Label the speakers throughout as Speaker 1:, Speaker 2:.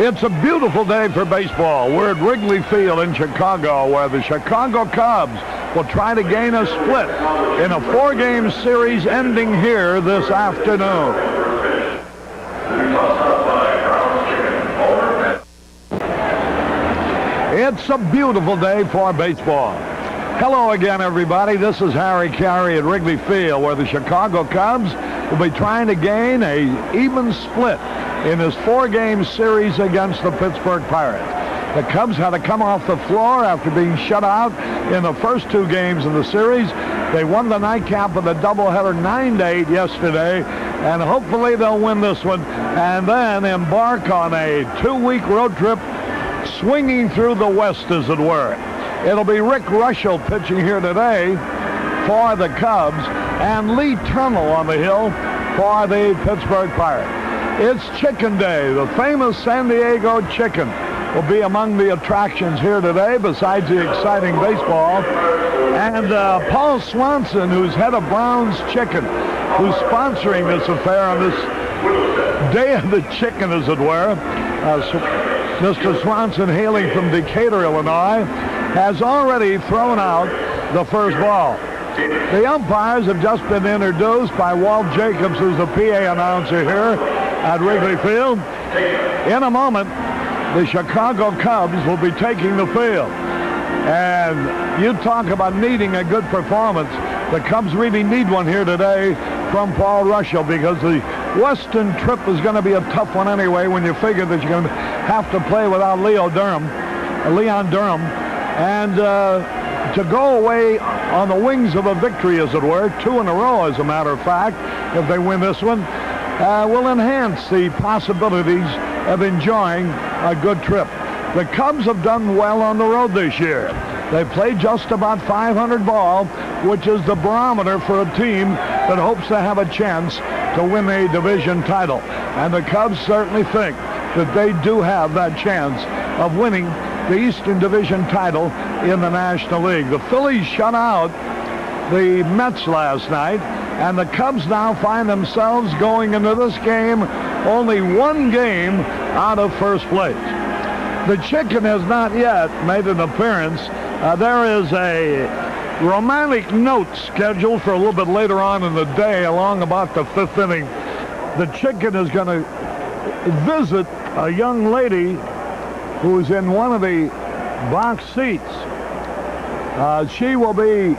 Speaker 1: It's a beautiful day for baseball. We're at Wrigley Field in Chicago, where the Chicago Cubs will try to gain a split in a 4-game series ending here this afternoon. It's a beautiful day for baseball. Hello again, everybody. This is Harry Carey at Wrigley Field, where the Chicago Cubs will be trying to gain an even split in this 4-game series against the Pittsburgh Pirates. The Cubs had to come off the floor after being shut out in the first 2 games of the series. They won the nightcap with a doubleheader 9-8 yesterday, and hopefully they'll win this one and then embark on a 2-week road trip swinging through the West, as it were. It'll be Rick Russell pitching here today for the Cubs and Lee Turnell on the hill for the Pittsburgh Pirates. It's Chicken Day. The famous San Diego chicken will be among the attractions here today, besides the exciting baseball. And Paul Swanson, who's head of Brown's Chicken, who's sponsoring this affair on this Day of the Chicken, as it were. Mr. Swanson, hailing from Decatur, Illinois, has already thrown out the first ball. The umpires have just been introduced by Walt Jacobs, who's the PA announcer here at Wrigley Field. In a moment, the Chicago Cubs will be taking the field. And you talk about needing a good performance. The Cubs really need one here today from Paul Russell, because the Western trip is going to be a tough one anyway, when you figure that you're going to have to play without Leon Durham. And to go away on the wings of a victory, as it were, 2 in a row, as a matter of fact, if they win this one, will enhance the possibilities of enjoying a good trip. The Cubs have done well on the road this year. They played just about 500 ball, which is the barometer for a team that hopes to have a chance to win a division title. And the Cubs certainly think that they do have that chance of winning the Eastern Division title in the National League. The Phillies shut out the Mets last night, and the Cubs now find themselves going into this game only 1 game out of first place. The Chicken has not yet made an appearance. There is a romantic note scheduled for a little bit later on in the day, along about the 5th inning. The Chicken is going to visit a young lady who's in one of the box seats. She will be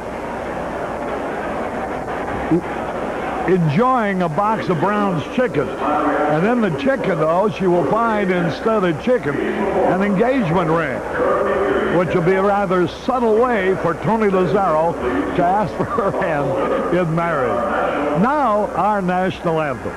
Speaker 1: enjoying a box of Brown's chicken. And in the chicken, though, she will find, instead of chicken, an engagement ring, which will be a rather subtle way for Tony Lazzaro to ask for her hand in marriage. Now, our national anthem.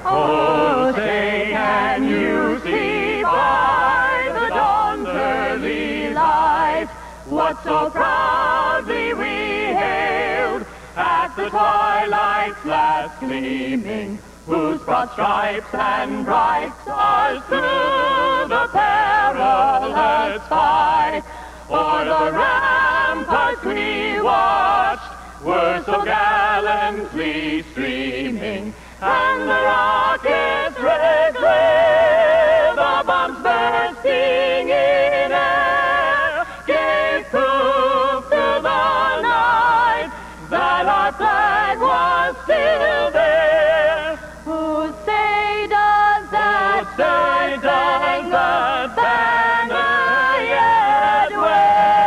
Speaker 2: Oh, say, can you see by the dawn's early light what so proudly we hailed at the twilight's last gleaming, whose broad stripes and bright stars through the perilous fight o'er the ramparts we watched were so gallantly streaming, and the rockets' red glare, the bombs bursting in air, gave proof to the night that our flag was still there. Who say does that star does the banner yet wave?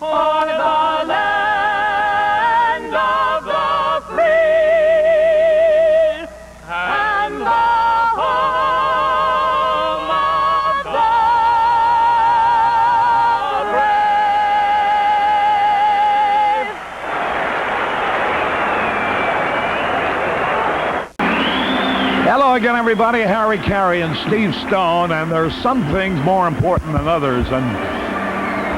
Speaker 2: O'er the land of the free and the home of the brave.
Speaker 1: Hello again, everybody. Harry Carey and Steve Stone, and there's some things more important than others. And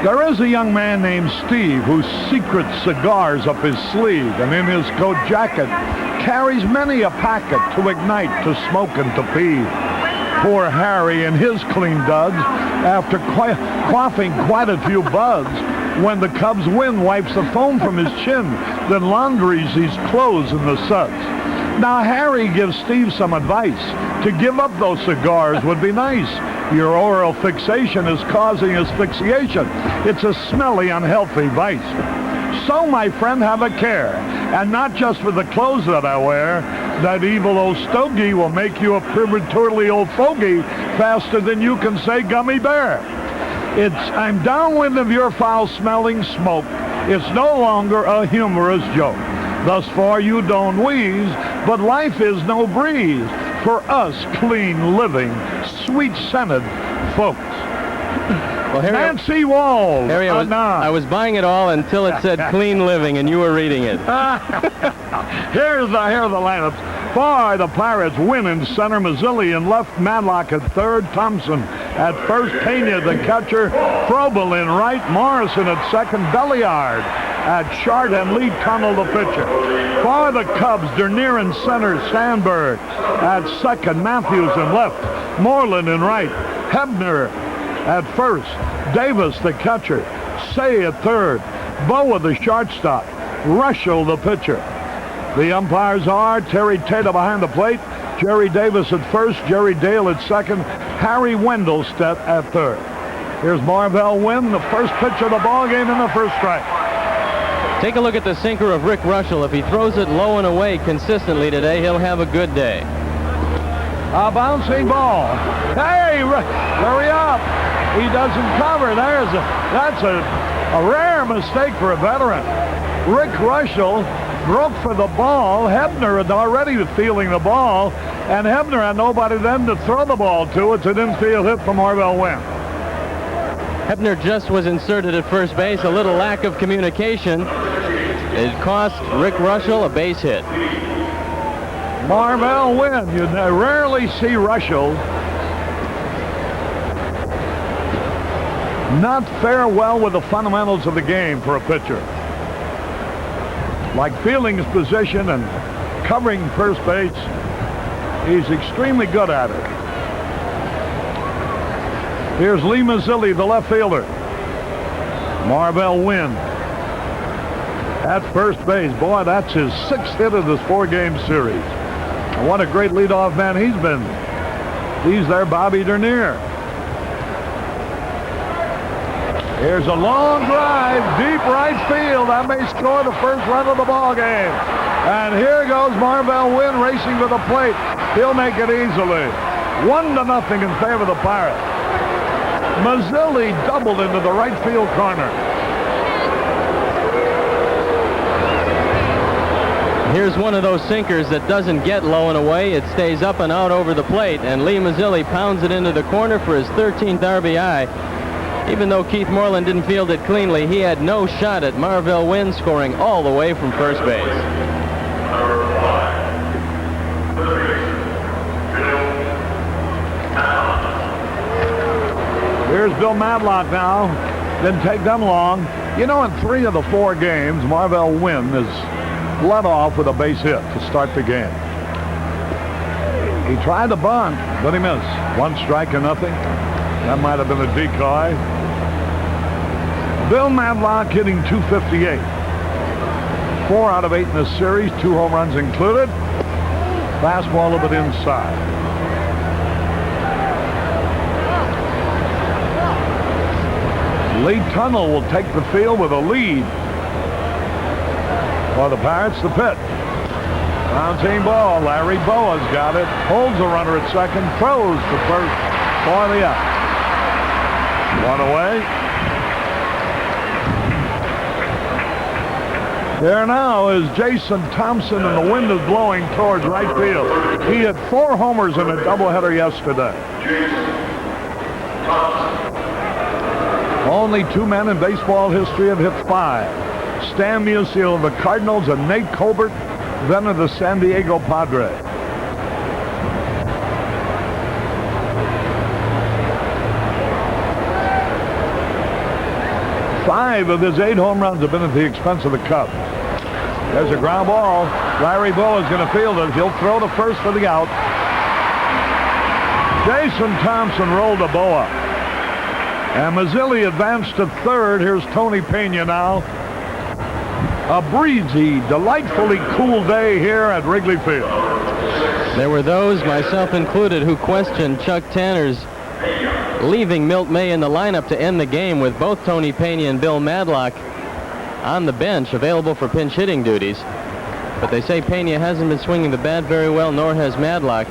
Speaker 1: there is a young man named Steve whose secret cigars up his sleeve, and in his coat jacket carries many a packet to ignite, to smoke, and to feed. Poor Harry and his clean duds, after quaffing quite a few buds, When the Cubs win, wipes the foam from his chin, then laundries his clothes in the suds. Now Harry gives Steve some advice. To give up those cigars would be nice. Your oral fixation is causing asphyxiation. It's a smelly, unhealthy vice. So, my friend, have a care, and not just for the clothes that I wear. That evil old stogie will make you a prematurely old fogey faster than you can say gummy bear. I'm downwind of your foul-smelling smoke. It's no longer a humorous joke. Thus far you don't wheeze, but life is no breeze for us clean living, sweet-scented folks.
Speaker 3: Well, Harry,
Speaker 1: Nancy Walls.
Speaker 3: Harry, I was buying it all until it said clean living, and you were reading it.
Speaker 1: Here's the lineups. For the Pirates, win in center, Mazzilli in left, Madlock at third, Thompson at first, Pena the catcher, Frobel in right, Morrison at second, Belliard at short, and Lee Tunnell the pitcher. For the Cubs, Dernier in center, Sandberg at second, Matthews in left, Moreland in right, Hebner at first, Davis the catcher, Say at third, Boa the shortstop, Rushell the pitcher. The umpires are Terry Taylor behind the plate, Jerry Davis at first, Jerry Dale at second, Harry Wendelstedt at third. Here's Marvell Wynn, the first pitch of the ball game in the first strike.
Speaker 3: Take a look at the sinker of Rick Rushell. If he throws it low and away consistently today, he'll have a good day.
Speaker 1: A bouncing ball. Hey, hurry up. He doesn't cover. That's a rare mistake for a veteran. Rick Rushell broke for the ball. Hebner had already feeling the ball, and Hebner had nobody then to throw the ball to. It's an infield hit for Marvell Wynn.
Speaker 3: Hebner just was inserted at first base. A little lack of communication. It cost Rick Rushell a base hit.
Speaker 1: Marvell Wynn. You rarely see Rushell not fare well with the fundamentals of the game for a pitcher. Like fielding his position and covering first base, he's extremely good at it. Here's Lee Mazzilli, the left fielder. Marvell Wynn at first base. Boy, that's his sixth hit of this four-game series. And what a great leadoff man he's been. He's there, Bobby Dernier. Here's a long drive, deep right field. That may score the first run of the ball game. And here goes Marvell Wynn racing to the plate. He'll make it easily. 1-0 in favor of the Pirates. Mazzilli doubled into the right field corner.
Speaker 3: Here's one of those sinkers that doesn't get low and away. It stays up and out over the plate, and Lee Mazzilli pounds it into the corner for his 13th RBI. Even though Keith Moreland didn't field it cleanly, he had no shot at Marvell Wynn scoring all the way from first base.
Speaker 1: Here's Bill Madlock now. Didn't take them long. You know, in 3 of the 4 games, Marvell Wynn has led off with a base hit to start the game. He tried to bunt, but he missed. 1 strike and nothing. That might have been a decoy. Bill Madlock hitting .258. 4 out of 8 in this series, 2 home runs included. Fastball a bit inside. Lee Tunnell will take the field with a lead. For the Pirates, the pitch. Bouncing ball. Larry Boa's got it. Holds the runner at second. Throws to first for the out. 1 away. There now is Jason Thompson, and the wind is blowing towards right field. He hit 4 homers in a doubleheader yesterday. Only 2 men in baseball history have hit 5. Stan Musial of the Cardinals and Nate Colbert, then of the San Diego Padres. Five of his 8 home runs have been at the expense of the Cubs. There's a ground ball. Larry Boa is going to field it. He'll throw to first for the out. Jason Thompson rolled to Boa. And Mazzilli advanced to third. Here's Tony Pena now. A breezy, delightfully cool day here at Wrigley Field.
Speaker 3: There were those, myself included, who questioned Chuck Tanner's leaving Milt May in the lineup to end the game with both Tony Pena and Bill Madlock on the bench, available for pinch hitting duties. But they say Pena hasn't been swinging the bat very well, nor has Madlock.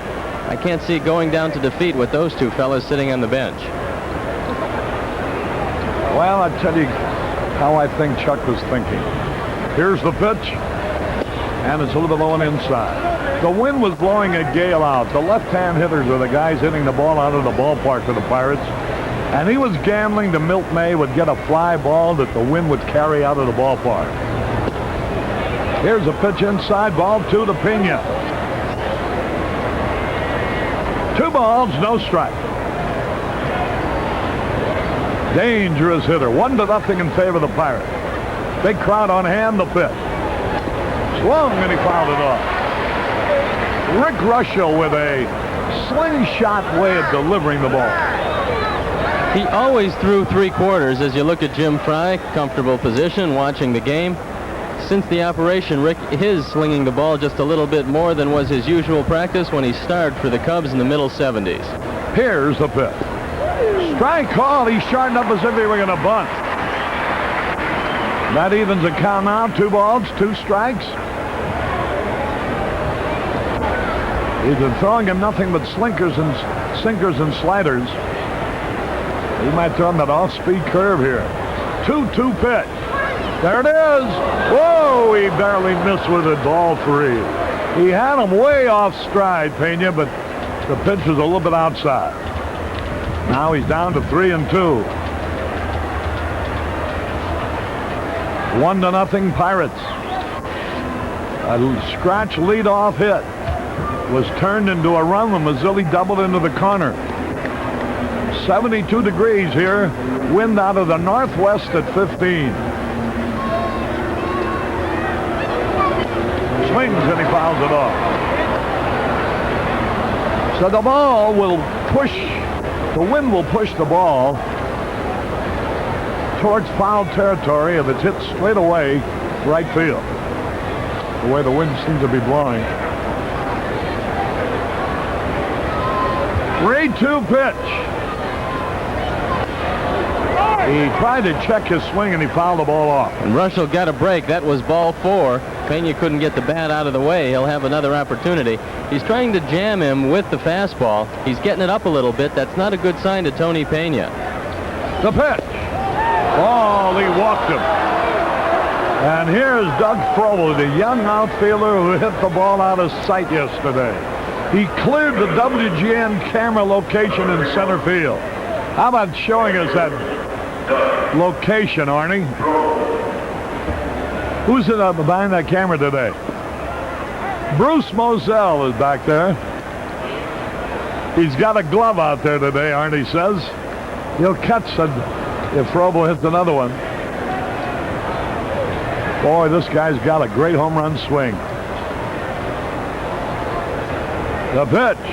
Speaker 3: I can't see going down to defeat with those two fellas sitting on the bench.
Speaker 1: Well, I'll tell you how I think Chuck was thinking. Here's the pitch, and it's a little bit low and inside. The wind was blowing a gale out. The left-hand hitters are the guys hitting the ball out of the ballpark for the Pirates. And he was gambling that Milt May would get a fly ball that the wind would carry out of the ballpark. Here's a pitch inside, ball 2 to Pena. 2 balls, no strike. Dangerous hitter. 1-0 in favor of the Pirates. Big crowd on hand, the pitch. Swung and he fouled it off. Rick Russell with a slingshot way of delivering the ball.
Speaker 3: He always threw 3/4 as you look at Jim Fry, comfortable position, watching the game. Since the operation, Rick is slinging the ball just a little bit more than was his usual practice when he started for the Cubs in the middle 70s.
Speaker 1: Here's the pitch. Strike call. He's starting up as if he were going to bunt. That evens the count now. 2 balls, 2 strikes. He's been throwing him nothing but sinkers and sliders. He might throw him that off-speed curve here. 2-2 pitch. There it is. Whoa, he barely missed with it. Ball 3. He had him way off stride, Pena, but the pitch was a little bit outside. Now he's down to 3-2. 1-0 Pirates. A scratch leadoff hit was turned into a run when Mazzilli doubled into the corner. 72 degrees here. Wind out of the northwest at 15. Swings and he fouls it off. So the ball will push, the wind will push the ball towards foul territory if it's hit straight away right field. The way the wind seems to be blowing. 3-2 pitch. He tried to check his swing and he fouled the ball off.
Speaker 3: And Russell got a break. That was ball 4. Pena couldn't get the bat out of the way. He'll have another opportunity. He's trying to jam him with the fastball. He's getting it up a little bit. That's not a good sign to Tony Pena.
Speaker 1: The pitch. Oh, he walked him. And here's Doug Frobel, the young outfielder who hit the ball out of sight yesterday. He cleared the WGN camera location in center field. How about showing us that location, Arnie? Who's behind that camera today? Bruce Moselle is back there. He's got a glove out there today, Arnie says. He'll catch it if Frobel hits another one. Boy, this guy's got a great home run swing. The pitch.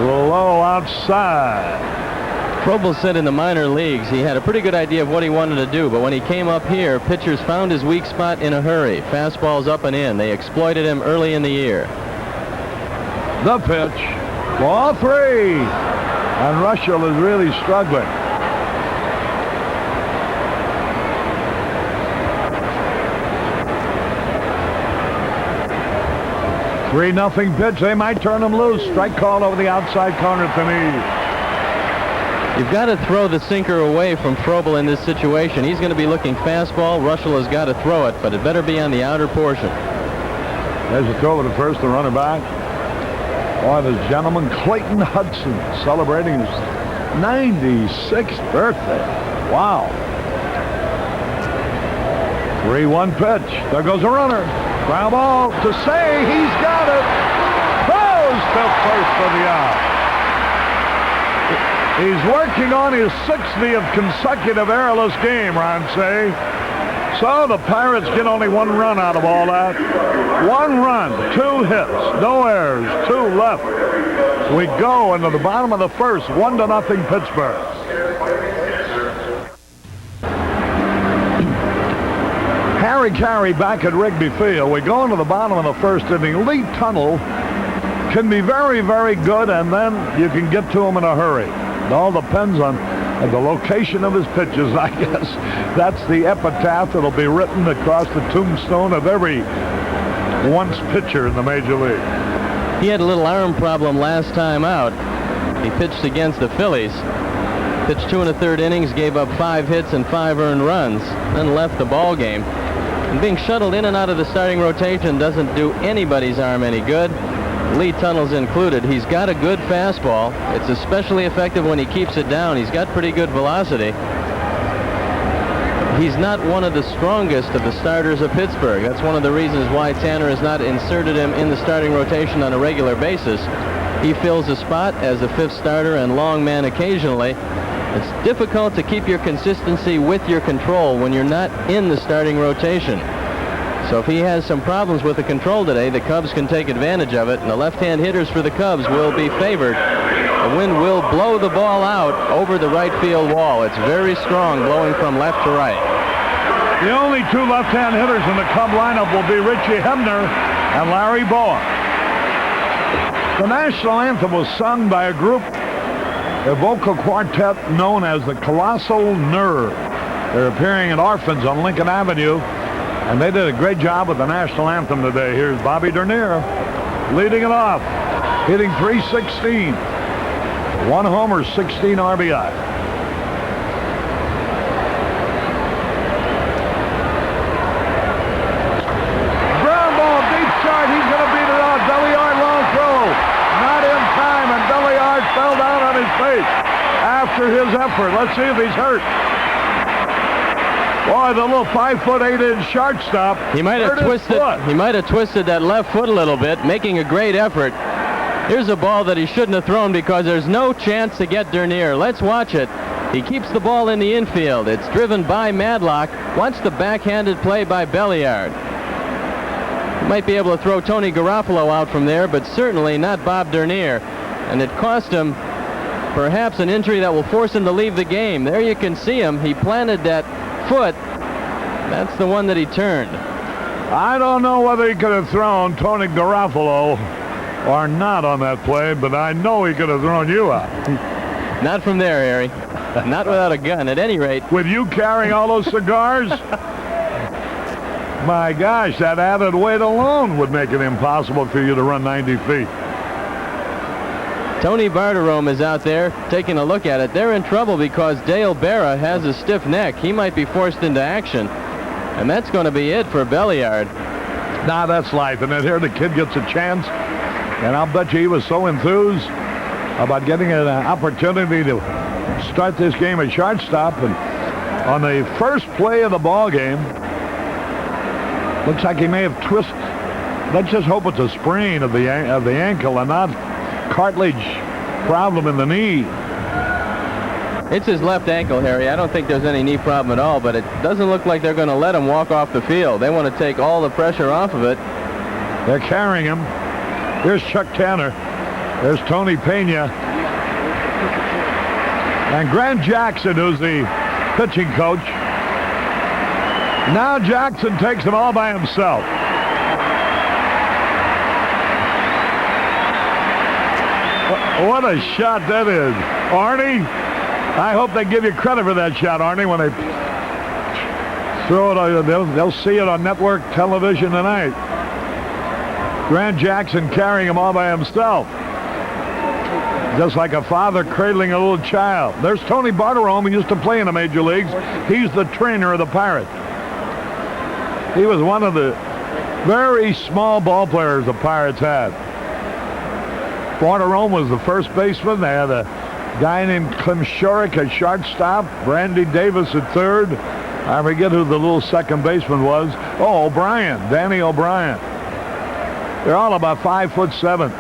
Speaker 1: Low outside.
Speaker 3: Frobel said in the minor leagues he had a pretty good idea of what he wanted to do, but when he came up here, pitchers found his weak spot in a hurry. Fastballs up and in. They exploited him early in the year.
Speaker 1: The pitch. Ball 3. And Russell is really struggling. Three nothing pitch. They might turn him loose. Strike called over the outside corner to me.
Speaker 3: You've got to throw the sinker away from Frobel in this situation. He's going to be looking fastball. Russell has got to throw it, but it better be on the outer portion.
Speaker 1: There's a throw to first, the runner back. Boy, this gentleman, Clayton Hudson, celebrating his 96th birthday. Wow. 3-1 pitch. There goes a runner. Ground ball to say he's got it. Throws to first for the out. He's working on his 60th consecutive errorless game, Ron Say. So the Pirates get only 1 run out of all that. 1 run, 2 hits, no errors, 2 left. We go into the bottom of the first, 1-0 Pittsburgh. Harry Carey back at Wrigley Field. We go into the bottom of the first inning. Lee Tunnell can be very, very good, and then you can get to him in a hurry. It all depends on the location of his pitches, I guess. That's the epitaph that'll be written across the tombstone of every once pitcher in the major league.
Speaker 3: He had a little arm problem last time out. He pitched against the Phillies. Pitched 2 1/3 innings, gave up 5 hits and 5 earned runs, then left the ball game. And being shuttled in and out of the starting rotation doesn't do anybody's arm any good, Lee Tunnell's included. He's got a good fastball. It's especially effective when he keeps it down. He's got pretty good velocity. He's not one of the strongest of the starters of Pittsburgh. That's one of the reasons why Tanner has not inserted him in the starting rotation on a regular basis. He fills a spot as a 5th starter and long man occasionally. It's difficult to keep your consistency with your control when you're not in the starting rotation. So if he has some problems with the control today, the Cubs can take advantage of it, and the left-hand hitters for the Cubs will be favored. The wind will blow the ball out over the right field wall. It's very strong, blowing from left to right.
Speaker 1: The only 2 left-hand hitters in the Cub lineup will be Richie Hebner and Larry Bowa. The national anthem was sung by a group, a vocal quartet known as the Colossal Nerve. They're appearing at Orphans on Lincoln Avenue, and they did a great job with the national anthem today. Here's Bobby Dernier leading it off, hitting .316. 1 homer, 16 RBI. Ground ball, deep shot. He's going to beat it off. Belliard long throw. Not in time, and Belliard fell down on his face after his effort. Let's see if he's hurt. Boy, the little 5'8" shortstop.
Speaker 3: He might have twisted. He might have twisted that left foot a little bit, making a great effort. Here's a ball that he shouldn't have thrown because there's no chance to get Dernier. Let's watch it. He keeps the ball in the infield. It's driven by Madlock. Watch the backhanded play by Belliard. He might be able to throw Tony Garofalo out from there, but certainly not Bob Dernier. And it cost him perhaps an injury that will force him to leave the game. There you can see him. He planted that foot. That's the one that he turned.
Speaker 1: I don't know whether he could have thrown Tony Garofalo or not on that play, but I know he could have thrown you out.
Speaker 3: Not from there, Harry. Not without a gun, at any rate.
Speaker 1: With you carrying all those cigars? My gosh, that added weight alone would make it impossible for you to run 90 feet.
Speaker 3: Tony Barterome is out there taking a look at it. They're in trouble because Dale Berra has a stiff neck. He might be forced into action, and that's going to be it for Belliard.
Speaker 1: Nah, that's life, and then here the kid gets a chance. And I'll bet you he was so enthused about getting an opportunity to start this game at shortstop. And on the first play of the ball game, looks like he may have twisted. Let's just hope it's a sprain of the ankle and not cartilage problem in the knee.
Speaker 3: It's his left ankle, Harry. I don't think there's any knee problem at all, but it doesn't look like they're going to let him walk off the field. They want to take all the pressure off of it.
Speaker 1: They're carrying him. Here's Chuck Tanner. There's Tony Pena. And Grant Jackson, who's the pitching coach. Now Jackson takes them all by himself. What a shot that is. Arnie, I hope they give you credit for that shot, Arnie, when they throw it. They'll see it on network television tonight. Grant Jackson carrying him all by himself. Just like a father cradling a little child. There's Tony Barterome, who used to play in the major leagues. He's the trainer of the Pirates. He was one of the very small ball players the Pirates had. Barterome was the first baseman. They had a guy named Clem Shurik at shortstop, Brandy Davis at third. I forget who the little second baseman was. Oh, O'Brien, Danny O'Brien. They're all about 5'7".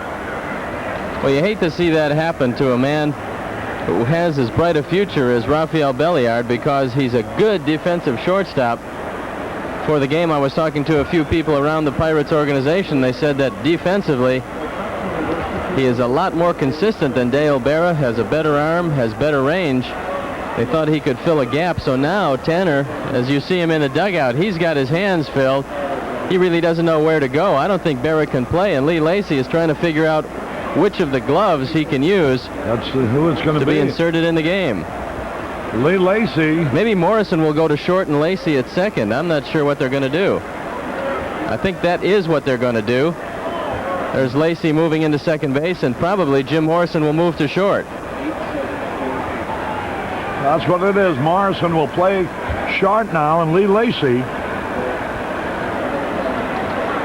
Speaker 3: Well, you hate to see that happen to a man who has as bright a future as Rafael Belliard because he's a good defensive shortstop. For the game, I was talking to a few people around the Pirates organization. They said that defensively, he is a lot more consistent than Dale Berra, has a better arm, has better range. They thought he could fill a gap, so now Tanner, as you see him in the dugout, he's got his hands filled. He really doesn't know where to go. I don't think Barrett can play, and Lee Lacy is trying to figure out which of the gloves he can use.
Speaker 1: That's who it's going to
Speaker 3: be inserted in the game.
Speaker 1: Lee Lacy.
Speaker 3: Maybe Morrison will go to short and Lacy at second. I'm not sure what they're going to do. I think that is what they're going to do. There's Lacy moving into second base, and probably Jim Morrison will move to short.
Speaker 1: That's what it is. Morrison will play short now, and Lee Lacy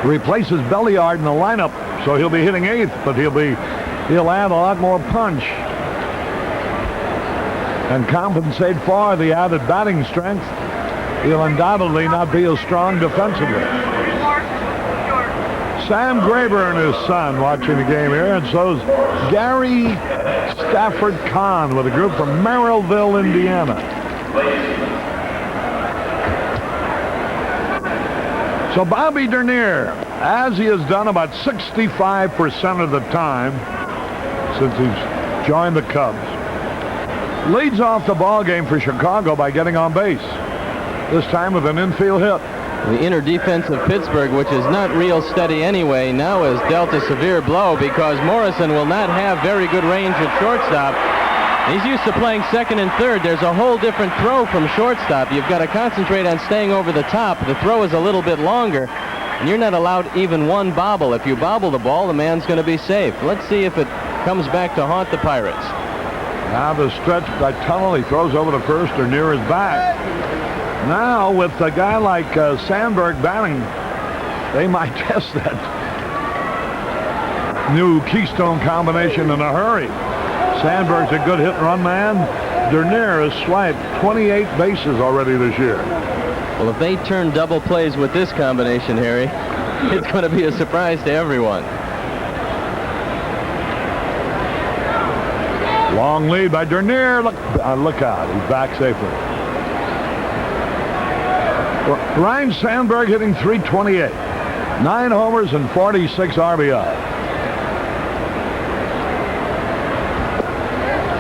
Speaker 1: replaces Belliard in the lineup, so he'll be hitting eighth, but he'll add a lot more punch and compensate for the added batting strength. He'll undoubtedly not be as strong defensively. Sam Graber and his son watching the game here, and so's Gary Stafford Kahn with a group from Merrillville, Indiana. So Bobby Dernier, as he has done about 65% of the time since he's joined the Cubs, leads off the ball game for Chicago by getting on base, this time with an infield hit.
Speaker 3: The inner defense of Pittsburgh, which is not real steady anyway, now has dealt a severe blow because Morrison will not have very good range at shortstop. He's used to playing second and third. There's a whole different throw from shortstop. You've got to concentrate on staying over the top. The throw is a little bit longer, and you're not allowed even one bobble. If you bobble the ball, the man's going to be safe. Let's see if it comes back to haunt the Pirates.
Speaker 1: Now the stretch by tunnel, he throws over to first or near his back. Now with a guy like Sandberg batting, they might test that new Keystone combination in a hurry. Sandberg's a good hit and run man. Dernier has swiped 28 bases already this year.
Speaker 3: Well, if they turn double plays with this combination, Harry, it's going to be a surprise to everyone.
Speaker 1: Long lead by Dernier. Look out. He's back safely. Ryan Sandberg hitting .328. 9 homers and 46 RBI.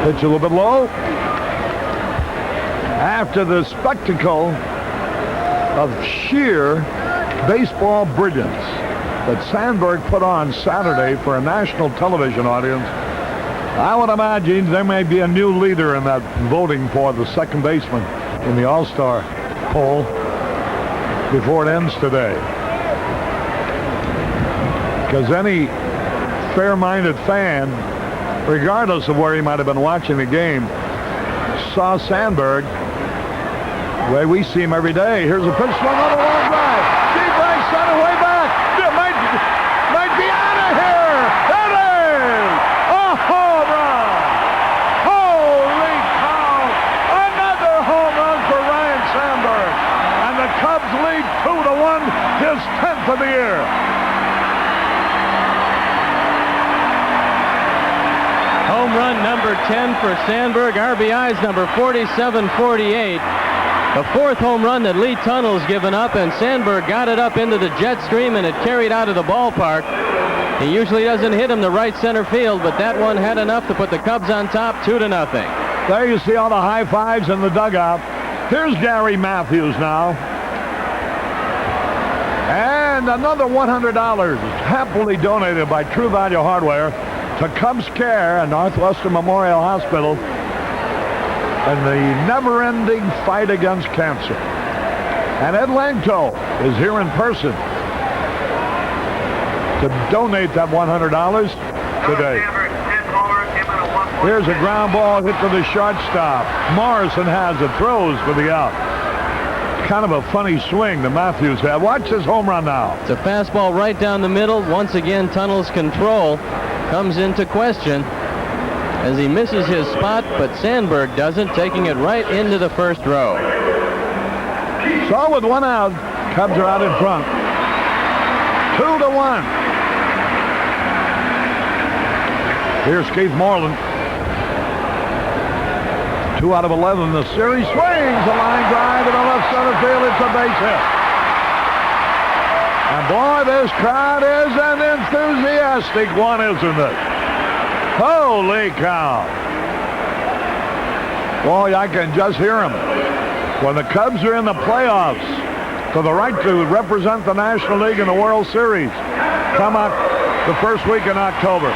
Speaker 1: Pitch a little bit low. After the spectacle of sheer baseball brilliance that Sandberg put on Saturday for a national television audience, I would imagine there may be a new leader in that voting for the second baseman in the All-Star poll before it ends today. Because any fair-minded fan, regardless of where he might have been watching the game, saw Sandberg the way we see him every day. Here's a pitch to another long drive. Deep right center, way back. It might be out of here. It is a home run. Holy cow. Another home run for Ryan Sandberg. And the Cubs lead 2-1, his 10th of the year.
Speaker 3: Home run number 10 for Sandberg. RBI's number 47-48. The fourth home run that Lee Tunnell's given up, and Sandberg got it up into the jet stream and it carried out of the ballpark. He usually doesn't hit him to right center field, but that one had enough to put the Cubs on top 2-0.
Speaker 1: There you see all the high fives in the dugout. Here's Gary Matthews now. And another $100 happily donated by True Value Hardware to Cubs Care and Northwestern Memorial Hospital in the never-ending fight against cancer. And Ed Langto is here in person to donate that $100 today. Here's a ground ball hit to the shortstop. Morrison has it, throws for the out. Kind of a funny swing that Matthews had. Watch his home run now.
Speaker 3: It's a fastball right down the middle. Once again, Tunnell's control comes into question as he misses his spot, but Sandberg doesn't, taking it right into the first row.
Speaker 1: So with one out, Cubs are out in front. 2-1. Here's Keith Moreland. 2 out of 11 in the series. Swings a line drive to the left center field. It's a base hit. And boy, this crowd is an enthusiastic one, isn't it? Holy cow. Boy, I can just hear him. When the Cubs are in the playoffs for the right to represent the National League in the World Series, come up the first week in October.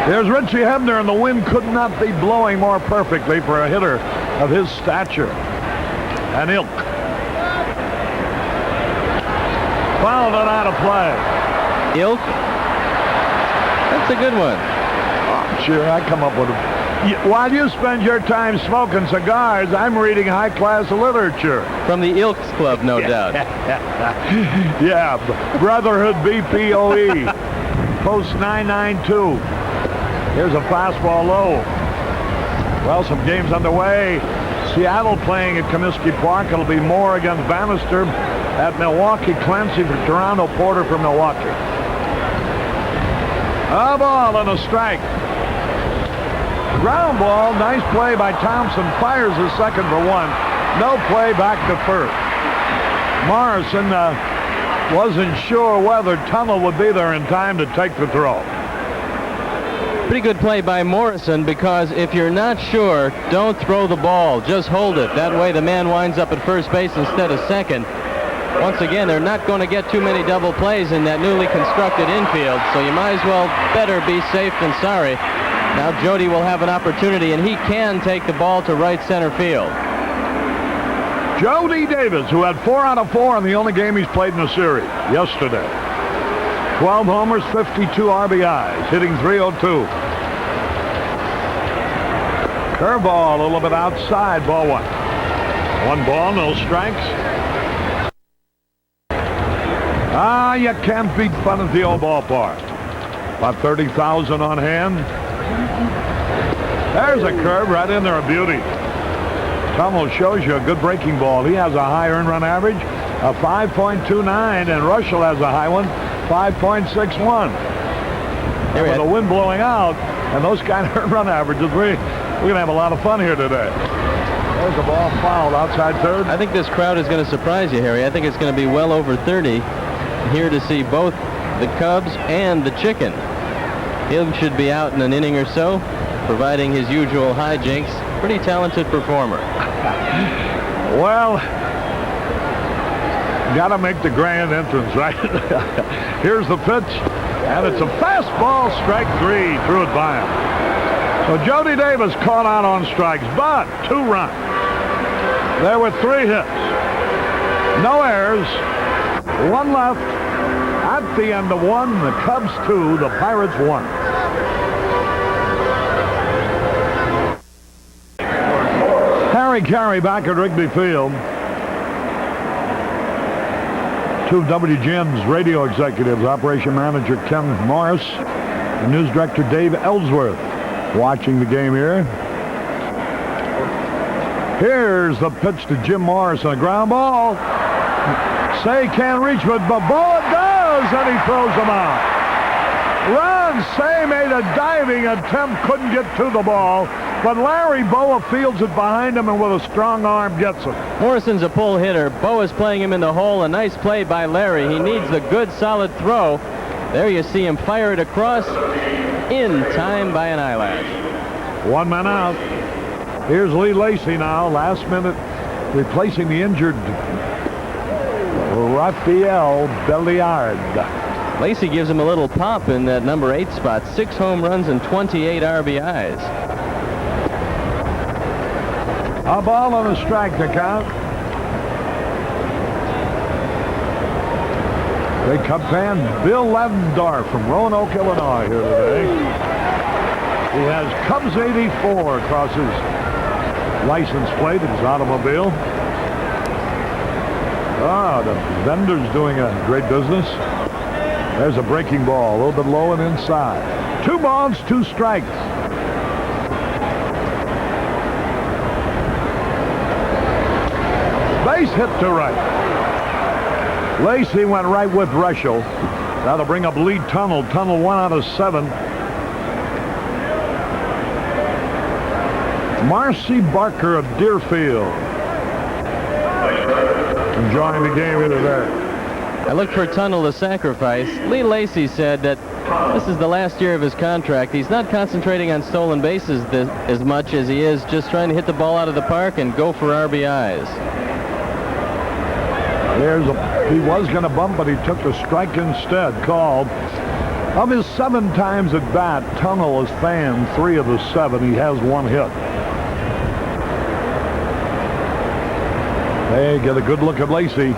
Speaker 1: There's Richie Hebner, and the wind could not be blowing more perfectly for a hitter of his stature and ilk. Fouled it out of play.
Speaker 3: Ilk? That's a good one.
Speaker 1: Oh, sure, I come up with them. While you spend your time smoking cigars, I'm reading high-class literature.
Speaker 3: From the Ilks Club, no doubt.
Speaker 1: Yeah, Brotherhood BPOE. Post 992. Here's a fastball low. Well, some games underway. Seattle playing at Comiskey Park. It'll be Moore against Bannister at Milwaukee. Clancy for Toronto. Porter for Milwaukee. A ball and a strike. Ground ball. Nice play by Thompson. Fires the second for one. No play back to first. Morrison wasn't sure whether Tunnel would be there in time to take the throw.
Speaker 3: Pretty good play by Morrison, because if you're not sure, don't throw the ball. Just hold it. That way the man winds up at first base instead of second. Once again, they're not going to get too many double plays in that newly constructed infield, so you might as well better be safe than sorry. Now Jody will have an opportunity, and he can take the ball to right center field.
Speaker 1: Jody Davis, who had 4 out of 4 in the only game he's played in the series yesterday. 12 homers, 52 RBIs, hitting .302. Curveball a little bit outside, ball one. One ball, no strikes. You can't beat fun at the old ballpark. About 30,000 on hand. There's a curve right in there, a beauty. Tummel shows you a good breaking ball. He has a high earned run average of 5.29, and Russell has a high one, 5.61. With the wind blowing out and those kind of earned run averages, we're going to have a lot of fun here today. There's a ball fouled outside third.
Speaker 3: I think this crowd is going to surprise you, Harry. I think it's going to be well over 30 here to see both the Cubs and the Chicken. He should be out in an inning or so, providing his usual hijinks. Pretty talented performer.
Speaker 1: Well, got to make the grand entrance, right? Here's the pitch, and it's a fastball, strike 3, threw it by him. So Jody Davis caught out on strikes, but 2 runs. There were 3 hits. No errors. 1 left. At the end of 1, the Cubs 2, the Pirates 1. Harry Carey back at Wrigley Field. 2 of WGN's radio executives, operation manager Ken Morris and news director Dave Ellsworth, watching the game here. Here's the pitch to Jim Morris on a ground ball. Say can't reach, but Boa does, and he throws him out. Ron Say made a diving attempt, couldn't get to the ball, but Larry Boa fields it behind him and with a strong arm gets it.
Speaker 3: Morrison's a pull hitter. Boa's playing him in the hole. A nice play by Larry. He needs a good solid throw. There you see him fire it across in time by an eyelash.
Speaker 1: 1 man out. Here's Lee Lacy now, last minute, replacing the injured Rafael Belliard.
Speaker 3: Lacy gives him a little pop in that number 8 spot. 6 home runs and 28 RBIs.
Speaker 1: A ball and a strike to count. Big Cub fan Bill Lavendar from Roanoke, Illinois here today. He has Cubs 84 across his license plate of his automobile. The vendor's doing a great business. There's a breaking ball, a little bit low and inside. 2 balls, 2 strikes. Base hit to right. Lacy went right with Russell. That'll bring up Lee Tunnel. Tunnel 1 out of 7. Marcy Barker of Deerfield enjoying the game here today.
Speaker 3: I looked for Tunnel to sacrifice. Lee Lacy said that This is the last year of his contract. He's not concentrating on stolen bases as much as he is just trying to hit the ball out of the park and go for RBIs.
Speaker 1: He was going to bump, but he took the strike instead, called. Of his 7 times at bat, Tunnel has fanned 3 of the 7. He has 1 hit. Hey, get a good look at Lacey.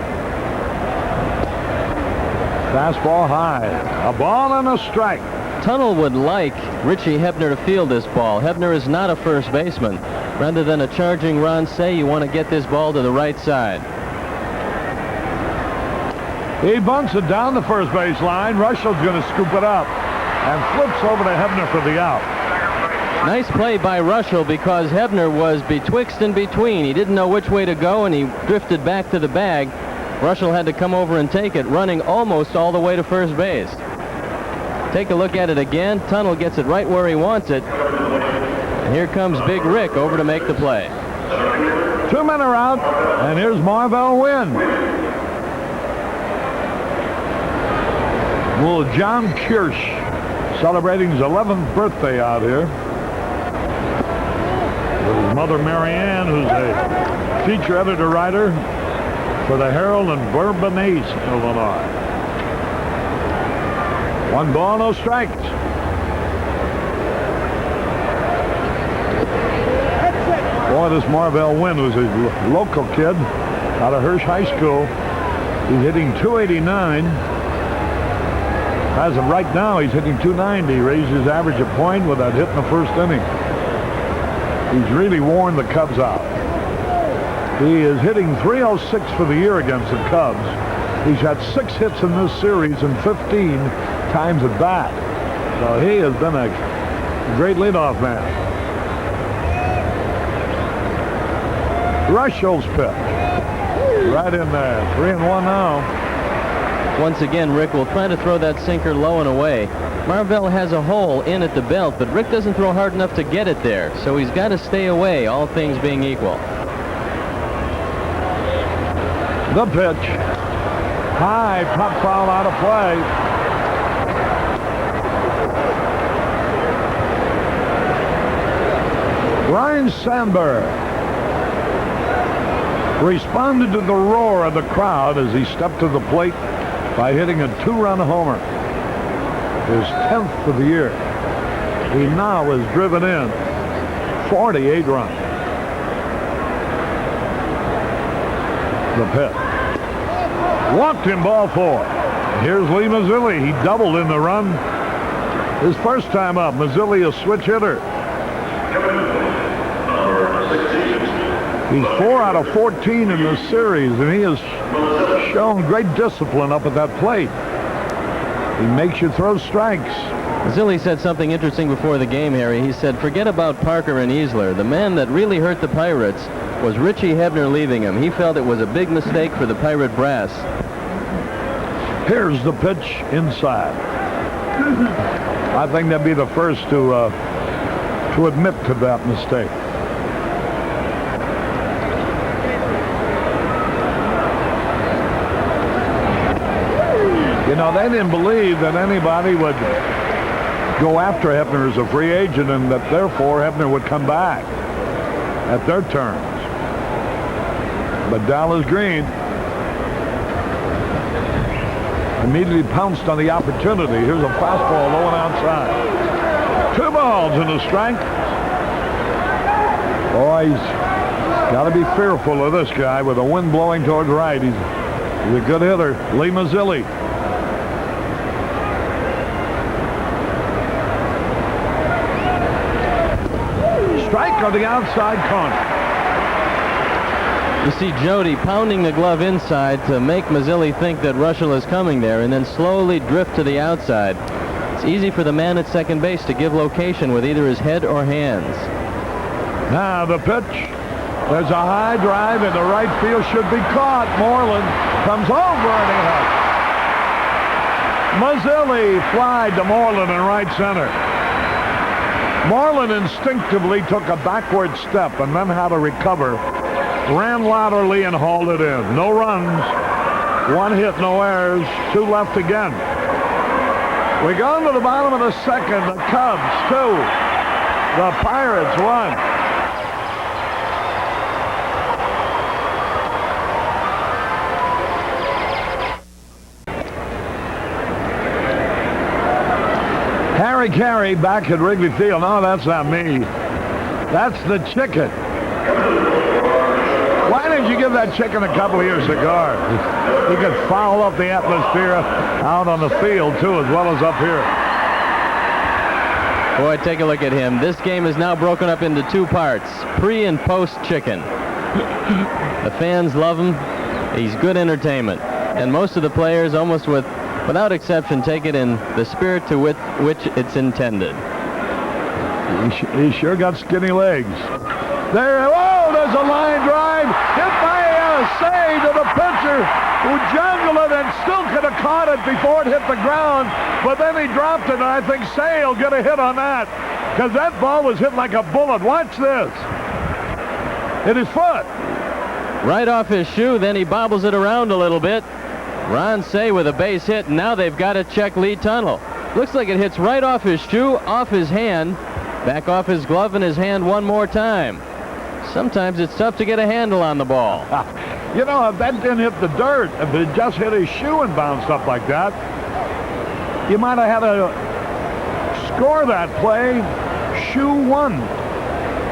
Speaker 1: Fastball high. A ball and a strike.
Speaker 3: Tunnel would like Richie Hebner to field this ball. Hebner is not a first baseman. Rather than a charging Ron Say, you want to get this ball to the right side.
Speaker 1: He bunts it down the first base line. Russell's going to scoop it up and flips over to Hebner for the out.
Speaker 3: Nice play by Russell because Hebner was betwixt and between. He didn't know which way to go, and he drifted back to the bag. Russell had to come over and take it, running almost all the way to first base. Take a look at it again. Tunnel gets it right where he wants it. And here comes Big Rick over to make the play.
Speaker 1: 2 men are out, and here's Marvell Wynn. Well, John Kirsch celebrating his 11th birthday out here. With his mother, Mary Ann, who's a feature editor-writer for the Herald in Bourbonnais, Illinois. 1 ball, no strikes. Boy, this Marvell Wynn was a local kid out of Hirsch High School. He's hitting .289. As of right now, he's hitting .290. Raised his average a point with that hit in the first inning. He's really worn the Cubs out. He is hitting .306 for the year against the Cubs. He's had 6 hits in this series and 15 times at bat. So he has been a great leadoff man. Russell's pitch. Right in there. 3-1 now.
Speaker 3: Once again, Rick will try to throw that sinker low and away. Marvell has a hole in at the belt, but Rick doesn't throw hard enough to get it there, so he's got to stay away, all things being equal.
Speaker 1: The pitch. High, pop foul out of play. Ryan Sandberg responded to the roar of the crowd as he stepped to the plate by hitting a 2-run homer. His 10th for the year. He now has driven in 48 runs. The pitch. Walked him, ball 4. Here's Lee Mazzilli. He doubled in the run. His first time up. Mazzilli, a switch hitter. He's 4 out of 14 in this series, and he has shown great discipline up at that plate. He makes you throw strikes.
Speaker 3: Mazzilli said something interesting before the game, Harry. He said, forget about Parker and Easler. The man that really hurt the Pirates was Richie Hebner leaving him. He felt it was a big mistake for the Pirate brass.
Speaker 1: Here's the pitch inside. I think they'd be the first to admit to that mistake. You know, they didn't believe that anybody would go after Hebner as a free agent and that therefore Hebner would come back at their terms. But Dallas Green immediately pounced on the opportunity. Here's a fastball low and outside. 2 balls and a strike. Boy, he's got to be fearful of this guy with the wind blowing towards right. He's a good hitter. Lee Mazzilli. Strike on the outside corner.
Speaker 3: You see Jody pounding the glove inside to make Mazzilli think that Russell is coming there and then slowly drift to the outside. It's easy for the man at second base to give location with either his head or hands.
Speaker 1: Now the pitch. There's a high drive in the right field. Should be caught. Moreland comes over and he hooks. Mazzilli flied to Moreland in right center. Moreland instinctively took a backward step and then had to recover. Ran laterally and hauled it in. No runs. 1 hit, no errors. 2 left again. We go to the bottom of the second. The Cubs 2. The Pirates 1. Harry Carey back at Wrigley Field. No, that's not me. That's the chicken. Why didn't you give that chicken a couple of years cigar? He could foul up the atmosphere out on the field, too, as well as up here.
Speaker 3: Boy, take a look at him. This game is now broken up into two parts, pre and post chicken. The fans love him. He's good entertainment. And most of the players, almost without exception, take it in the spirit to which it's intended.
Speaker 1: He sure got skinny legs. There, whoa, there's a line drive. Hit by Say to the pitcher, who jungled it and still could have caught it before it hit the ground. But then he dropped it, and I think Say will get a hit on that, because that ball was hit like a bullet. Watch this. Hit his foot.
Speaker 3: Right off his shoe, then he bobbles it around a little bit. Ron Say with a base hit, and now they've got to check Lee Tunnell. Looks like it hits right off his shoe, off his hand, back off his glove and his hand one more time. Sometimes it's tough to get a handle on the ball.
Speaker 1: You know, if that didn't hit the dirt, if it just hit his shoe and bounced up like that, you might have had to score that play shoe one.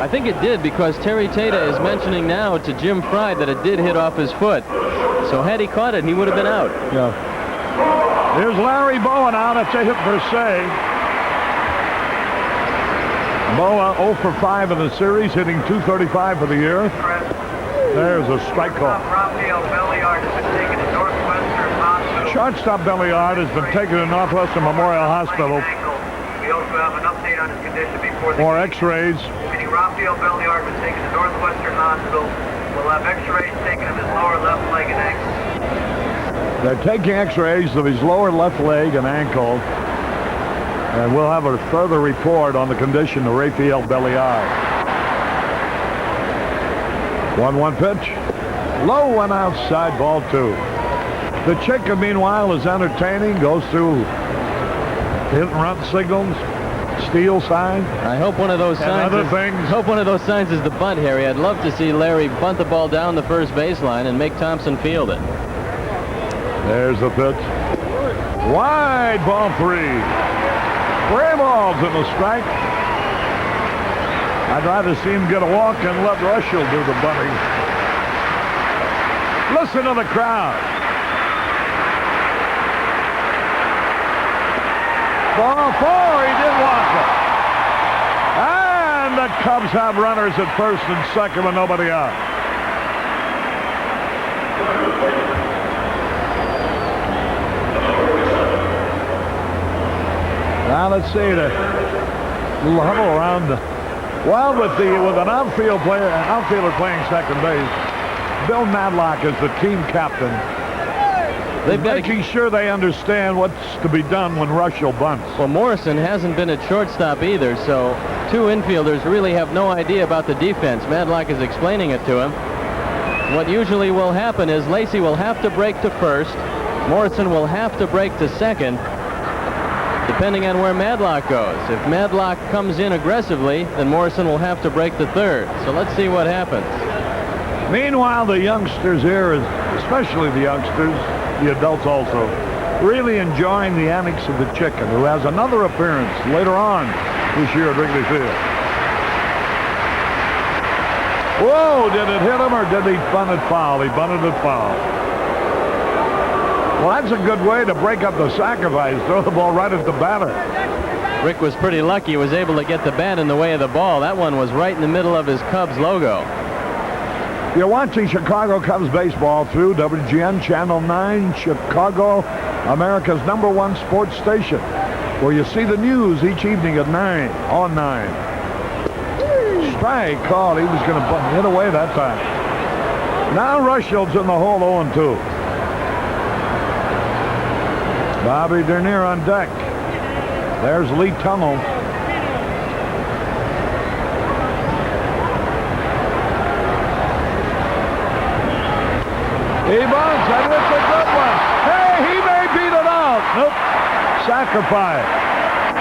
Speaker 3: I think it did, because Terry Tata is mentioning now to Jim Fry that it did hit off his foot. So had he caught it, he would have been out.
Speaker 1: Yeah. Here's Larry Bowen out. It's a hit for Say. Boa 0 for 5 in the series, hitting .235 for the year. There's a strike call. Shortstop Belliard has been taken to Northwestern Memorial Hospital
Speaker 4: We also have an update on his condition before the
Speaker 1: for X-rays.
Speaker 4: meeting. Rafael Belliard was taken to Northwestern Hospital. We'll have X-rays taken of his lower left leg and ankle.
Speaker 1: They're taking X-rays of his lower left leg and ankle. And we'll have a further report on the condition of Rafael Belliard. 1-1 pitch. Low and outside, ball 2. The chicken, meanwhile, is entertaining. Goes through hit and run signals, steal sign.
Speaker 3: I hope one of those signs.
Speaker 1: Other things.
Speaker 3: Hope one of those signs is the bunt, Harry. I'd love to see Larry bunt the ball down the first baseline and make Thompson field it.
Speaker 1: There's the pitch. Wide, ball 3. 3 balls in the strike. I'd rather see him get a walk and let Russell do the bunting. Listen to the crowd. Ball 4, he did walk it. And the Cubs have runners at first and second with nobody out. Now let's see the little huddle around. Well, with an outfielder playing second base, Bill Madlock is the team captain. They're making sure they understand what's to be done when Russell bunts.
Speaker 3: Well, Morrison hasn't been at shortstop either, so two infielders really have no idea about the defense. Madlock is explaining it to him. What usually will happen is Lacey will have to break to first. Morrison will have to break to second, depending on where Madlock goes. If Madlock comes in aggressively, then Morrison will have to break to third. So let's see what happens.
Speaker 1: Meanwhile, the youngsters here, especially the youngsters, the adults also, really enjoying the antics of the chicken, who has another appearance later on this year at Wrigley Field. Whoa, did it hit him or did he bunt it foul? He bunted it foul. Well, that's a good way to break up the sacrifice. Throw the ball right at the batter.
Speaker 3: Rick was pretty lucky. He was able to get the bat in the way of the ball. That one was right in the middle of his Cubs logo.
Speaker 1: You're watching Chicago Cubs baseball through WGN Channel 9, Chicago, America's #1 sports station, where you see the news each evening at 9, on 9. Strike called. He was going to hit away that time. Now Russell's in the hole 0-2. Bobby Dernier on deck. There's Lee Tunnell. He bunts, and it's a good one. Hey, he may beat it out. Nope. Sacrifice.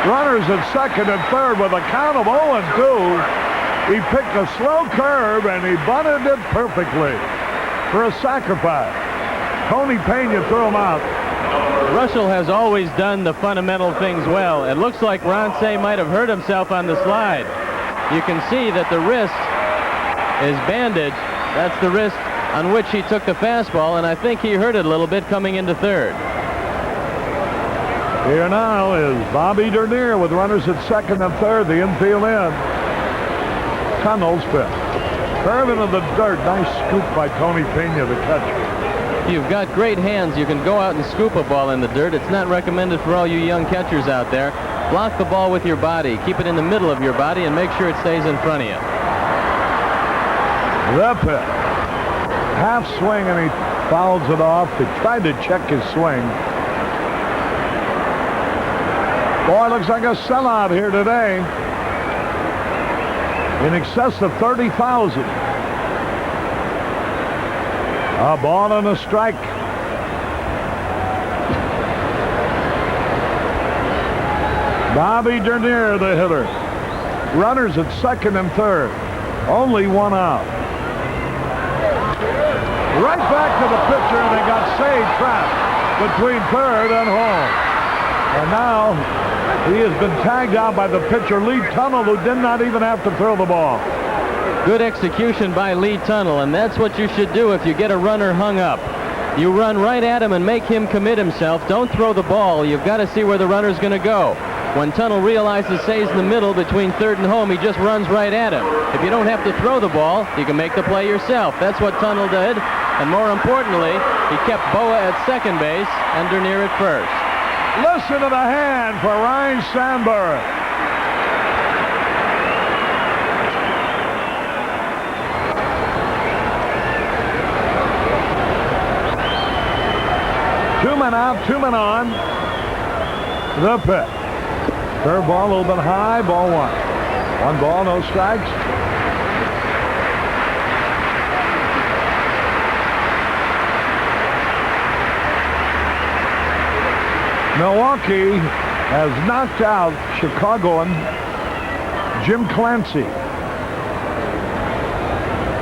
Speaker 1: Runners at second and third with a count of 0-2. He picked a slow curve and he bunted it perfectly for a sacrifice. Tony Pena threw him out.
Speaker 3: Russell has always done the fundamental things well. It looks like Ronce might have hurt himself on the slide. You can see that the wrist is bandaged. That's the wrist on which he took the fastball, and I think he hurt it a little bit coming into third.
Speaker 1: Here now is Bobby Dernier with runners at second and third. The infield in. Tunnels fifth. Curve into the dirt. Nice scoop by Tony Pena, the catcher.
Speaker 3: You've got great hands. You can go out and scoop a ball in the dirt. It's not recommended for all you young catchers out there. Block the ball with your body. Keep it in the middle of your body and make sure it stays in front of you.
Speaker 1: The pitch. Half swing and he fouls it off. He tried to check his swing. Boy, looks like a sellout here today. In excess of 30,000. A ball and a strike. Bobby Dernier, the hitter. Runners at second and third. Only one out. Right back to the pitcher, and they got Say trapped between third and home. And now he has been tagged out by the pitcher, Lee Tunnell, who did not even have to throw the ball.
Speaker 3: Good execution by Lee Tunnell, and that's what you should do if you get a runner hung up. You run right at him and make him commit himself. Don't throw the ball. You've got to see where the runner's going to go. When Tunnell realizes Say's in the middle between third and home, he just runs right at him. If you don't have to throw the ball, you can make the play yourself. That's what Tunnell did, and more importantly, he kept Boa at second base and Dernier at first.
Speaker 1: Listen to the hand for Ryan Sandberg. Two men out, 2 men on. The pitch. Curveball a little bit high, ball one. 1 ball, no strikes. Milwaukee has knocked out Chicagoan Jim Clancy,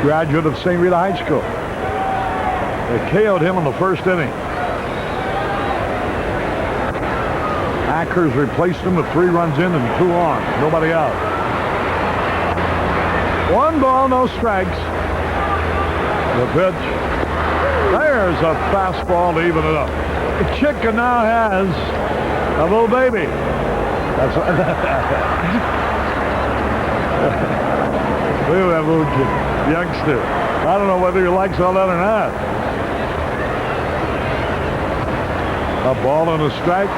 Speaker 1: graduate of St. Rita High School. They KO'd him in the first inning. Ackers replaced him with 3 runs in and 2 on. Nobody out. 1 ball, no strikes. The pitch. There's a fastball to even it up. The chicken now has a little baby. That's we have a little youngster. I don't know whether he likes all that or not. A ball and a strike.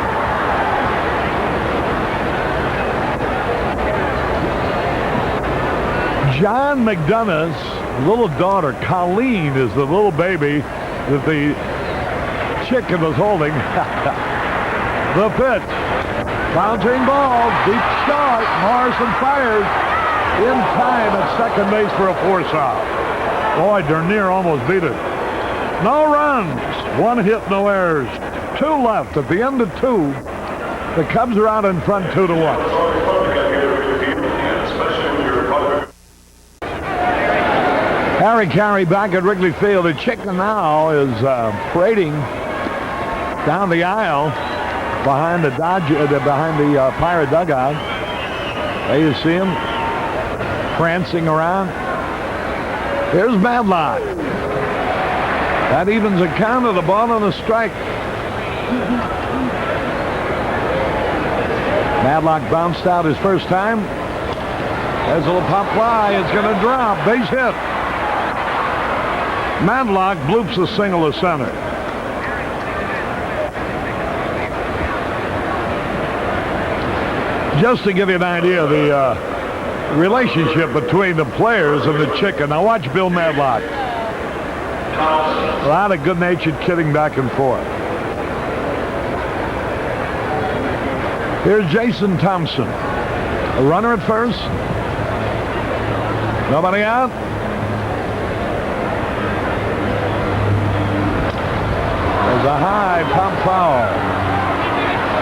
Speaker 1: John McDonough's little daughter, Colleen, is the little baby that the chicken was holding. The pitch. Bouncing ball, deep shot. Morrison fires in time at second base for a force out. Boy, Dernier almost beat it. No runs, 1 hit, no errors. 2 left at the end of 2. The Cubs are out in front 2-1. Harry Carey back at Wrigley Field. The chicken now is parading down the aisle behind the Pirate dugout. There you see him prancing around. Here's Madlock. That evens a count of the ball on the strike. Madlock bounced out his first time. There's a little pop fly. It's going to drop. Base hit. Madlock bloops a single to center. Just to give you an idea of the relationship between the players and the chicken. Now watch Bill Madlock. A lot of good-natured kidding back and forth. Here's Jason Thompson. A runner at first. Nobody out. There's a high pop foul.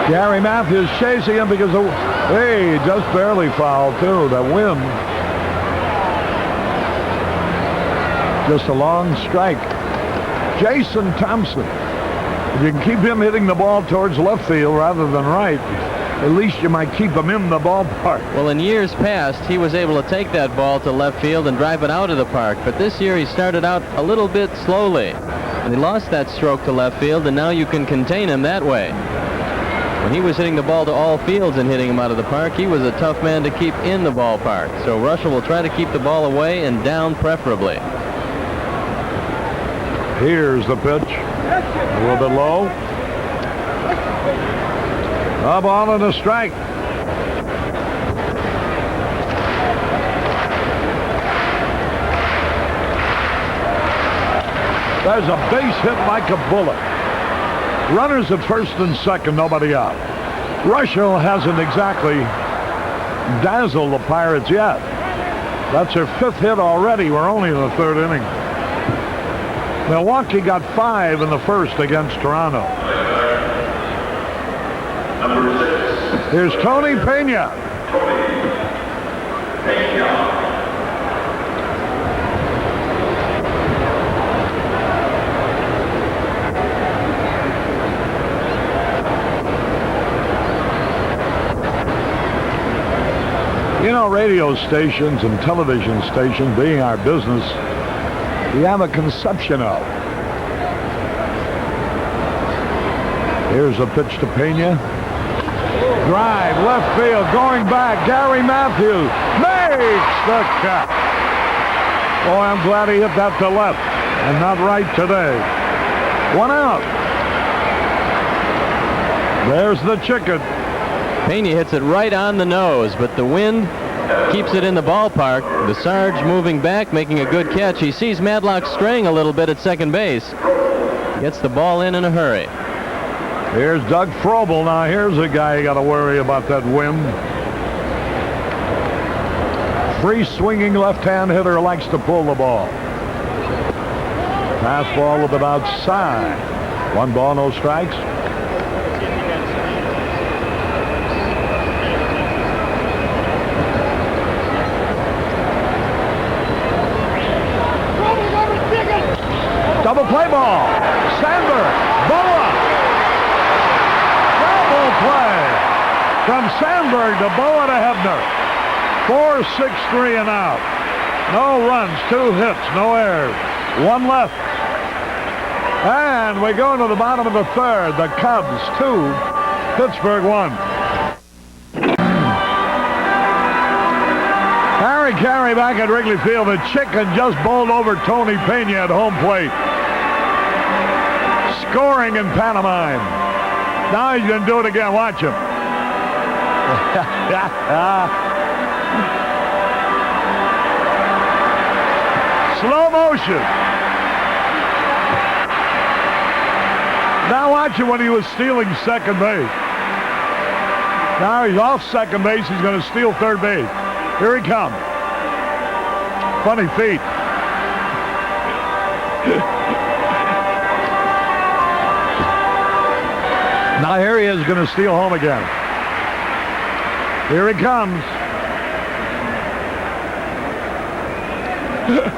Speaker 1: Gary Matthews chasing him because of, hey, just barely fouled too. The wind. Just a long strike. Jason Thompson. If you can keep him hitting the ball towards left field rather than right, at least you might keep him in the ballpark.
Speaker 3: Well, in years past, he was able to take that ball to left field and drive it out of the park. But this year, he started out a little bit slowly. And he lost that stroke to left field, and now you can contain him that way. When he was hitting the ball to all fields and hitting him out of the park, he was a tough man to keep in the ballpark. So Russell will try to keep the ball away and down preferably.
Speaker 1: Here's the pitch. A little bit low. A ball and a strike. There's a base hit like a bullet. Runners at first and second, nobody out. Russell hasn't exactly dazzled the Pirates yet. That's their 5th hit already. We're only in the 3rd inning. Milwaukee got 5 in the 1st against Toronto. Here's Tony Pena. You know, radio stations and television stations being our business, we have a conception of. Here's a pitch to Pena. Drive, left field, going back. Gary Matthews makes the catch. Oh, I'm glad he hit that to left and not right today. 1 out. There's the chicken.
Speaker 3: Pena hits it right on the nose, but the wind keeps it in the ballpark. The Sarge moving back, making a good catch. He sees Madlock straying a little bit at second base. Gets the ball in a hurry.
Speaker 1: Here's Doug Frobel. Now here's a guy you got to worry about that wind. Free swinging left-hand hitter, likes to pull the ball. Fastball a little bit outside. 1 ball, no strikes. Double play ball. Sandberg. Boa. Double play. From Sandberg to Boa to Hebner. 4-6-3 and out. No runs, 2 hits, no errors. 1 left. And we go into the bottom of the 3rd. The Cubs 2, Pittsburgh 1. Harry Carey back at Wrigley Field. The chicken just bowled over Tony Pena at home plate. Scoring in pantomime. Now he's going to do it again. Watch him. Slow motion. Now watch him when he was stealing second base. Now he's off second base. He's going to steal third base. Here he comes. Funny feet. Now here he is going to steal home again. Here he comes.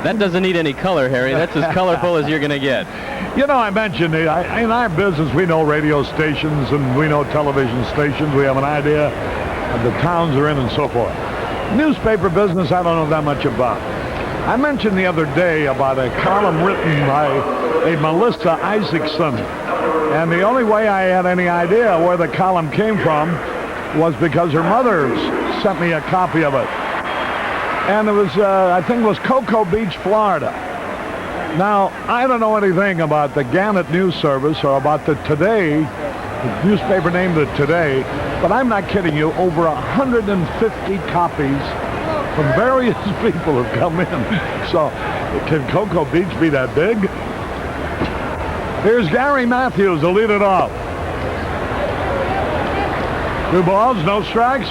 Speaker 3: That doesn't need any color, Harry. That's as colorful as you're going to get.
Speaker 1: You know, I mentioned in our business, we know radio stations and we know television stations. We have an idea of the towns they're in and so forth. Newspaper business, I don't know that much about. I mentioned the other day about a column written by a Melissa Isaacson. And the only way I had any idea where the column came from was because her mother sent me a copy of it. And it was, I think it was Cocoa Beach, Florida. Now, I don't know anything about the Gannett News Service or about the Today, the newspaper named the Today, but I'm not kidding you, over 150 copies from various people have come in. So, can Cocoa Beach be that big? Here's Gary Matthews to lead it off. 2 balls, no strikes.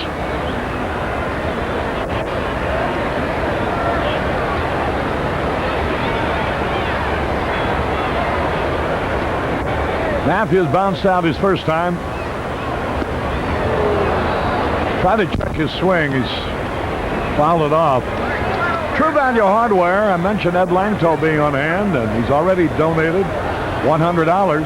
Speaker 1: Matthews bounced out his first time. Try to check his swing. He's fouled it off. True Value Hardware. I mentioned Ed Langto being on hand, and he's already donated $100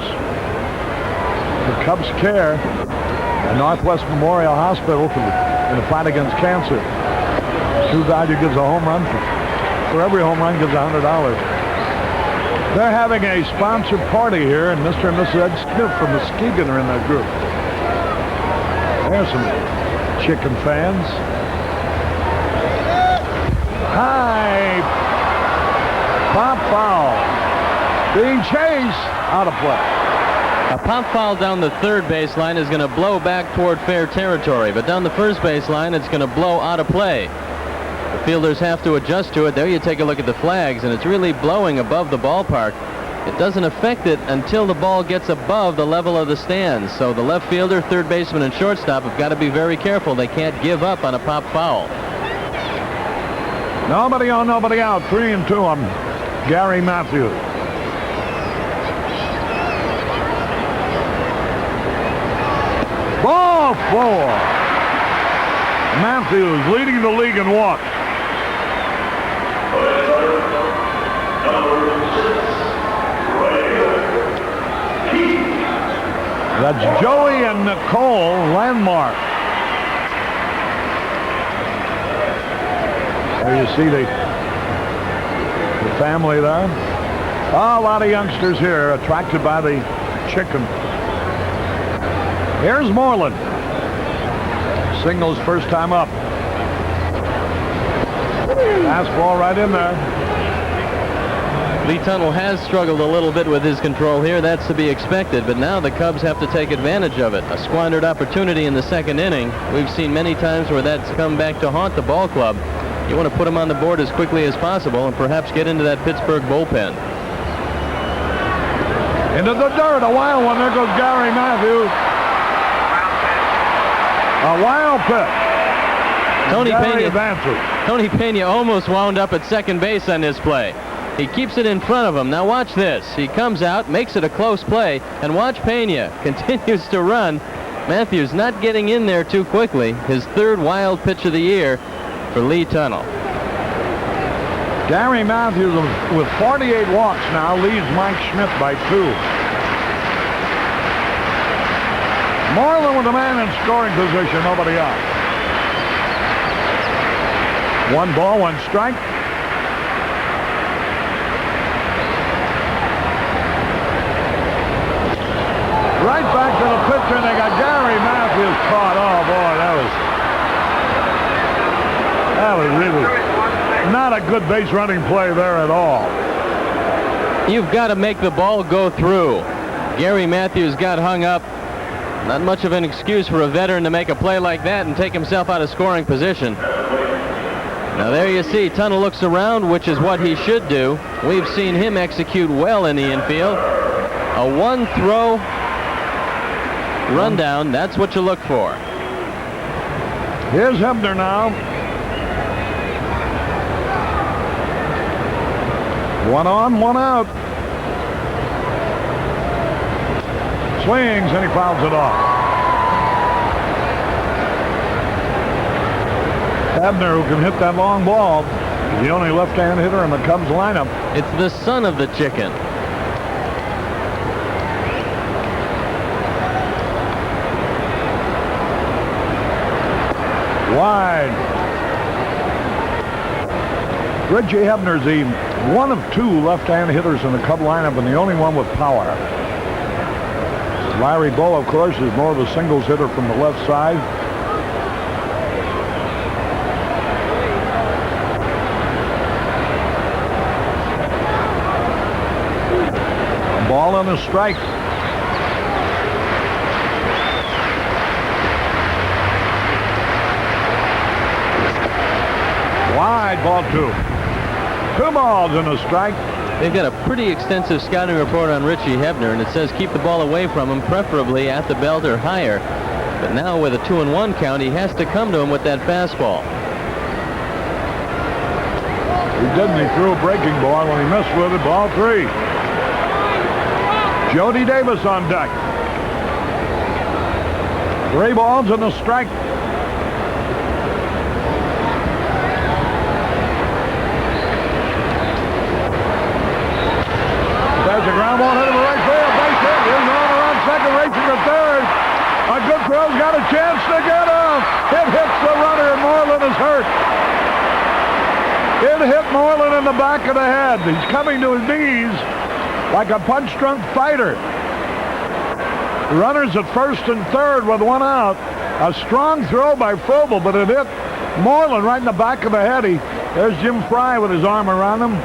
Speaker 1: for Cubs Care at Northwest Memorial Hospital in the fight against cancer. True Value gives a home run. For every home run, gives $100. They're having a sponsored party here, and Mr. and Mrs. Ed Smith from Muskegon are in that group. There's some Chicken fans. High pop foul. Being chased, out of play.
Speaker 3: A pop foul down the third baseline is going to blow back toward fair territory, but down the first baseline, it's going to blow out of play. The fielders have to adjust to it. There you take a look at the flags, and it's really blowing above the ballpark. It doesn't affect it until the ball gets above the level of the stands. So the left fielder, third baseman, and shortstop have got to be very careful. They can't give up on a pop foul.
Speaker 1: Nobody on, nobody out. 3-2 on Gary Matthews. Ball 4. Matthews leading the league in walks. That's Joey and Nicole Landmark. There you see the family there. Oh, a lot of youngsters here attracted by the chicken. Here's Moreland. Singles first time up. Fastball right in there.
Speaker 3: Lee Tunnell has struggled a little bit with his control here. That's to be expected, but now the Cubs have to take advantage of it. A squandered opportunity in the second inning. We've seen many times where that's come back to haunt the ball club. You want to put him on the board as quickly as possible and perhaps get into that Pittsburgh bullpen.
Speaker 1: Into the dirt, a wild one. There goes Gary Matthews. A wild pitch.
Speaker 3: Tony Pena almost wound up at second base on this play. He keeps it in front of him. Now watch this. He comes out, makes it a close play, and watch Pena continues to run. Matthews not getting in there too quickly. His third wild pitch of the year for Lee Tunnell.
Speaker 1: Gary Matthews with 48 walks now leads Mike Schmidt by 2. Moreland with a man in scoring position, nobody out. 1 ball, 1 strike. Right back to the pitcher, and they got Gary Matthews caught. Oh, boy, that was really not a good base running play there at all.
Speaker 3: You've got to make the ball go through. Gary Matthews got hung up. Not much of an excuse for a veteran to make a play like that and take himself out of scoring position. Now there you see, Tunnell looks around, which is what he should do. We've seen him execute well in the infield. A 1-throw rundown, that's what you look for.
Speaker 1: Here's Hebner now. 1 on, 1 out. Swings and he fouls it off. Hebner, who can hit that long ball, is the only left-hand hitter in the Cubs lineup.
Speaker 3: It's the son of the chicken.
Speaker 1: Wide. Reggie Hebner's the one of 2 left-hand hitters in the Cub lineup and the only one with power. Larry Bow, of course, is more of a singles hitter from the left side. A ball and a strike. Wide, ball 2. 2 balls and a strike.
Speaker 3: They've got a pretty extensive scouting report on Richie Hebner, and it says keep the ball away from him, preferably at the belt or higher. But now with a 2-1 count, he has to come to him with that fastball.
Speaker 1: He didn't. He threw a breaking ball when he missed with it. Ball 3. Jody Davis on deck. 3 balls and a strike. Ground ball hit him right field. Base hit. Here's runner on second, racing to third. A good throw's got a chance to get him. It hits the runner, and Moreland is hurt. It hit Moreland in the back of the head. He's coming to his knees like a punch-drunk fighter. Runners at first and third with one out. A strong throw by Frobel, but it hit Moreland right in the back of the head. There's Jim Fry with his arm around him.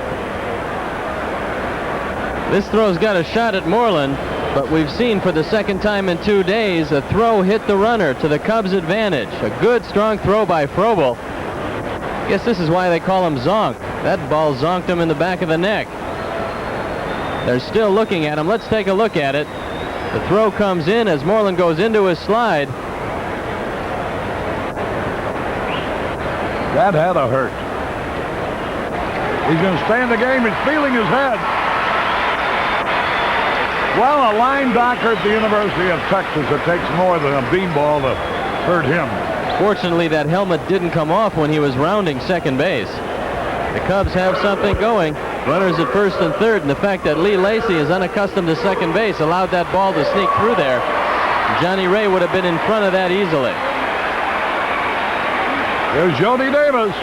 Speaker 3: This throw's got a shot at Moreland, but we've seen for the second time in 2 days a throw hit the runner to the Cubs' advantage. A good, strong throw by Frobel. I guess this is why they call him Zonk. That ball zonked him in the back of the neck. They're still looking at him. Let's take a look at it. The throw comes in as Moreland goes into his slide.
Speaker 1: That had a hurt. He's going to stay in the game. He's feeling his head. Well, a linebacker at the University of Texas, it takes more than a beanball to hurt him.
Speaker 3: Fortunately, that helmet didn't come off when he was rounding second base. The Cubs have something going. Runners at first and third, and the fact that Lee Lacy is unaccustomed to second base allowed that ball to sneak through there. Johnny Ray would have been in front of that easily.
Speaker 1: Here's Jody Davis.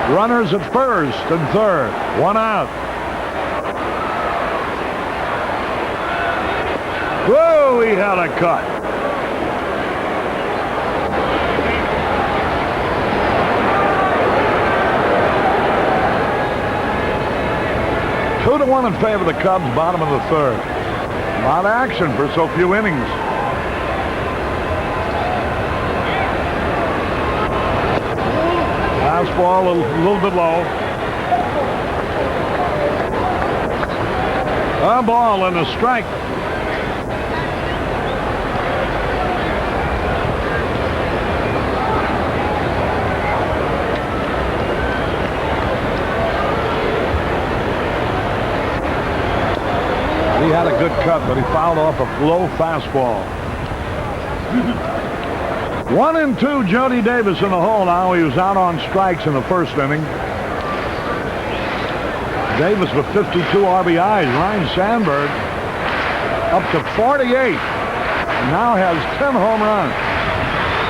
Speaker 1: Runners at first and third. One out. Whoa, he had a cut. Two to one in favor of the Cubs, bottom of the third. A lot of action for so few innings. Fastball a little bit low. A ball and a strike. He had a good cut, but he fouled off a low fastball. 1-2, Jody Davis in the hole now. He was out on strikes in the first inning. Davis with 52 RBIs. Ryan Sandberg up to 48. Now has 10 home runs.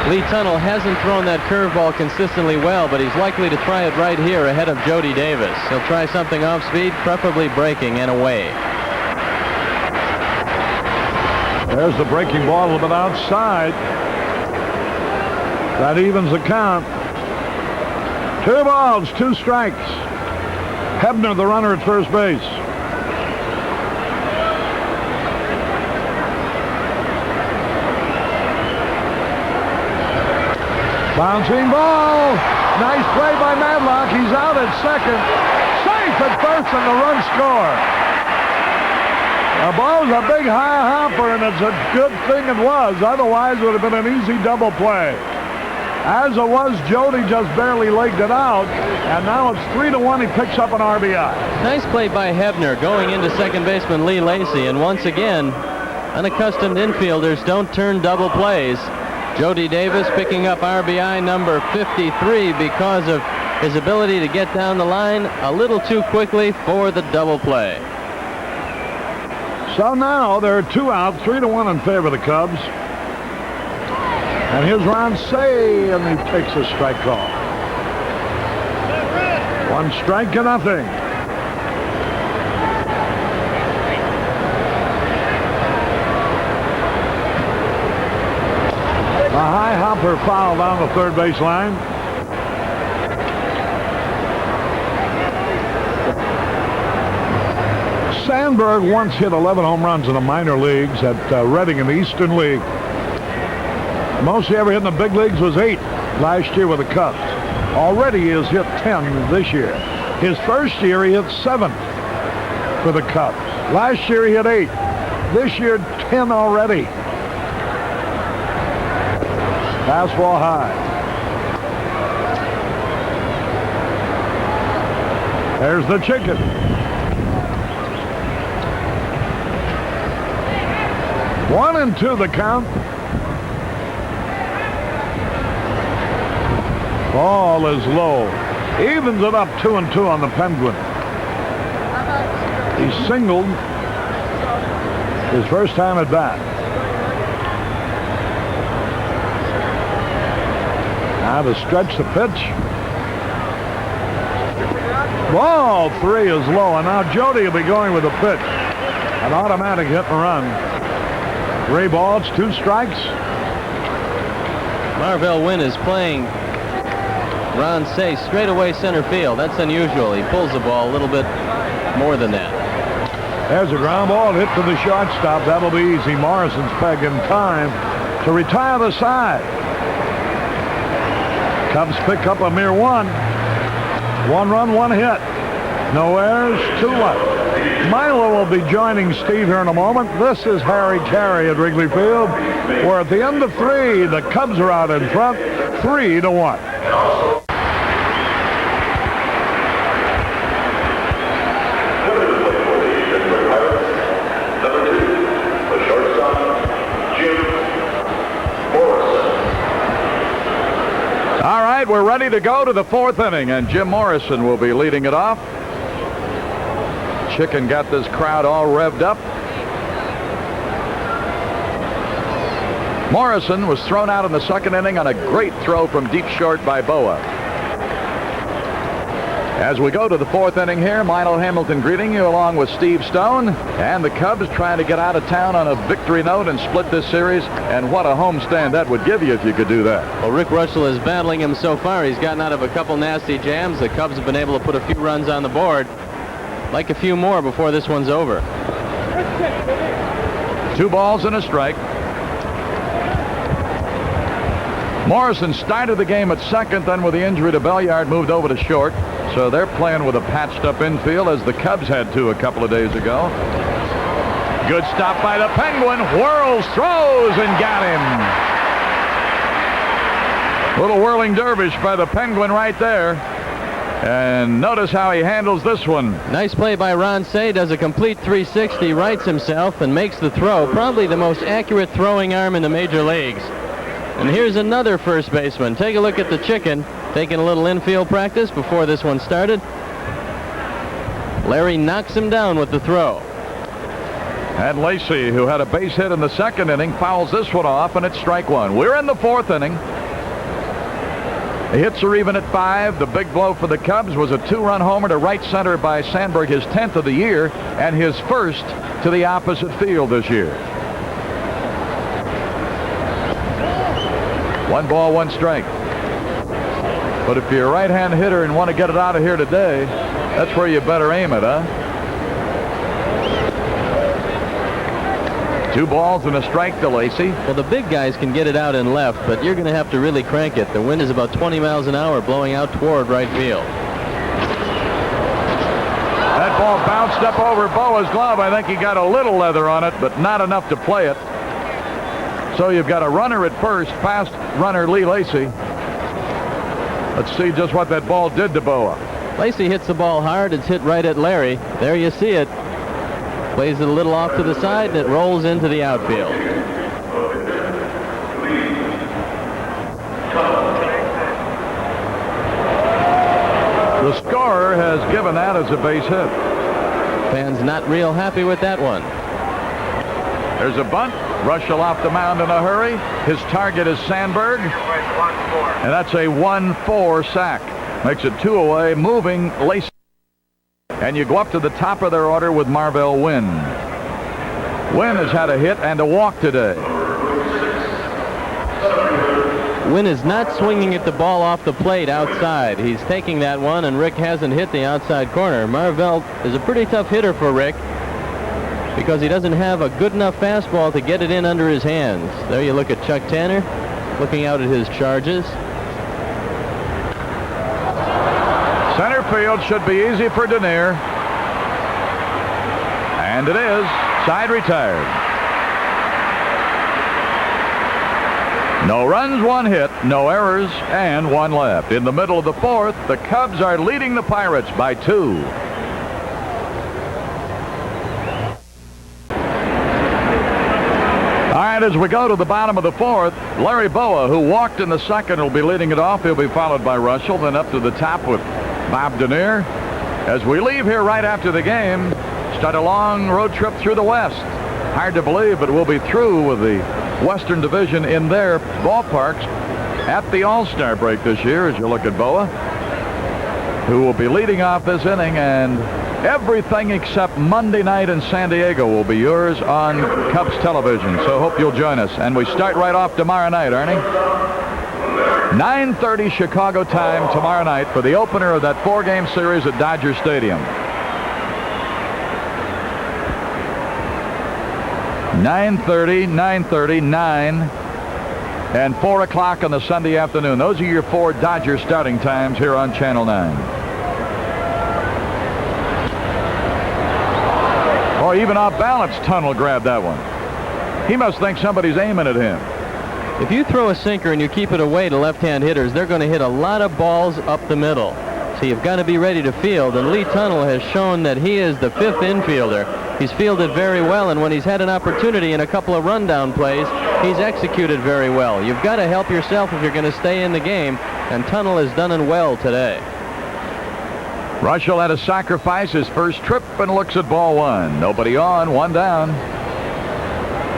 Speaker 3: Lee Tunnell hasn't thrown that curveball consistently well, but he's likely to try it right here ahead of Jody Davis. He'll try something off speed, preferably breaking and away.
Speaker 1: There's the breaking ball a little bit outside. That evens the count. 2 balls, 2 strikes. Hebner, the runner at first base. Bouncing ball. Nice play by Madlock. He's out at second. Safe at first, and the run score. The ball's a big high hopper, and it's a good thing it was. Otherwise, it would have been an easy double play. As it was, Jody just barely legged it out, and now it's 3-1. He picks up an RBI.
Speaker 3: Nice play by Hebner going into second baseman Lee Lacy, and once again, unaccustomed infielders don't turn double plays. Jody Davis picking up RBI number 53 because of his ability to get down the line a little too quickly for the double play.
Speaker 1: So now there are 2 out, 3-1 in favor of the Cubs. And here's Ron Say, and he takes a strike call. 1 strike to nothing. A high hopper foul down the third base line. Sandberg once hit 11 home runs in the minor leagues at Reading in the Eastern League. Most he ever hit in the big leagues was 8 last year with the Cubs. Already he has hit 10 this year. His first year he hit 7 for the Cubs. Last year he hit 8. This year 10 already. Fastball high. There's the chicken. One and two the count. Ball is low. Evens it up 2-2 on the Penguin. He singled his first time at bat. Now to stretch the pitch. Ball 3 is low, and now Jody will be going with a pitch. An automatic hit and run. 3 balls, 2 strikes.
Speaker 3: Marvell Wynn is playing Ron Say straight away center field. That's unusual. He pulls the ball a little bit more than that.
Speaker 1: There's a ground ball hit to the shortstop. That'll be easy. Morrison's peg in time to retire the side. Cubs pick up a mere 1. 1 run, 1 hit. No errors, 2 left. Milo will be joining Steve here in a moment. This is Harry Carey at Wrigley Field, where at the end of 3, the Cubs are out in front, 3-1.
Speaker 5: All right, we're ready to go to the 4th inning, and Jim Morrison will be leading it off. Chicken got this crowd all revved up. Morrison was thrown out in the 2nd inning on a great throw from deep short by Boa. As we go to the 4th inning here, Lionel Hamilton greeting you along with Steve Stone, and the Cubs trying to get out of town on a victory note and split this series. And what a homestand that would give you if you could do that.
Speaker 3: Well, Rick Russell is battling him so far. He's gotten out of a couple nasty jams. The Cubs have been able to put a few runs on the board. Like a few more before this one's over.
Speaker 5: 2 balls and a strike. Morrison started the game at 2nd, then with the injury to Belliard moved over to short. So they're playing with a patched up infield as the Cubs had to a couple of days ago. Good stop by the Penguin. Whirls, throws, and got him. Little whirling dervish by the Penguin right there. And notice how he handles this one.
Speaker 3: Nice play by Ron Say. Does a complete 360, rights himself, and makes the throw. Probably the most accurate throwing arm in the major leagues. And here's another first baseman. Take a look at the Chicken, taking a little infield practice before this one started. Larry knocks him down with the throw.
Speaker 5: And Lacey, who had a base hit in the 2nd inning, fouls this one off, and it's strike 1. We're in the 4th inning. The hits are even at 5. The big blow for the Cubs was a 2-run homer to right center by Sandberg, his 10th of the year, and his first to the opposite field this year. 1 ball, 1 strike. But if you're a right-hand hitter and want to get it out of here today, that's where you better aim it, huh? 2 balls and a strike to Lacey.
Speaker 3: Well, the big guys can get it out in left, but you're going to have to really crank it. The wind is about 20 miles an hour blowing out toward right field.
Speaker 5: That ball bounced up over Boa's glove. I think he got a little leather on it, but not enough to play it. So you've got a runner at first, past runner Lee Lacey. Let's see just what that ball did to Boa.
Speaker 3: Lacey hits the ball hard. It's hit right at Larry. There you see it. Plays it a little off to the side, and it rolls into the outfield.
Speaker 5: The scorer has given that as a base hit.
Speaker 3: Fans not real happy with that one.
Speaker 5: There's a bunt. Russell off the mound in a hurry. His target is Sandberg. And that's a 1-4 sack. Makes it 2 away, moving Lacey. And you go up to the top of their order with Marvell Wynn. Wynn has had a hit and a walk today.
Speaker 3: Wynn is not swinging at the ball off the plate outside. He's taking that one, and Rick hasn't hit the outside corner. Marvell is a pretty tough hitter for Rick because he doesn't have a good enough fastball to get it in under his hands. There you look at Chuck Tanner looking out at his charges.
Speaker 5: Center field should be easy for Denier. And it is. Side retired. No runs, 1 hit, no errors, and 1 left. In the middle of the 4th, the Cubs are leading the Pirates by 2. All right, as we go to the bottom of the 4th, Larry Boa, who walked in the 2nd, will be leading it off. He'll be followed by Russell, then up to the top with Bob Denier. As we leave here right after the game, start a long road trip through the West. Hard to believe, but we'll be through with the Western Division in their ballparks at the All-Star break this year as you look at Boa, who will be leading off this inning, and everything except Monday night in San Diego will be yours on Cubs television. So hope you'll join us. And we start right off tomorrow night, Ernie. 9:30 Chicago time tomorrow night for the opener of that 4-game series at Dodger Stadium. 9:30, 9:30, 9, and 4 o'clock on the Sunday afternoon. Those are your 4 Dodger starting times here on Channel 9. Oh, even off balance, Tunnel grabbed that one. He must think somebody's aiming at him.
Speaker 3: If you throw a sinker and you keep it away to left-hand hitters, they're going to hit a lot of balls up the middle. So you've got to be ready to field, and Lee Tunnel has shown that he is the 5th infielder. He's fielded very well, and when he's had an opportunity in a couple of rundown plays, he's executed very well. You've got to help yourself if you're going to stay in the game, and Tunnel has done it well today.
Speaker 5: Russell had to sacrifice his first trip and looks at ball 1. Nobody on, 1 down.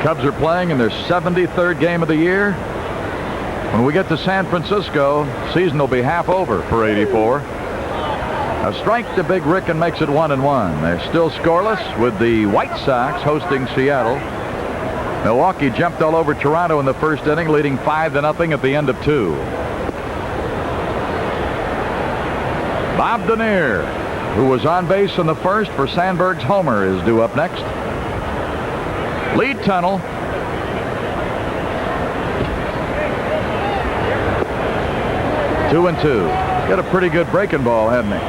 Speaker 5: Cubs are playing in their 73rd game of the year. When we get to San Francisco, season will be half over for 84. A strike to Big Rick and makes it 1-1. They're still scoreless with the White Sox hosting Seattle. Milwaukee jumped all over Toronto in the first inning, leading 5-0 at the end of 2. Bob Denier, who was on base in the first for Sandberg's homer, is due up next. Lead Tunnel. Two and 2. Got a pretty good breaking ball, hasn't he?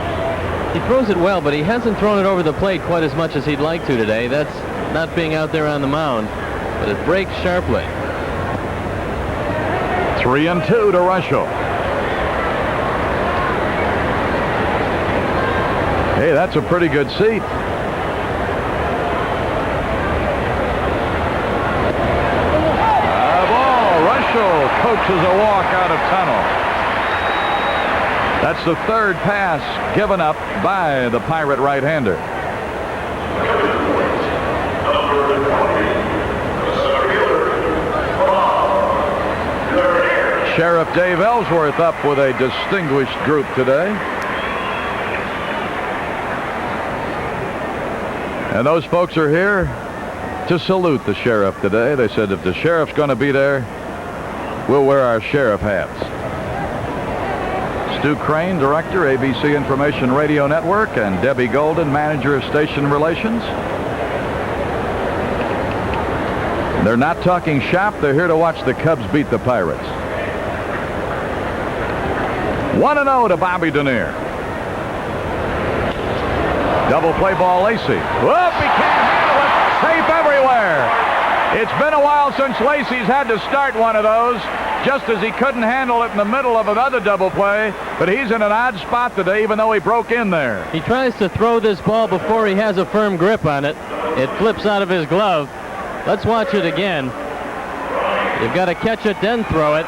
Speaker 3: He throws it well, but he hasn't thrown it over the plate quite as much as he'd like to today. That's not being out there on the mound, but it breaks sharply.
Speaker 5: 3 and 2 to Russell. Hey, that's a pretty good seat. Ball. Russell coaches a walk out of Tunnel. That's the 3rd pass given up by the Pirate right-hander. Sheriff Dave Ellsworth up with a distinguished group today. And those folks are here to salute the sheriff today. They said if the sheriff's going to be there, we'll wear our sheriff hats. Stu Crane, director, ABC Information Radio Network, and Debbie Golden, manager of station relations. They're not talking shop. They're here to watch the Cubs beat the Pirates. 1-0 to Bobby Denier. Double play ball, Lacey. Whoop, he can't handle it. Safe everywhere. It's been a while since Lacey's had to start one of those, just as he couldn't handle it in the middle of another double play, but he's in an odd spot today, even though he broke in there.
Speaker 3: He tries to throw this ball before he has a firm grip on it. It flips out of his glove. Let's watch it again. You've got to catch it, then throw it.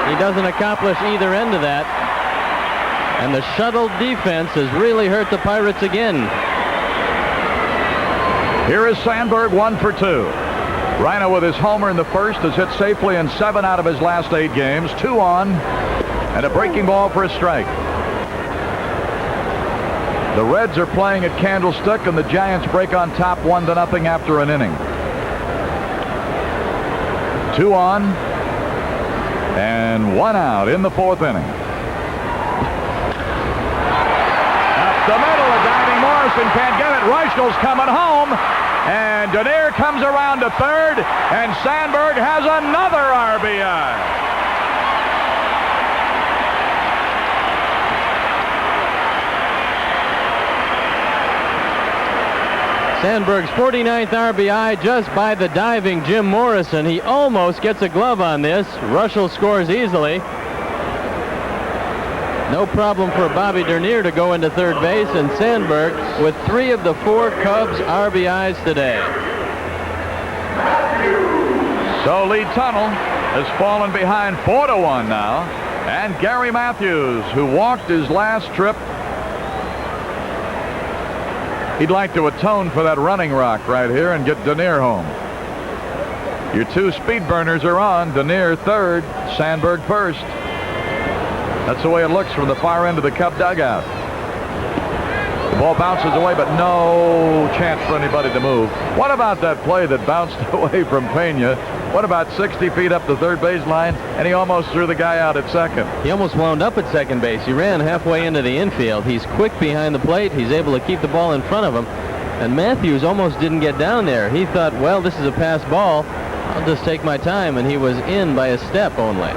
Speaker 3: He doesn't accomplish either end of that. And the shuttle defense has really hurt the Pirates again.
Speaker 5: Here is Sandberg, 1 for 2. Rhino with his homer in the first has hit safely in 7 out of his last 8 games. 2 on, and a breaking ball for a strike. The Reds are playing at Candlestick, and the Giants break on top 1-0 after an inning. 2 on, and 1 out in the 4th inning. Up the middle, a diving Morrison can't get it. Reichel's coming home, and Denier comes around to 3rd, and Sandberg has another RBI.
Speaker 3: Sandberg's 49th RBI just by the diving Jim Morrison. He almost gets a glove on this. Russell scores easily. No problem for Bobby Denier to go into 3rd base, and Sandberg with 3 of the 4 Cubs RBIs today.
Speaker 5: So Lee Tunnel has fallen behind 4-1 now, and Gary Matthews, who walked his last trip He'd like to atone for that running rock right here and get Denier home. Your two speed burners are on. Denier third, Sandberg first. That's the way it looks from the far end of the Cub dugout. The ball bounces away, but no chance for anybody to move. What about that play that bounced away from Pena? What about 60 feet up the third baseline, and he almost threw the guy out at second?
Speaker 3: He almost wound up at second base. He ran halfway into the infield. He's quick behind the plate. He's able to keep the ball in front of him. And Matthews almost didn't get down there. He thought, well, this is a pass ball. I'll just take my time, and he was in by a step only.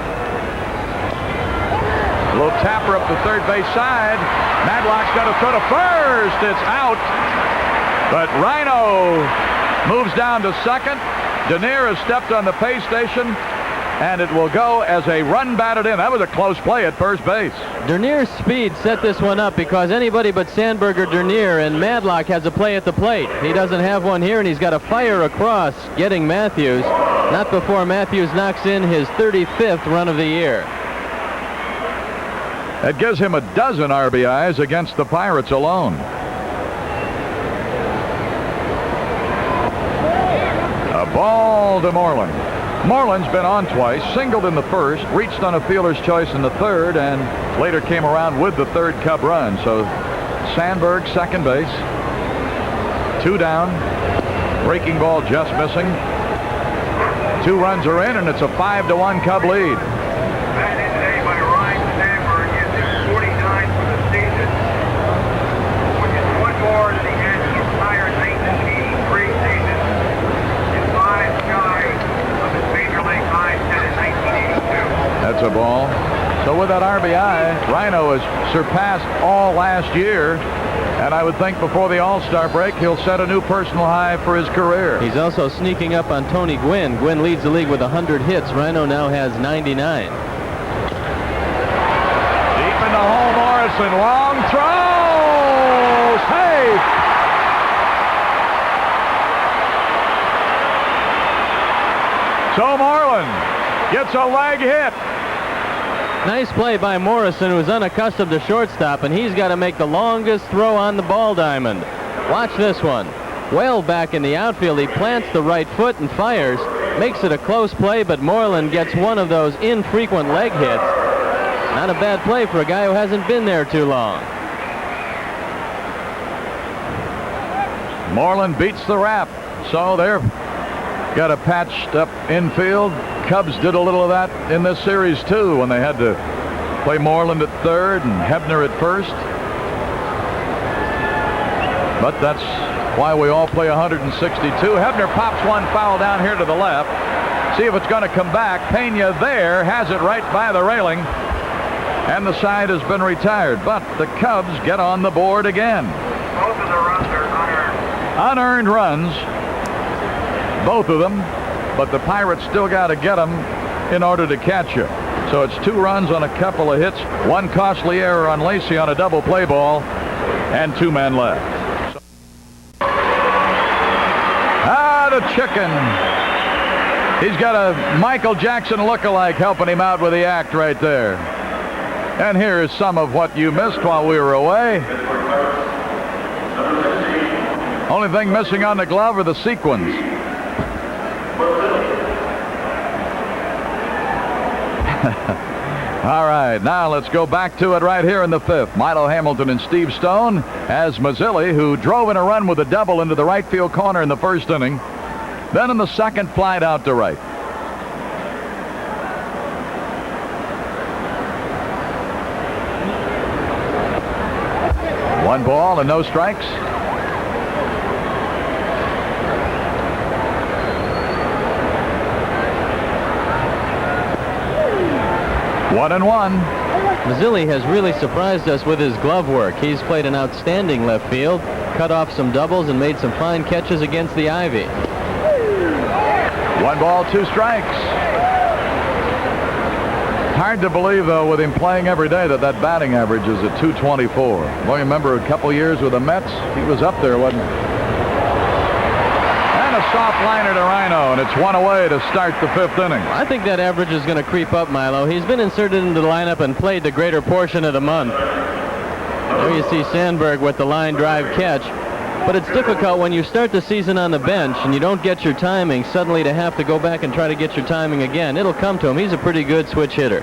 Speaker 5: A little tapper up the third base side. Madlock's got to throw to first. It's out. But Rhino moves down to second. Denier has stepped on the pay station, and it will go as a run batted in. That was a close play at first base.
Speaker 3: Dernier's speed set this one up because anybody but Sandberg or Dernier, and Madlock has a play at the plate. He doesn't have one here, and he's got to fire across, getting Matthews. Not before Matthews knocks in his 35th run of the year.
Speaker 5: That gives him a dozen RBIs against the Pirates alone. A ball to Moreland. Moreland's been on twice, singled in the first, reached on a fielder's choice in the third, and later came around with the third Cub run. So Sandberg, second base. 2 down. Breaking ball just missing. 2 runs are in, and it's a 5-1 Cub lead.
Speaker 4: Batted in today by Ryan Sandberg is his 49th for the season, which is 1 more than he had the entire 1983 season, and 5 shy of his major league high set in 1982.
Speaker 5: That's a ball. So with that RBI, Rhino has surpassed all last year. And I would think before the All-Star break, he'll set a new personal high for his career.
Speaker 3: He's also sneaking up on Tony Gwynn. Gwynn leads the league with 100 hits. Rhino now has 99.
Speaker 5: Deep in the hole, Morrison. Long throw. Safe. So Moreland gets a leg hit.
Speaker 3: Nice play by Morrison, who's unaccustomed to shortstop, and he's got to make the longest throw on the ball diamond. Watch this one. Well back in the outfield, he plants the right foot and fires. Makes it a close play, but Moreland gets one of those infrequent leg hits. Not a bad play for a guy who hasn't been there too long.
Speaker 5: Moreland beats the rap. So they're got a patched up infield. Cubs did a little of that in this series too, when they had to play Moreland at third and Hebner at first. But that's why we all play 162. Hebner pops one foul down here to the left. See if it's going to come back. Pena there has it right by the railing, and the side has been retired. But the Cubs get on the board again.
Speaker 4: Both of the runs are unearned.
Speaker 5: Unearned runs, both of them. But the Pirates still got to get them in order to catch you. So it's 2 runs on a couple of hits, 1 costly error on Lacey on a double play ball, and 2 men left. The chicken. He's got a Michael Jackson look-alike helping him out with the act right there. And here's some of what you missed while we were away. Only thing missing on the glove are the sequins. All right, now let's go back to it right here in the 5th. Milo Hamilton and Steve Stone as Mazzilli, who drove in a run with a double into the right field corner in the first inning. Then in the second, flied out to right. One ball and no strikes. One and one.
Speaker 3: Mazzilli has really surprised us with his glove work. He's played an outstanding left field, cut off some doubles, and made some fine catches against the ivy.
Speaker 5: 1 ball, 2 strikes. Hard to believe, though, with him playing every day, that batting average is at 224. Well, you remember a couple years with the Mets, he was up there, wasn't he? And a soft liner to Rhino, and it's 1 away to start the 5th inning.
Speaker 3: I think that average is going to creep up, Milo. He's been inserted into the lineup and played the greater portion of the month. There you see Sandberg with the line drive catch. But it's difficult when you start the season on the bench and you don't get your timing, suddenly to have to go back and try to get your timing again. It'll come to him. He's a pretty good switch hitter.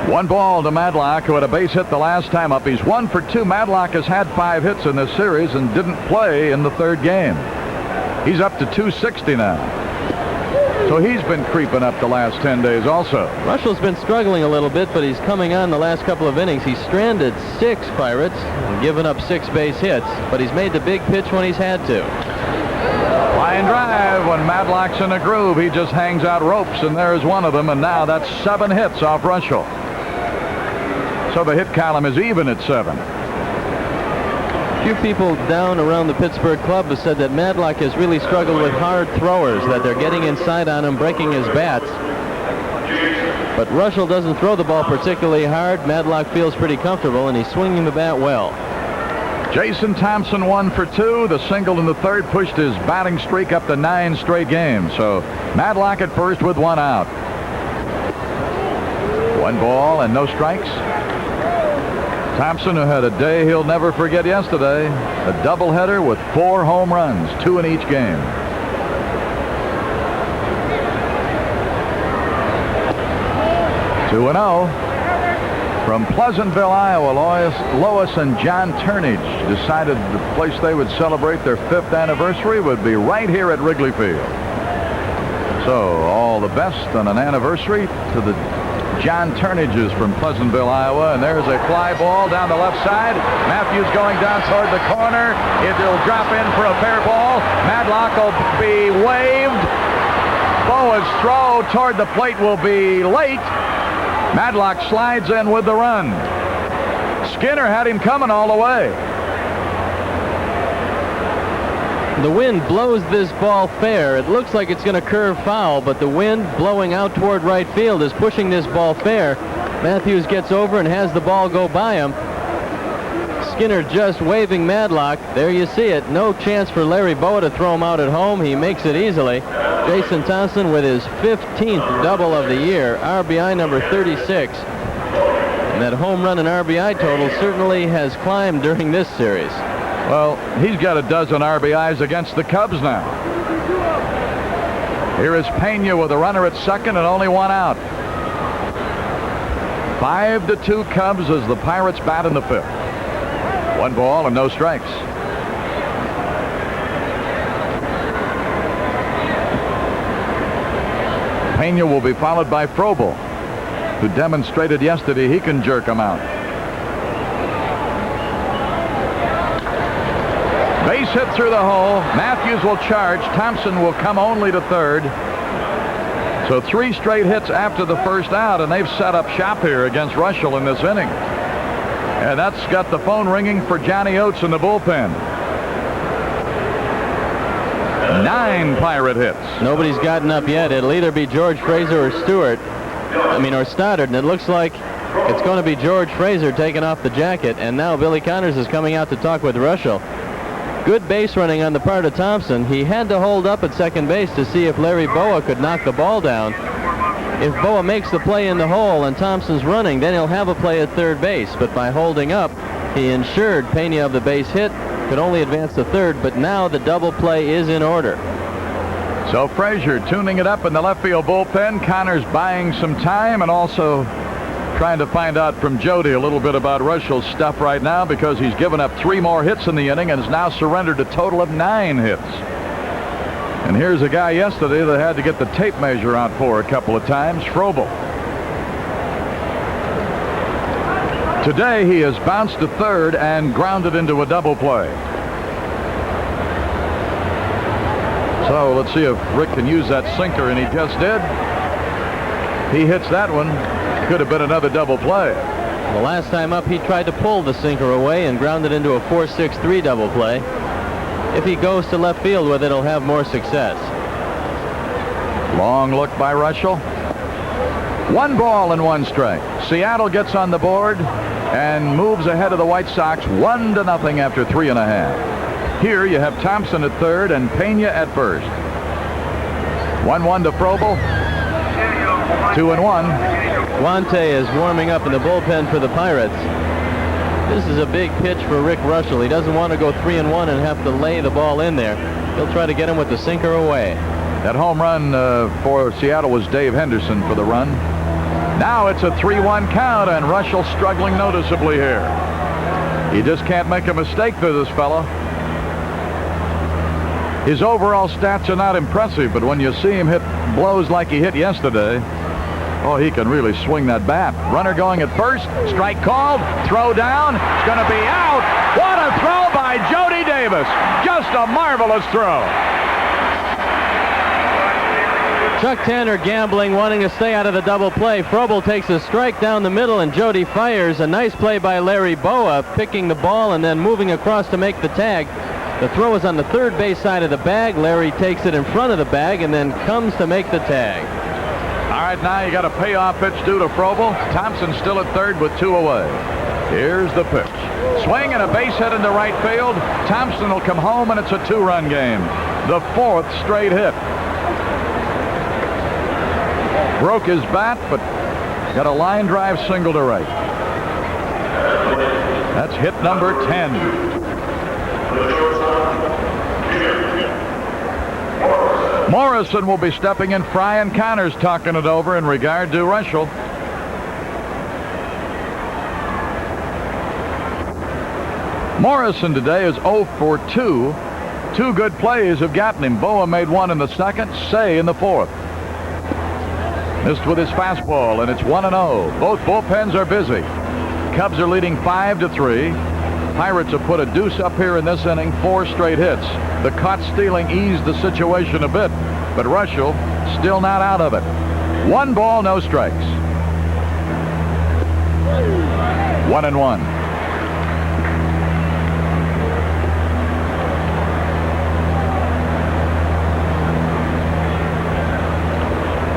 Speaker 5: 1 ball to Madlock, who had a base hit the last time up. He's 1 for 2. Madlock has had 5 hits in this series and didn't play in the 3rd game. He's up to 260 now. So he's been creeping up the last 10 days also.
Speaker 3: Russell's been struggling a little bit, but he's coming on the last couple of innings. He's stranded 6 Pirates and given up 6 base hits, but he's made the big pitch when he's had to.
Speaker 5: Line drive. When Madlock's in a groove, he just hangs out ropes, and there's one of them, and now that's 7 hits off Russell. So the hit column is even at 7.
Speaker 3: A few people down around the Pittsburgh club have said that Madlock has really struggled with hard throwers, that they're getting inside on him, breaking his bats. But Russell doesn't throw the ball particularly hard. Madlock feels pretty comfortable, and he's swinging the bat well.
Speaker 5: Jason Thompson 1 for 2. The single in the 3rd pushed his batting streak up to 9 straight games. So Madlock at first with 1 out. 1 ball and no strikes. Thompson, who had a day he'll never forget yesterday, a doubleheader with 4 home runs, 2 in each game. Two and 0. From Pleasantville, Iowa, Lois and John Turnage decided the place they would celebrate their 5th anniversary would be right here at Wrigley Field. So all the best on an anniversary to the John Turnages from Pleasantville, Iowa. And there's a fly ball down the left side. Matthews going down toward the corner. It'll drop in for a fair ball. Madlock will be waved. Boa's throw toward the plate will be late. Madlock slides in with the run. Skinner had him coming all the way.
Speaker 3: The wind blows this ball fair. It looks like it's going to curve foul, but the wind blowing out toward right field is pushing this ball fair. Matthews gets over and has the ball go by him. Skinner just waving Madlock. There you see it. No chance for Larry Boa to throw him out at home. He makes it easily. Jason Thompson with his 15th double of the year, RBI number 36. And that home run and RBI total certainly has climbed during this series.
Speaker 5: Well, he's got a dozen RBIs against the Cubs now. Here is Pena with a runner at second and only 1 out. 5-2 Cubs as the Pirates bat in the 5th. 1 ball and no strikes. Pena will be followed by Frobel, who demonstrated yesterday he can jerk him out. Base hit through the hole. Matthews will charge. Thompson will come only to 3rd. So 3 straight hits after the 1st out, and they've set up shop here against Russell in this inning. And that's got the phone ringing for Johnny Oates in the bullpen. 9 Pirate hits.
Speaker 3: Nobody's gotten up yet. It'll either be George Fraser or or Stoddard, and it looks like it's going to be George Fraser taking off the jacket, and now Billy Connors is coming out to talk with Russell. Good base running on the part of Thompson. He had to hold up at second base to see if Larry Boa could knock the ball down. If Boa makes the play in the hole and Thompson's running, then he'll have a play at 3rd base. But by holding up, he ensured Pena of the base hit could only advance to 3rd, but now the double play is in order.
Speaker 5: So Frazier tuning it up in the left field bullpen. Connors buying some time and also trying to find out from Jody a little bit about Russell's stuff right now, because he's given up 3 more hits in the inning and has now surrendered a total of 9 hits. And here's a guy yesterday that had to get the tape measure out for a couple of times, Frobel. Today he has bounced to 3rd and grounded into a double play. So let's see if Rick can use that sinker, and he just did. He hits that one. Could have been another double play.
Speaker 3: The last time up, he tried to pull the sinker away and grounded into a 4-6-3 double play. If he goes to left field with it, he'll have more success.
Speaker 5: Long look by Russell. 1 ball and 1 strike. Seattle gets on the board and moves ahead of the White Sox 1-0 after 3.5. Here you have Thompson at 3rd and Pena at 1st. 1-1 to Frobel. 2-1.
Speaker 3: Guante is warming up in the bullpen for the Pirates. This is a big pitch for Rick Russell. He doesn't want to go 3-1 and have to lay the ball in there. He'll try to get him with the sinker away.
Speaker 5: That home run for Seattle was Dave Henderson for the run. Now it's a 3-1 count, and Russell struggling noticeably here. He just can't make a mistake to this fellow. His overall stats are not impressive, but when you see him hit blows like he hit yesterday, oh, he can really swing that bat. Runner going at first. Strike called. Throw down. It's going to be out. What a throw by Jody Davis. Just a marvelous throw.
Speaker 3: Chuck Tanner gambling, wanting to stay out of the double play. Frobel takes a strike down the middle, and Jody fires. A nice play by Larry Boa, picking the ball and then moving across to make the tag. The throw is on the third base side of the bag. Larry takes it in front of the bag and then comes to make the tag.
Speaker 5: All right, now you got a payoff pitch due to Frobel. Thompson still at third with 2 away. Here's the pitch. Swing and a base hit into right field. Thompson will come home, and it's a 2-run game. The 4th straight hit. Broke his bat, but got a line drive single to right. That's hit number 10. Morrison will be stepping in. Fry and Connors talking it over in regard to Russell. Morrison today is 0 for 2. 2 good plays have gotten him. Boa made 1 in the second, Say in the 4th. Missed with his fastball, and it's 1-0. Both bullpens are busy. Cubs are leading 5-3. Pirates have put a deuce up here in this inning, 4 straight hits. The caught stealing eased the situation a bit, but Russell still not out of it. 1 ball, no strikes. 1-1.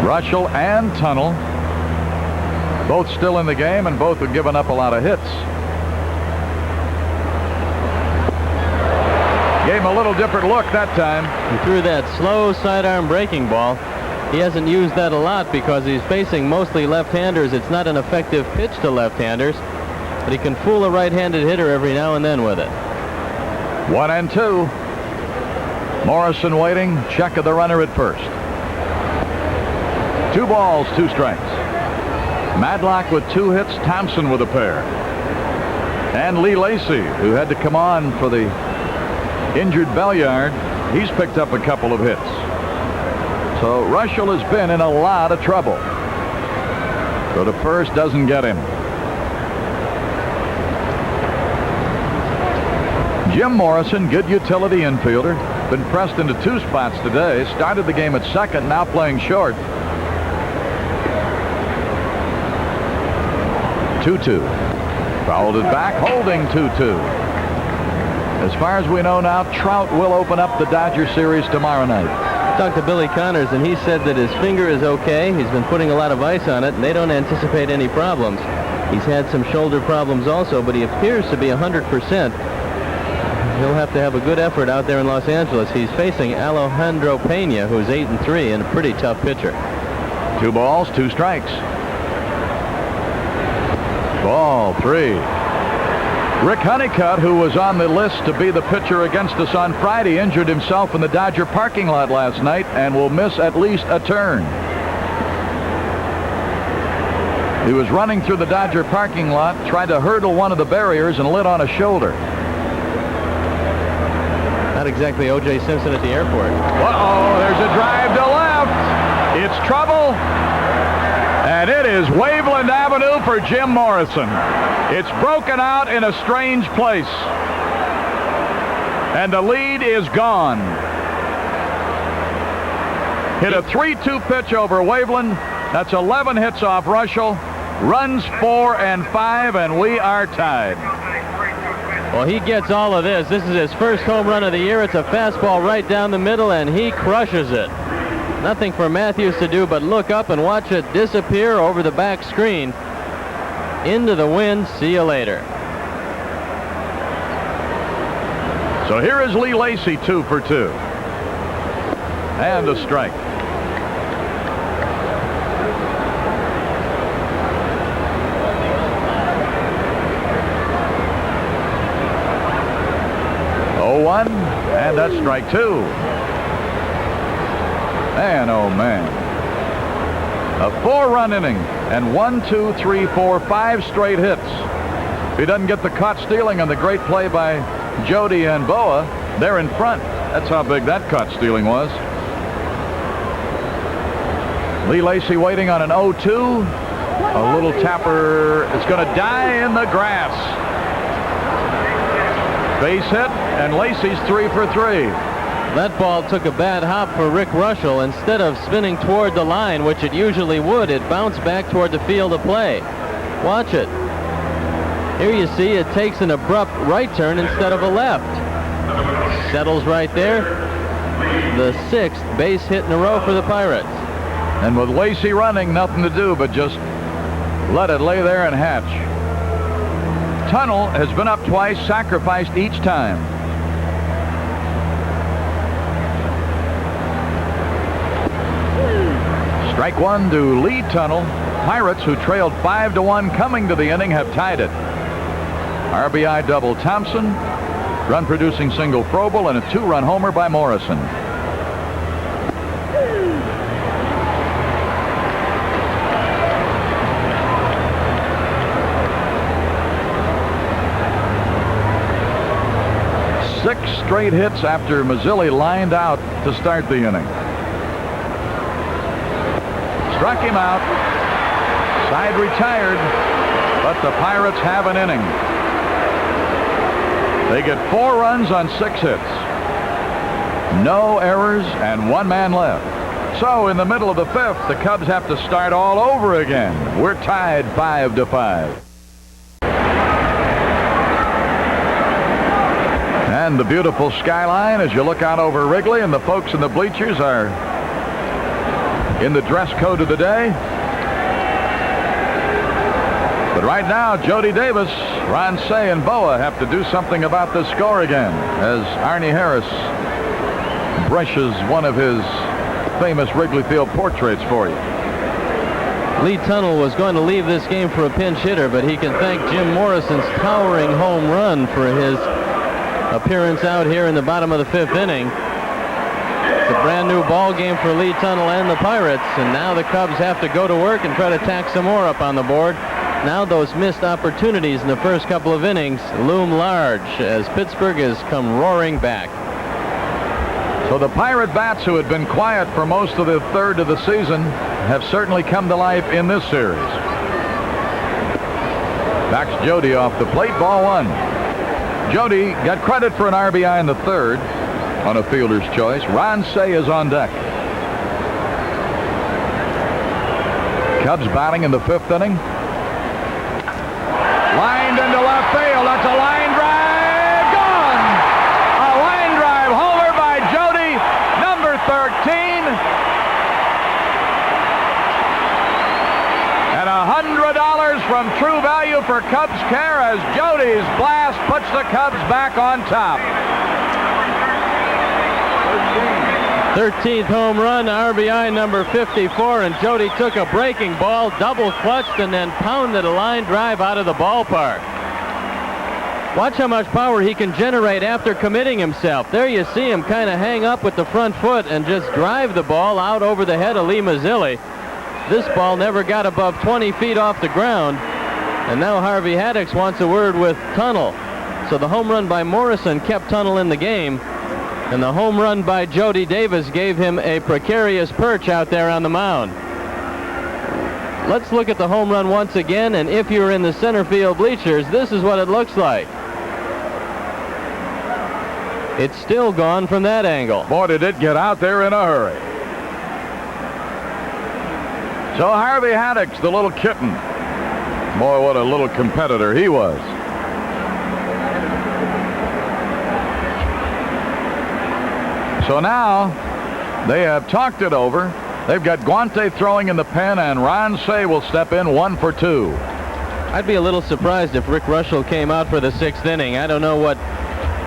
Speaker 5: Russell and Tunnel both still in the game, and both have given up a lot of hits. Gave him a little different look that time.
Speaker 3: He threw that slow sidearm breaking ball. He hasn't used that a lot because he's facing mostly left-handers. It's not an effective pitch to left-handers, but he can fool a right-handed hitter every now and then with it.
Speaker 5: 1-2. Morrison waiting. Check of the runner at first. 2 balls, 2 strikes. Madlock with 2 hits. Thompson with a pair. And Lee Lacy, who had to come on for the injured Belliard, he's picked up a couple of hits. So Russell has been in a lot of trouble. So the first doesn't get him. Jim Morrison, good utility infielder, been pressed into 2 spots today. Started the game at second, now playing short. 2-2. Fouled it back, holding 2-2. As far as we know now, Trout will open up the Dodger series tomorrow night.
Speaker 3: Talked to Billy Connors, and he said that his finger is okay. He's been putting a lot of ice on it, and they don't anticipate any problems. He's had some shoulder problems also, but he appears to be 100%. He'll have to have a good effort out there in Los Angeles. He's facing Alejandro Pena, who's 8-3 and a pretty tough pitcher.
Speaker 5: 2 balls, 2 strikes. Ball 3. Rick Honeycutt, who was on the list to be the pitcher against us on Friday, injured himself in the Dodger parking lot last night and will miss at least a turn. He was running through the Dodger parking lot, tried to hurdle one of the barriers, and lit on a shoulder.
Speaker 3: Not exactly O.J. Simpson at the airport.
Speaker 5: Uh-oh, there's a drive to left. It's trouble. And it is Waveland Avenue for Jim Morrison. It's broken out in a strange place. And the lead is gone. Hit a 3-2 pitch over Waveland. That's 11 hits off Russell. Runs 4 and 5, and we are tied.
Speaker 3: Well, he gets all of this. This is his first home run of the year. It's a fastball right down the middle, and he crushes it. Nothing for Matthews to do but look up and watch it disappear over the back screen. Into the wind. See you later.
Speaker 5: So here is Lee Lacy, 2 for 2. And a strike. And that's strike 2. Man, oh man. A 4-run inning and 1, 2, 3, 4, 5 straight hits. If he doesn't get the caught stealing on the great play by Jody and Boa, they're in front. That's how big that caught stealing was. Lee Lacy waiting on an 0-2. A little tapper is going to die in the grass. Base hit, and Lacy's 3 for 3.
Speaker 3: That ball took a bad hop for Rick Russell. Instead of spinning toward the line, which it usually would, it bounced back toward the field of play. Watch it. Here you see it takes an abrupt right turn instead of a left. Settles right there. The 6th base hit in a row for the Pirates.
Speaker 5: And with Lacy running, nothing to do but just let it lay there and hatch. Tunnel has been up twice, sacrificed each time. Strike 1 to Lee Tunnel. Pirates, who trailed 5-1 coming to the inning, have tied it. RBI double Thompson, run-producing single Frobel, and a 2-run homer by Morrison. Six straight hits after Mazzilli lined out to start the inning. Struck him out. Side retired, but the Pirates have an inning. They get 4 runs on 6 hits. No errors and 1 man left. So in the middle of the 5th, the Cubs have to start all over again. We're tied 5-5. And the beautiful skyline as you look out over Wrigley, and the folks in the bleachers are in the dress code of the day. But right now, Jody Davis, Ron Cey, and Boa have to do something about this score again as Arnie Harris brushes one of his famous Wrigley Field portraits for you.
Speaker 3: Lee Tunnel was going to leave this game for a pinch hitter, but he can thank Jim Morrison's towering home run for his appearance out here in the bottom of the 5th inning. It's a brand new ball game for Lee Tunnel and the Pirates, and now the Cubs have to go to work and try to tack some more up on the board. Now those missed opportunities in the first couple of innings loom large as Pittsburgh has come roaring back.
Speaker 5: So the Pirate bats, who had been quiet for most of the 3rd of the season, have certainly come to life in this series. Backs Jody off the plate, ball 1. Jody got credit for an RBI in the 3rd on a fielder's choice. Ron Cey is on deck. Cubs batting in the 5th inning. Lined into left field. That's a line drive. Gone. A line drive homer by Jody, number 13. And $100 from True Value for Cubs Care as Jody's blast puts the Cubs back on top.
Speaker 3: 13th home run, RBI number 54, and Jody took a breaking ball, double clutched, and then pounded a line drive out of the ballpark. Watch how much power he can generate after committing himself. There you see him kind of hang up with the front foot and just drive the ball out over the head of Lee Mazzilli. This ball never got above 20 feet off the ground, and now Harvey Haddix wants a word with Tunnel. So the home run by Morrison kept Tunnel in the game, and the home run by Jody Davis gave him a precarious perch out there on the mound. Let's look at the home run once again, and if you're in the center field bleachers, this is what it looks like. It's still gone from that angle.
Speaker 5: Boy, did it get out there in a hurry. So Harvey Haddix, the little kitten. Boy, what a little competitor he was. So now they have talked it over. They've got Guante throwing in the pen, and Ron Cey will step in 1 for 2.
Speaker 3: I'd be a little surprised if Rick Russell came out for the 6th inning. I don't know what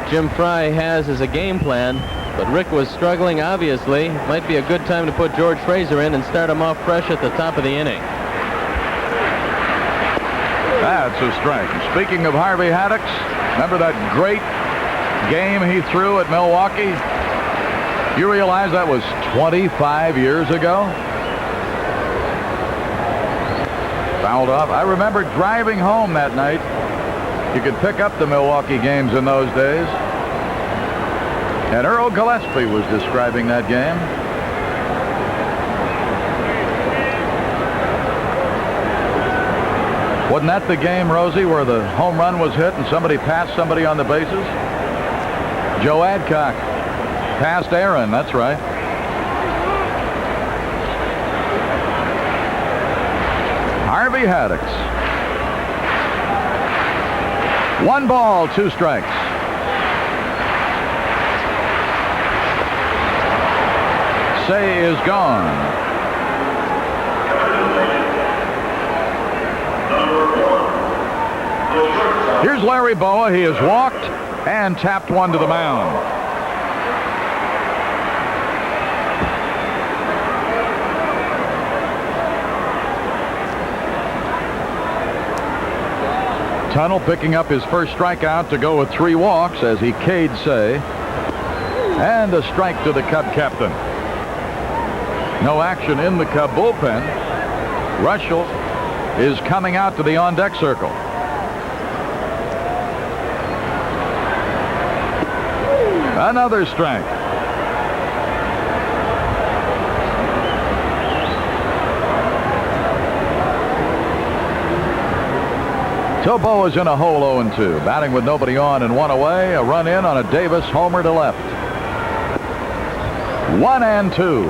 Speaker 3: Jim Fry has as a game plan, but Rick was struggling, obviously. Might be a good time to put George Fraser in and start him off fresh at the top of the inning.
Speaker 5: That's a strike. Speaking of Harvey Haddix, remember that great game he threw at Milwaukee, you realize that was 25 years ago? Fouled off. I remember driving home that night. You could pick up the Milwaukee games in those days. And Earl Gillespie was describing that game. Wasn't that the game, Rosie, where the home run was hit and somebody passed somebody on the bases? Joe Adcock passed Aaron, that's right. Harvey Haddix. 1 ball, 2 strikes. Say is gone. Here's Larry Boa. He has walked and tapped one to the mound. Tunnel picking up his first strikeout to go with 3 walks as he K'd Say. And a strike to the Cub captain. No action in the Cub bullpen. Russell is coming out to the on-deck circle. Another strike. Tobo is in a hole 0-2. Batting with nobody on and 1 away. A run in on a Davis homer to left. 1-2.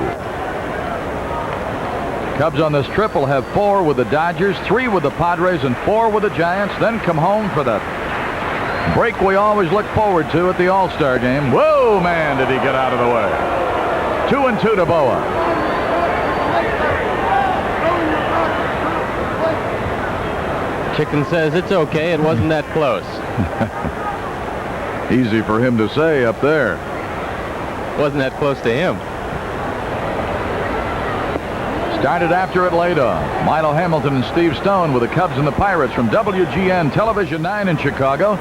Speaker 5: Cubs on this trip will have 4 with the Dodgers, 3 with the Padres, and 4 with the Giants. Then come home for that break we always look forward to at the All-Star game. Whoa, man, did he get out of the way. 2-2 to Boa.
Speaker 3: Chicken says it's okay. It wasn't that close.
Speaker 5: Easy for him to say up there.
Speaker 3: Wasn't that close to him.
Speaker 5: Started after it laid off. Milo Hamilton and Steve Stone with the Cubs and the Pirates from WGN Television 9 in Chicago.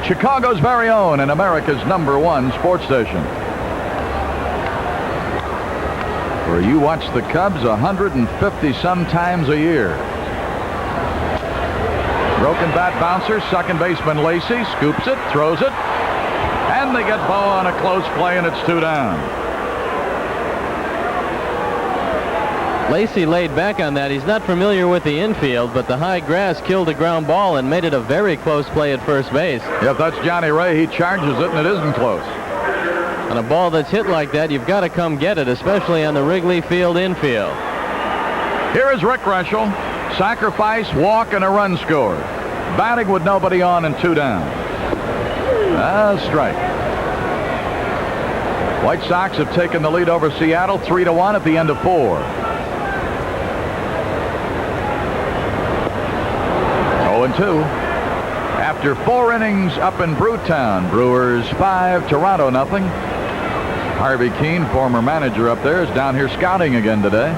Speaker 5: Chicago's very own and America's #1 sports station. Where you watch the Cubs 150 sometimes a year. Broken bat bouncer, second baseman Lacey scoops it, throws it, and they get Boa on a close play, and it's 2 down.
Speaker 3: Lacey laid back on that. He's not familiar with the infield, but the high grass killed a ground ball and made it a very close play at first base.
Speaker 5: Yeah, if that's Johnny Ray, he charges it, and it isn't close.
Speaker 3: On a ball that's hit like that, you've got to come get it, especially on the Wrigley Field infield.
Speaker 5: Here is Rick Russell. Sacrifice, walk, and a run scored. Batting with nobody on and 2 down. A strike. White Sox have taken the lead over Seattle 3-1 at the end of 4. 0-2. After 4 innings up in Brewtown, Brewers 5, Toronto nothing. Harvey Keene, former manager up there, is down here scouting again today.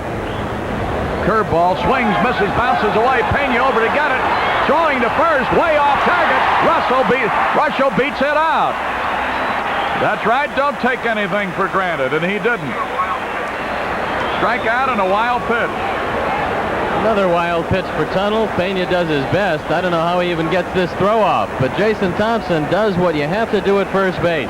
Speaker 5: Curveball, swings, misses, bounces away. Pena over to get it. Throwing to first, way off target. Russell beats it out. That's right, don't take anything for granted, and he didn't. Strikeout and a wild pitch.
Speaker 3: Another wild pitch for Tunnel. Pena does his best. I don't know how he even gets this throw off, but Jason Thompson does what you have to do at first base.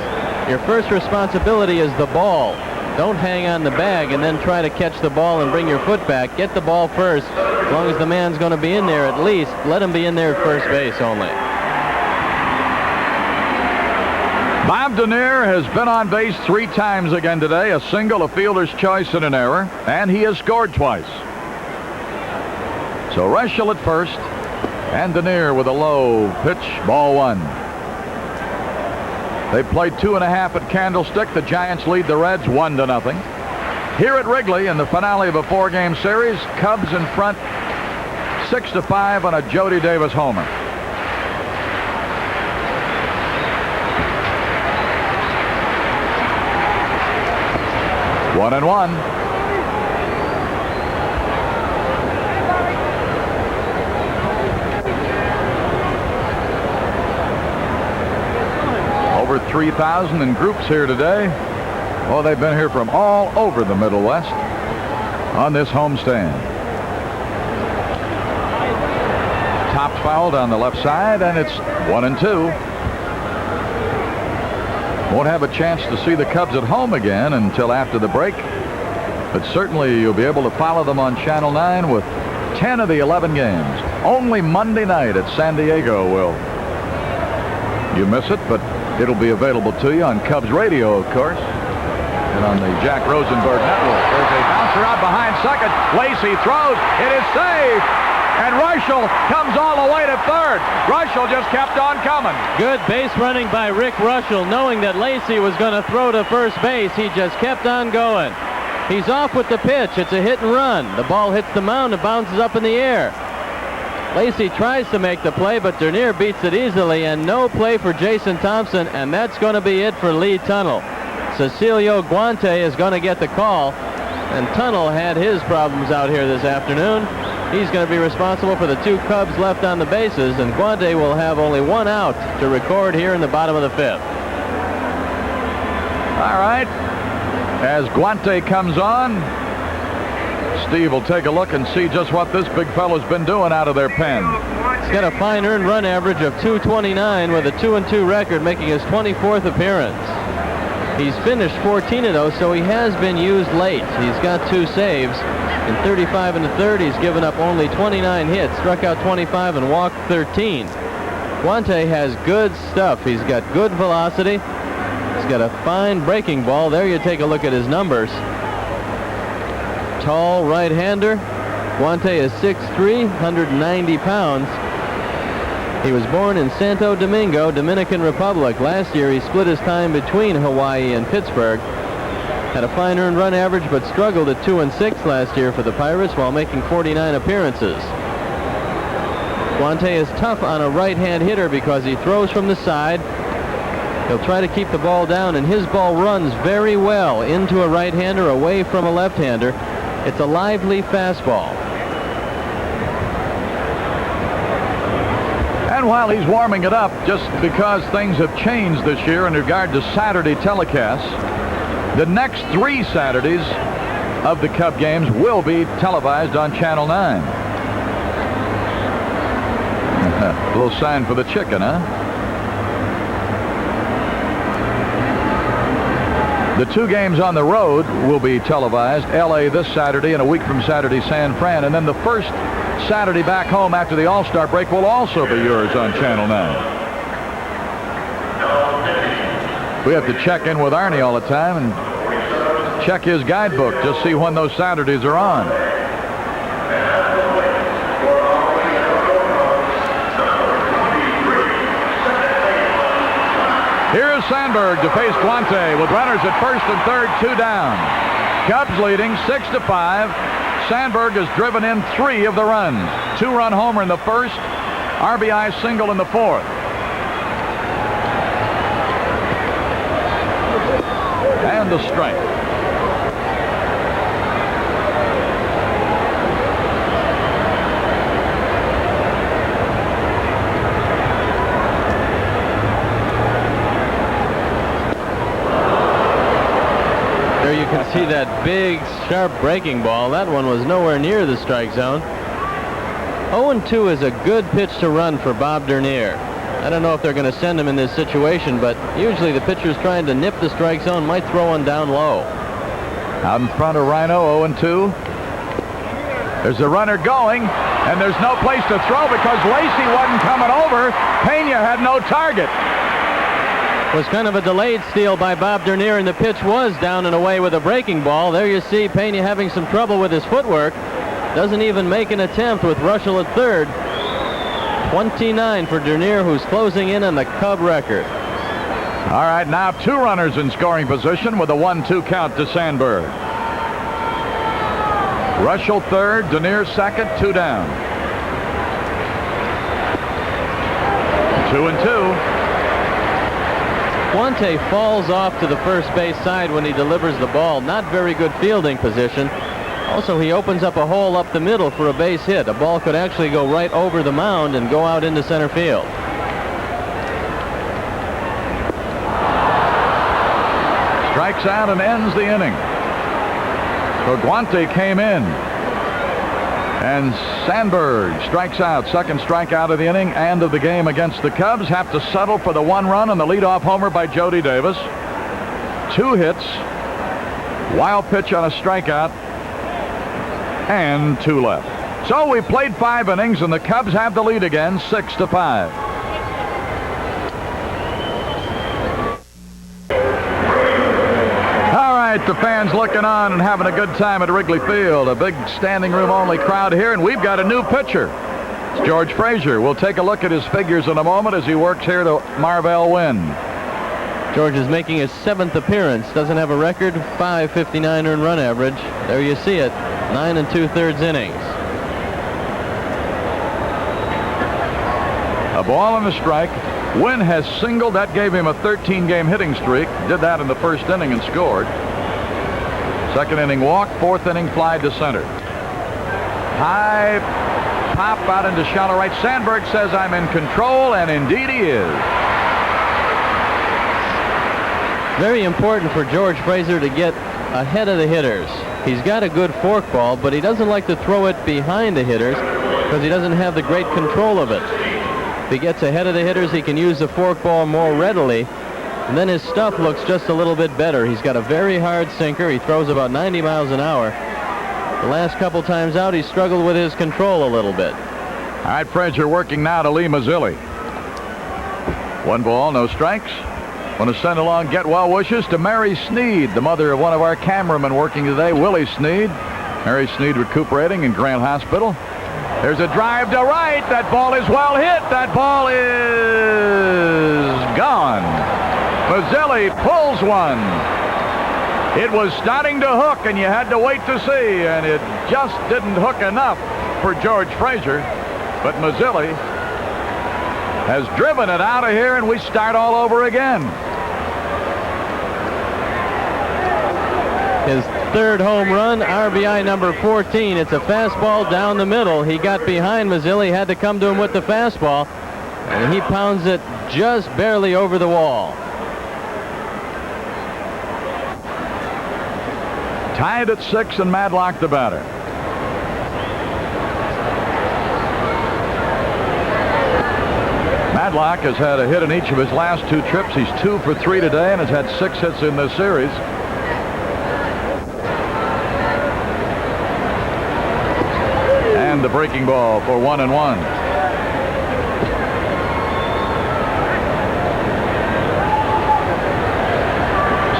Speaker 3: Your first responsibility is the ball. Don't hang on the bag and then try to catch the ball and bring your foot back. Get the ball first. As long as the man's going to be in there at least, let him be in there at first base only.
Speaker 5: Bob Denier has been on base 3 times again today. A single, a fielder's choice, and an error. And he has scored twice. So Russell at first. And Denier with a low pitch, ball 1. They played 2.5 at Candlestick. The Giants lead the Reds 1-0. Here at Wrigley in the finale of a 4-game series, Cubs in front 6-5 on a Jody Davis homer. One and 1. Over over 3,000 in groups here today. Well, they've been here from all over the Middle West on this homestand. Top foul down the left side, and it's 1-2. Won't have a chance to see the Cubs at home again until after the break, but certainly you'll be able to follow them on Channel 9 with 10 of the 11 games. Only Monday night at San Diego will you miss it, but it'll be available to you on Cubs radio, of course, and on the Jack Rosenberg Network. There's a bouncer out behind second. Lacy throws. It is safe. And Rushell comes all the way to third. Rushell just kept on coming.
Speaker 3: Good base running by Rick Rushell. Knowing that Lacy was going to throw to first base, he just kept on going. He's off with the pitch. It's a hit and run. The ball hits the mound and bounces up in the air. Lacy tries to make the play, but Dernier beats it easily, and no play for Jason Thompson, and that's going to be it for Lee Tunnell. Cecilio Guante is going to get the call, and Tunnell had his problems out here this afternoon. He's going to be responsible for the 2 Cubs left on the bases, and Guante will have only 1 out to record here in the bottom of the 5th.
Speaker 5: All right. As Guante comes on, Steve will take a look and see just what this big fellow's been doing out of their pen.
Speaker 3: He's got a fine earned run average of .229 with a 2-2 record, making his 24th appearance. He's finished 14 of those, so he has been used late. He's got 2 saves. In 35 1/3, he's given up only 29 hits, struck out 25 and walked 13. Guante has good stuff. He's got good velocity. He's got a fine breaking ball. There you take a look at his numbers. Tall right-hander. Guante is 6'3", 190 pounds. He was born in Santo Domingo, Dominican Republic. Last year, he split his time between Hawaii and Pittsburgh. Had a fine earned run average, but struggled at 2-6 last year for the Pirates while making 49 appearances. Guante is tough on a right-hand hitter because he throws from the side. He'll try to keep the ball down, and his ball runs very well into a right-hander, away from a left-hander. It's a lively fastball.
Speaker 5: And while he's warming it up, just because things have changed this year in regard to Saturday telecasts, the next 3 Saturdays of the Cub games will be televised on Channel 9. A little sign for the chicken, huh? The 2 games on the road will be televised. L.A. this Saturday, and a week from Saturday, San Fran. And then the first Saturday back home after the All-Star break will also be yours on Channel 9. We have to check in with Arnie all the time and check his guidebook, just see when those Saturdays are on. Here's Sandberg to face Guante with runners at first and third, 2 down. Cubs leading 6-5. Sandberg has driven in 3 of the runs. 2-run homer in the first, RBI single in the 4th. And the strike.
Speaker 3: There you can see that big, sharp breaking ball. That one was nowhere near the strike zone. 0-2 is a good pitch to run for Bob Dernier. I don't know if they're going to send him in this situation, but usually the pitcher's trying to nip the strike zone, might throw one down low.
Speaker 5: Out in front of Rhino, 0-2. There's a runner going, and there's no place to throw because Lacy wasn't coming over. Pena had no target.
Speaker 3: It was kind of a delayed steal by Bob Dernier, and the pitch was down and away with a breaking ball. There you see Pena having some trouble with his footwork. Doesn't even make an attempt with Rushell at third. 29 for Dernier, who's closing in on the Cub record.
Speaker 5: All right, now 2 runners in scoring position with a 1-2 count to Sandberg. Rushell third, Dernier second, 2 down. 2-2.
Speaker 3: Guante falls off to the first base side when he delivers the ball. Not very good fielding position. Also, he opens up a hole up the middle for a base hit. A ball could actually go right over the mound and go out into center field.
Speaker 5: strikes out and ends the inning. So Guante came in. And Sandberg strikes out. Second strikeout of the inning and of the game against the Cubs. Have to settle for the 1 run on the leadoff homer by Jody Davis. 2 hits. Wild pitch on a strikeout. And 2 left. So we played 5 innings, and the Cubs have the lead again, 6-5. All right, the fans looking on and having a good time at Wrigley Field. A big standing room only crowd here, and we've got a new pitcher. It's George Frazier. We'll take a look at his figures in a moment as he works here to Marvell win.
Speaker 3: George is making his 7th appearance. Doesn't have a record. .559 earned run average. There you see it. 9 2/3 innings.
Speaker 5: A ball and a strike. Wynn has singled. That gave him a 13-game hitting streak. Did that in the first inning and scored. Second inning walk. 4th inning fly to center. High pop out into shallow right. Sandberg says, I'm in control, and indeed he is.
Speaker 3: Very important for George Frazier to get ahead of the hitters. He's got a good forkball, but he doesn't like to throw it behind the hitters because he doesn't have the great control of it. If he gets ahead of the hitters, he can use the forkball more readily, and then his stuff looks just a little bit better. He's got a very hard sinker. He throws about 90 miles an hour. The last couple times out, he struggled with his control a little bit.
Speaker 5: All right, Frazier working now to Lee Mazzilli. 1 ball, no strikes. Want to send along get well wishes to Mary Sneed, the mother of one of our cameramen working today, Willie Sneed. Mary Sneed recuperating in Grant Hospital. There's a drive to right. That ball is well hit. That ball is gone. Mazzilli pulls one. It was starting to hook, and you had to wait to see, and it just didn't hook enough for George Frazier. But Mazzilli has driven it out of here, and we start all over again.
Speaker 3: His 3rd home run, RBI number 14. It's a fastball down the middle. He got behind Mazzilli, had to come to him with the fastball, and he pounds it just barely over the wall.
Speaker 5: Tied at 6, and Madlock the batter. Madlock has had a hit in each of his last 2 trips. He's 2 for 3 today and has had 6 hits in this series. And the breaking ball for 1-1.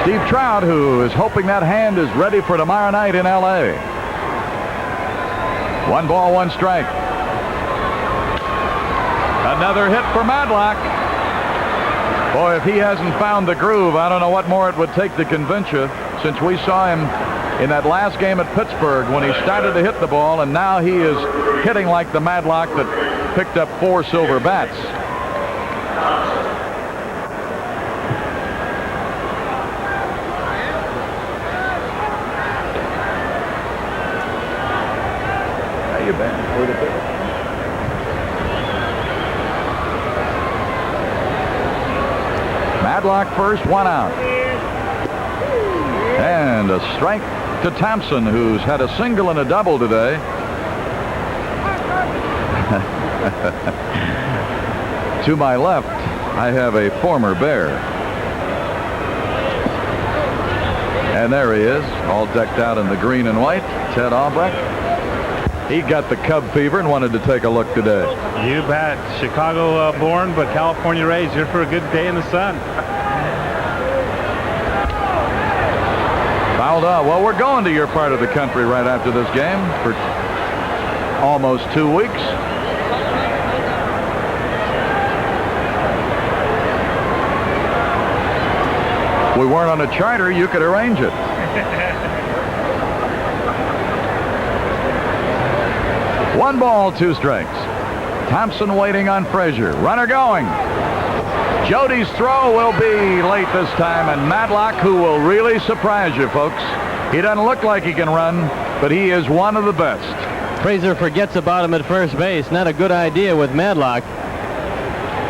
Speaker 5: Steve Trout, who is hoping that hand is ready for tomorrow night in L.A. 1 ball, 1 strike. Another hit for Madlock. Boy, if he hasn't found the groove, I don't know what more it would take to convince you, since we saw him in that last game at Pittsburgh when he started to hit the ball, and now he is hitting like the Madlock that picked up 4 silver bats. How you been? Madlock first, 1 out. And a strike to Thompson, who's had a single and a double today. To my left, I have a former Bear. And there he is, all decked out in the green and white, Ted Albrecht. He got the Cub fever and wanted to take a look today.
Speaker 6: You bet. Chicago born, but California raised. Here for a good day in the sun.
Speaker 5: Fouled out. Well, we're going to your part of the country right after this game for almost 2 weeks. If we weren't on a charter, you could arrange it. One ball, 2 strikes. Thompson waiting on Frazier. Runner going. Jody's throw will be late this time, and Madlock, who will really surprise you, folks. He doesn't look like he can run, but he is one of the best.
Speaker 3: Frazier forgets about him at first base. Not a good idea with Madlock.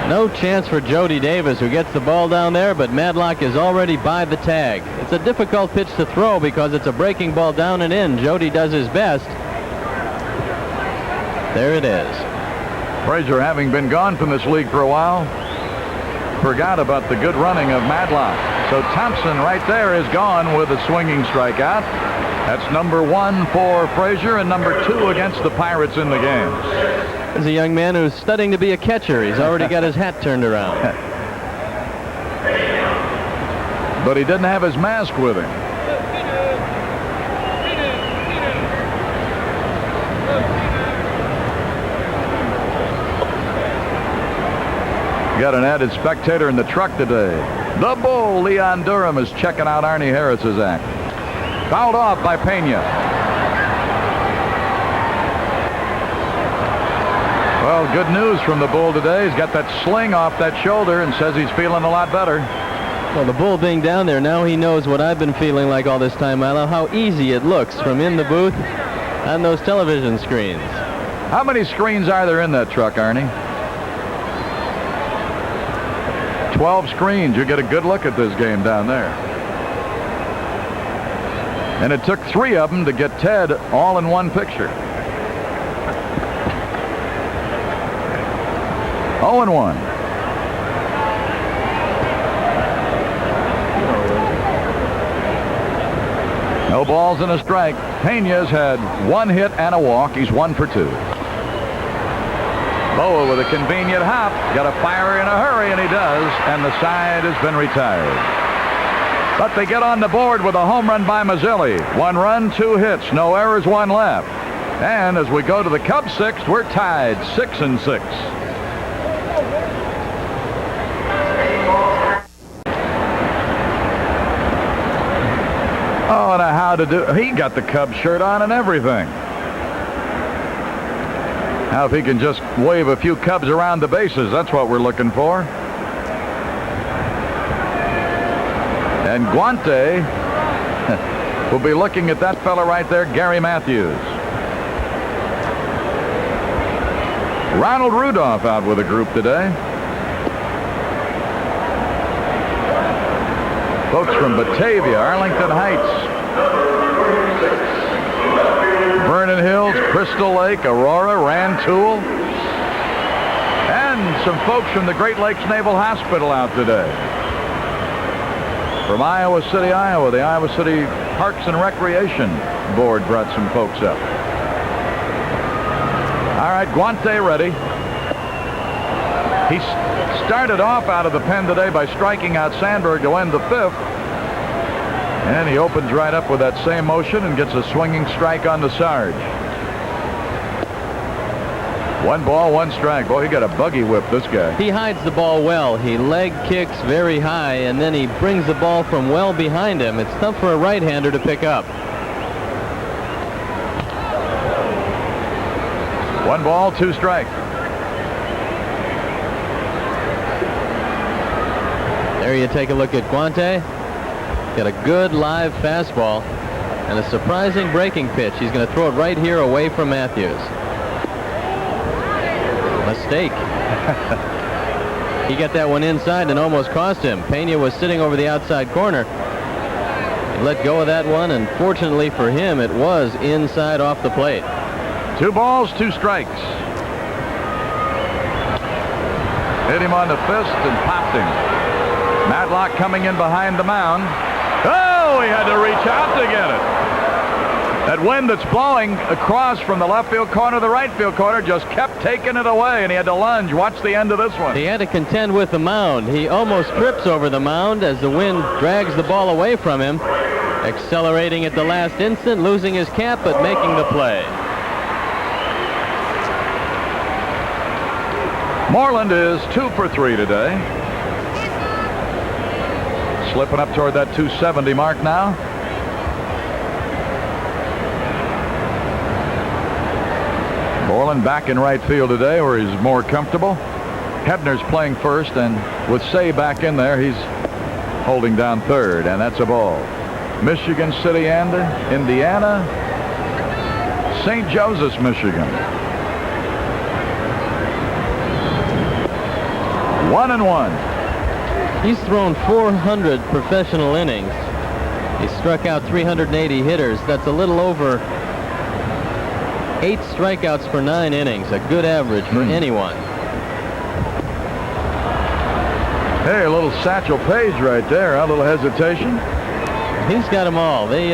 Speaker 3: No chance for Jody Davis, who gets the ball down there, but Madlock is already by the tag. It's a difficult pitch to throw because it's a breaking ball down and in. Jody does his best. There it is.
Speaker 5: Frazier, having been gone from this league for a while, forgot about the good running of Madlock. So Thompson right there is gone with a swinging strikeout. That's number 1 for Frazier and number 2 against the Pirates in the game.
Speaker 3: There's a young man who's studying to be a catcher. He's already got his hat turned around.
Speaker 5: But he didn't have his mask with him. Got an added spectator in the truck today. The Bull, Leon Durham, is checking out Arnie Harris's act. Fouled off by Pena. Well, good news from the Bull today. He's got that sling off that shoulder and says he's feeling a lot better.
Speaker 3: Well, the Bull being down there, now he knows what I've been feeling like all this time, Milo, how easy it looks from in the booth on those television screens.
Speaker 5: How many screens are there in that truck, Arnie? 12 screens. You get a good look at this game down there. And it took 3 of them to get Ted all in one picture. 0-1. No balls and a strike. Pena's had 1 hit and a walk. He's 1 for 2. Boa with a convenient hop. Got to fire in a hurry, and he does. And the side has been retired. But they get on the board with a home run by Mazzilli. 1 run, 2 hits. No errors, 1 left. And as we go to the Cubs 6th, we're tied 6-6. Oh, and how to do. He got the Cubs shirt on and everything. Now if he can just wave a few Cubs around the bases, that's what we're looking for. And Guante will be looking at that fella right there, Gary Matthews. Ronald Rudolph out with a group today. Folks from Batavia, Arlington Heights, Vernon Hills, Crystal Lake, Aurora, Rantoul, and some folks from the Great Lakes Naval Hospital out today. From Iowa City, Iowa, the Iowa City Parks and Recreation Board brought some folks up. All right, Guante ready. He started off out of the pen today by striking out Sandberg to end the 5th. And he opens right up with that same motion and gets a swinging strike on the Sarge. 1 ball, 1 strike. Boy, he got a buggy whip, this guy.
Speaker 3: He hides the ball well. He leg kicks very high, and then he brings the ball from well behind him. It's tough for a right-hander to pick up.
Speaker 5: 1 ball, 2 strikes.
Speaker 3: There you take a look at Guante. Got a good live fastball and a surprising breaking pitch. He's going to throw it right here away from Matthews. Mistake. He got that one inside and almost cost him. Pena was sitting over the outside corner. He let go of that one, and fortunately for him, it was inside off the plate.
Speaker 5: 2 balls, 2 strikes. Hit him on the fist and popped him. Madlock coming in behind the mound. Oh, he had to reach out to get it. That wind that's blowing across from the left field corner to the right field corner just kept taking it away, and he had to lunge. Watch the end of this one.
Speaker 3: He had to contend with the mound. He almost trips over the mound as the wind drags the ball away from him. Accelerating at the last instant, losing his cap, but making the play.
Speaker 5: Moreland is 2 for 3 today. Slipping up toward that 270 mark now. Moreland back in right field today where he's more comfortable. Hebner's playing first, and with Say back in there, he's holding down third, and that's a ball. Michigan City, Indiana, St. Joseph's, Michigan. 1-1.
Speaker 3: He's thrown 400 professional innings. He struck out 380 hitters. That's a little over 8 strikeouts per 9 innings. A good average for anyone.
Speaker 5: Hey, a little Satchel Paige right there. A little hesitation.
Speaker 3: He's got them all. They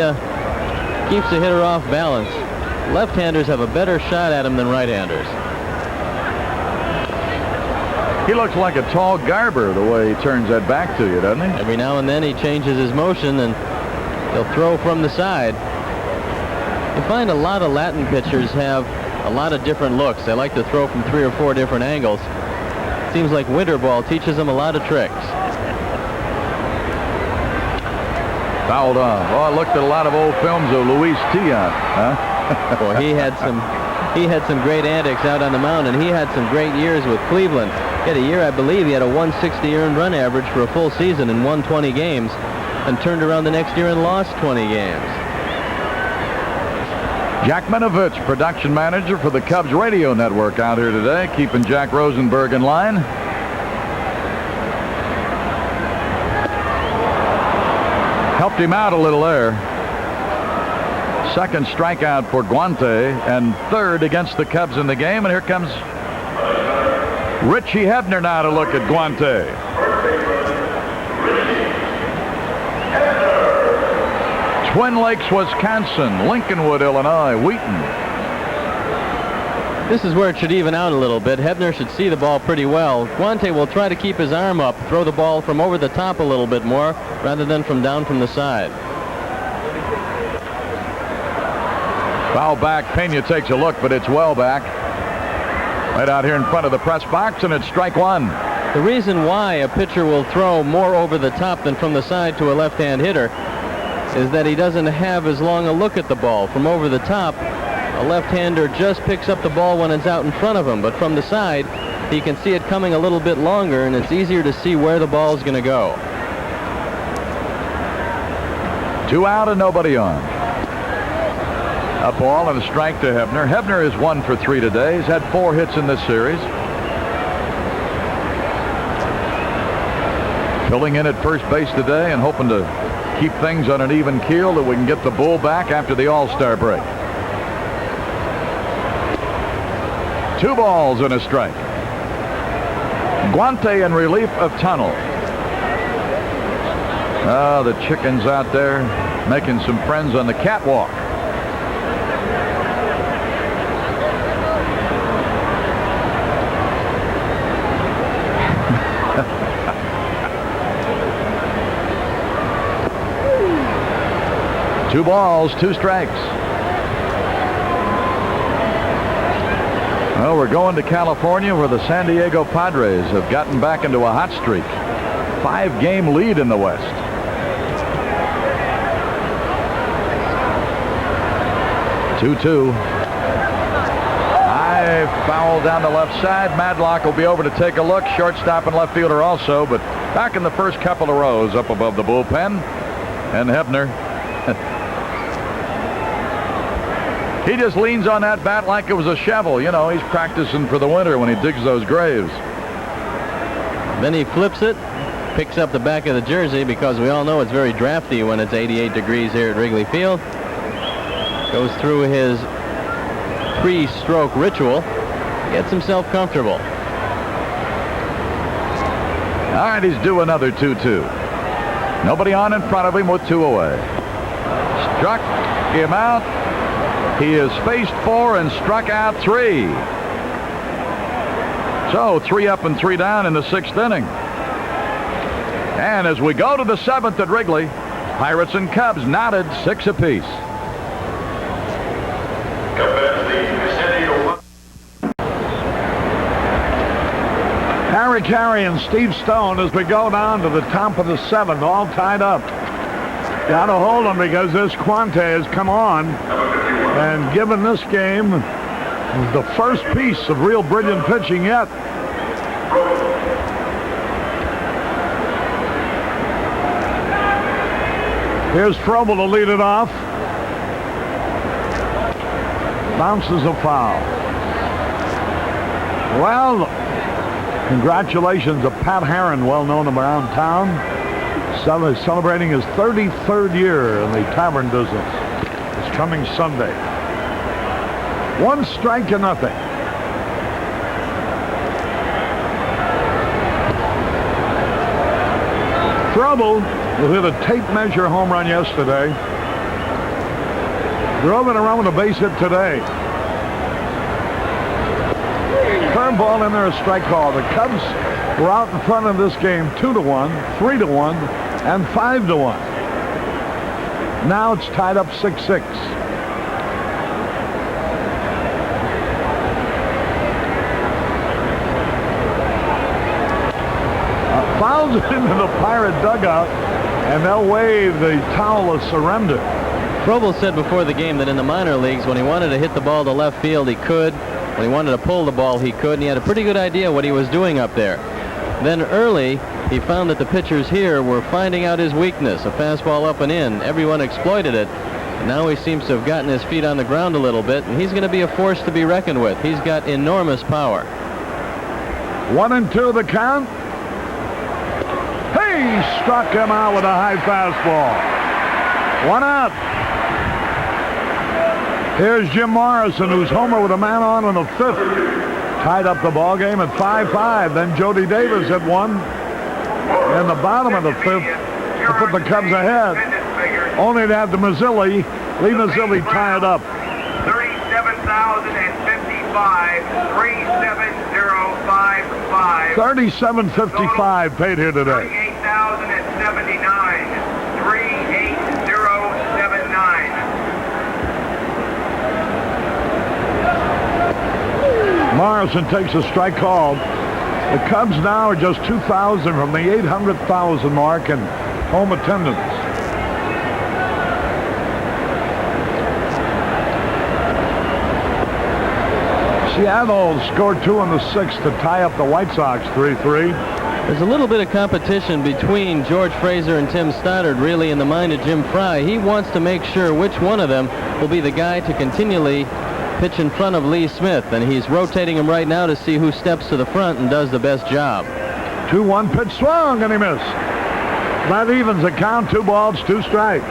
Speaker 3: keeps the hitter off balance. Left-handers have a better shot at him than right-handers.
Speaker 5: He looks like a tall Garber the way he turns that back to you, doesn't he?
Speaker 3: Every now and then he changes his motion and he'll throw from the side. You find a lot of Latin pitchers have a lot of different looks. They like to throw from 3 or 4 different angles. Seems like winter ball teaches them a lot of tricks.
Speaker 5: Fouled off. Oh, I looked at a lot of old films of Luis Tiant. Huh?
Speaker 3: Boy, he had some great antics out on the mound, and he had some great years with Cleveland. He had a year, I believe, he had a 160 earned run average for a full season and won 20 games, and turned around the next year and lost 20 games.
Speaker 5: Jack Minovich, production manager for the Cubs radio network, out here today, keeping Jack Rosenberg in line. Helped him out a little there. Second strikeout for Guante and third against the Cubs in the game. And here comes Richie Hebner now to look at Guante. Twin Lakes, Wisconsin, Lincolnwood, Illinois, Wheaton.
Speaker 3: This is where it should even out a little bit. Hebner should see the ball pretty well. Guante will try to keep his arm up, throw the ball from over the top a little bit more rather than from down from the side.
Speaker 5: Foul back. Pena takes a look, but it's well back. Right out here in front of the press box, and it's strike one.
Speaker 3: The reason why a pitcher will throw more over the top than from the side to a left-hand hitter is that he doesn't have as long a look at the ball. From over the top, a left-hander just picks up the ball when it's out in front of him, but from the side, he can see it coming a little bit longer, and it's easier to see where the ball is going to go.
Speaker 5: 2 out and nobody on. A ball and a strike to Hebner. Hebner is 1 for 3 today. He's had 4 hits in this series. Filling in at first base today and hoping to keep things on an even keel that we can get the bull back after the All-Star break. 2 balls and a strike. Guante in relief of Tunnel. Oh, the chickens out there making some friends on the catwalk. Two balls, 2 strikes. Well, we're going to California where the San Diego Padres have gotten back into a hot streak. 5-game lead in the West. Two. High foul down the left side. Madlock will be over to take a look. Shortstop and left fielder also, but back in the first couple of rows up above the bullpen. And Hebner. He just leans on that bat like it was a shovel. You know, he's practicing for the winter when he digs those graves.
Speaker 3: Then he flips it, picks up the back of the jersey because we all know it's very drafty when it's 88 degrees here at Wrigley Field. Goes through his pre-stroke ritual, gets himself comfortable.
Speaker 5: All right, he's due another 2-2. Nobody on in front of him with 2 away. Struck him out. He has faced 4 and struck out 3. So 3 up and 3 down in the 6th inning. And as we go to the 7th at Wrigley, Pirates and Cubs knotted 6 apiece.
Speaker 1: Harry Carey and Steve Stone as we go down to the top of the 7th, all tied up. Got to hold them because this Guante has come on and given this game the first piece of real brilliant pitching yet. Here's Frobel to lead it off. Bounces a foul. Well, Congratulations to Pat Herron, well known around town, celebrating his 33rd year in the tavern business. It's coming Sunday. 1 strike to nothing. Trouble, who hit a tape measure home run yesterday, drove it around with a base hit today. Curveball in there, a strike call. The Cubs were out in front of this game 2-1, 3-1, and 5-1. Now it's tied up 6-6. Fouls it into the Pirate dugout, and they'll wave the towel of surrender.
Speaker 3: Frobel said before the game that in the minor leagues, when he wanted to hit the ball to left field, he could. When he wanted to pull the ball, he could, and he had a pretty good idea what he was doing up there. Then early, he found that the pitchers here were finding out his weakness, a fastball up and in. Everyone exploited it. And now he seems to have gotten his feet on the ground a little bit, and he's going to be a force to be reckoned with. He's got enormous power.
Speaker 1: 1-2 the count. He struck him out with a high fastball. 1 out. Here's Jim Morrison, who's homer with a man on in the 5th. Tied up the ball game at 5-5. Then Jody Davis hit one in the bottom of the 5th to put the Cubs ahead. Only to have the Lee Mazzilli tie it up.
Speaker 4: 37,055, 37055.
Speaker 1: 37.55 paid here today.
Speaker 4: 38,079, 38079.
Speaker 1: Morrison takes a strike call. The Cubs now are just 2,000 from the 800,000 mark in home attendance. Seattle scored 2 in the 6th to tie up the White Sox 3-3.
Speaker 3: There's a little bit of competition between George Fraser and Tim Stoddard, really, in the mind of Jim Fry. He wants to make sure which one of them will be the guy to continually pitch in front of Lee Smith, and he's rotating him right now to see who steps to the front and does the best job.
Speaker 1: 2-1 pitch swung, and he missed. That evens the count. 2 balls, 2 strikes.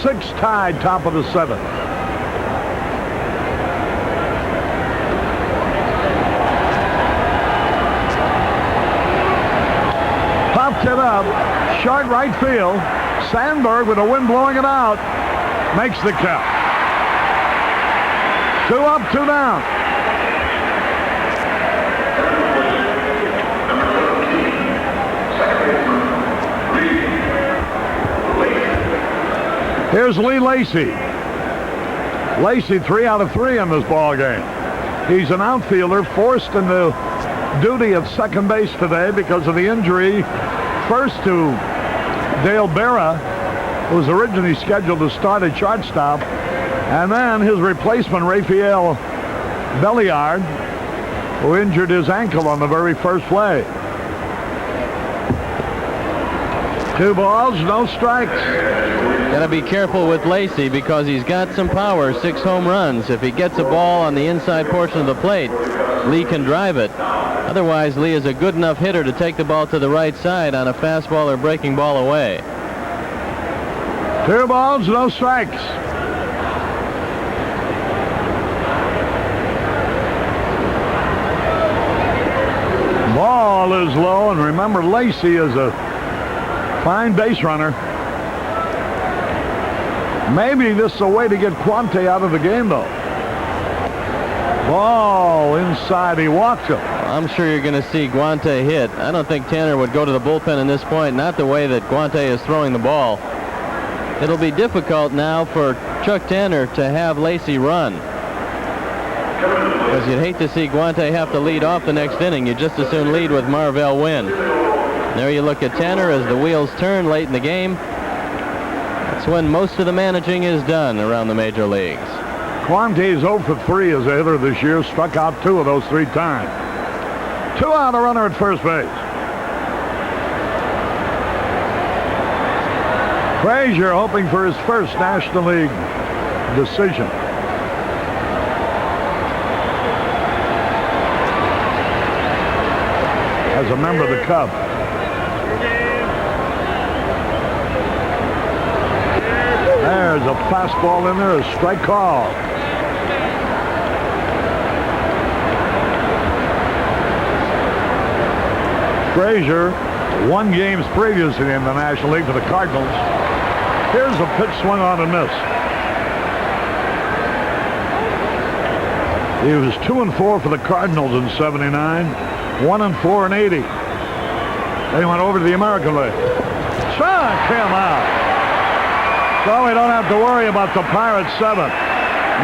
Speaker 1: Six tied, top of the 7th. Popped it up, short right field. Sandberg, with the wind blowing it out, makes the count. 2 up, 2 down. Here's Lee Lacy. Lacy 3 out of 3 in this ball game. He's an outfielder forced into duty at second base today because of the injury first to Dale Berra, who was originally scheduled to start at shortstop, and then his replacement, Rafael Belliard, who injured his ankle on the very first play. 2 balls, no strikes.
Speaker 3: Got to be careful with Lacy because he's got some power, 6 home runs. If he gets a ball on the inside portion of the plate, Lee can drive it. Otherwise, Lee is a good enough hitter to take the ball to the right side on a fastball or breaking ball away.
Speaker 1: 2 balls, no strikes. Ball is low, and remember, Lacy is a fine base runner. Maybe this is a way to get Quante out of the game, though. Ball inside. He walks him.
Speaker 3: I'm sure you're going to see Guante hit. I don't think Tanner would go to the bullpen in this point, not the way that Guante is throwing the ball. It'll be difficult now for Chuck Tanner to have Lacy run, because you'd hate to see Guante have to lead off the next inning. You'd just as soon lead with Marvell Wynn. There you look at Tanner as the wheels turn late in the game. That's when most of the managing is done around the major leagues.
Speaker 1: Quante is 0 for 3 as a hitter this year. Struck out 2 of those 3 times. 2 out, a runner at first base. Frazier hoping for his first National League decision. As a member of the Cubs. There's a fastball in there, a strike call. Frazier won games previously in the National League for the Cardinals. Here's a pitch swung on and miss. He was 2-4 for the Cardinals in '79, 1-4 in '80. Then he went over to the American League. Struck him out. So we don't have to worry about the Pirates' 7th.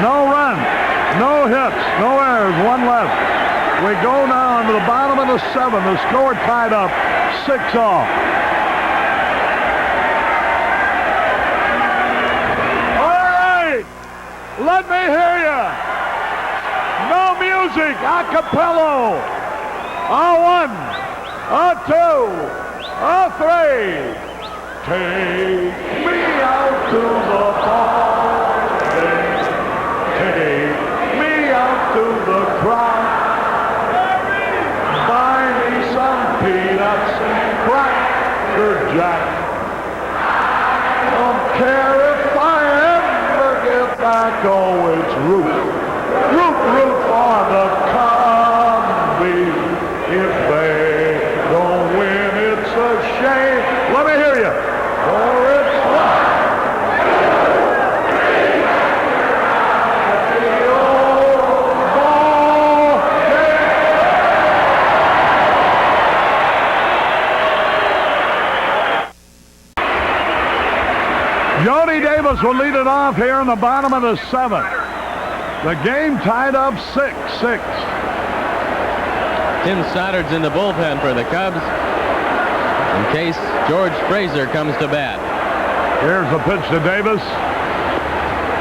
Speaker 1: No run, no hits, no errors, one left. We go now into the bottom of the 7th. The score tied up 6-all. All right, let me hear you. No music, a cappello. A 1, a 2, a 3. Take me out to the party. Take me out to the crowd. Buy me some peanuts and Cracker Jack. Don't care if I ever get back. Oh, it's root. Root for the Cubbies. If they don't win, it's a shame. Let me hear you. For it's Jody Davis will lead it off here in the bottom of the 7th. The game tied up 6-6.
Speaker 3: Tim Stoddard's in the bullpen for the Cubs in case George Frazier comes to bat.
Speaker 1: Here's the pitch to Davis.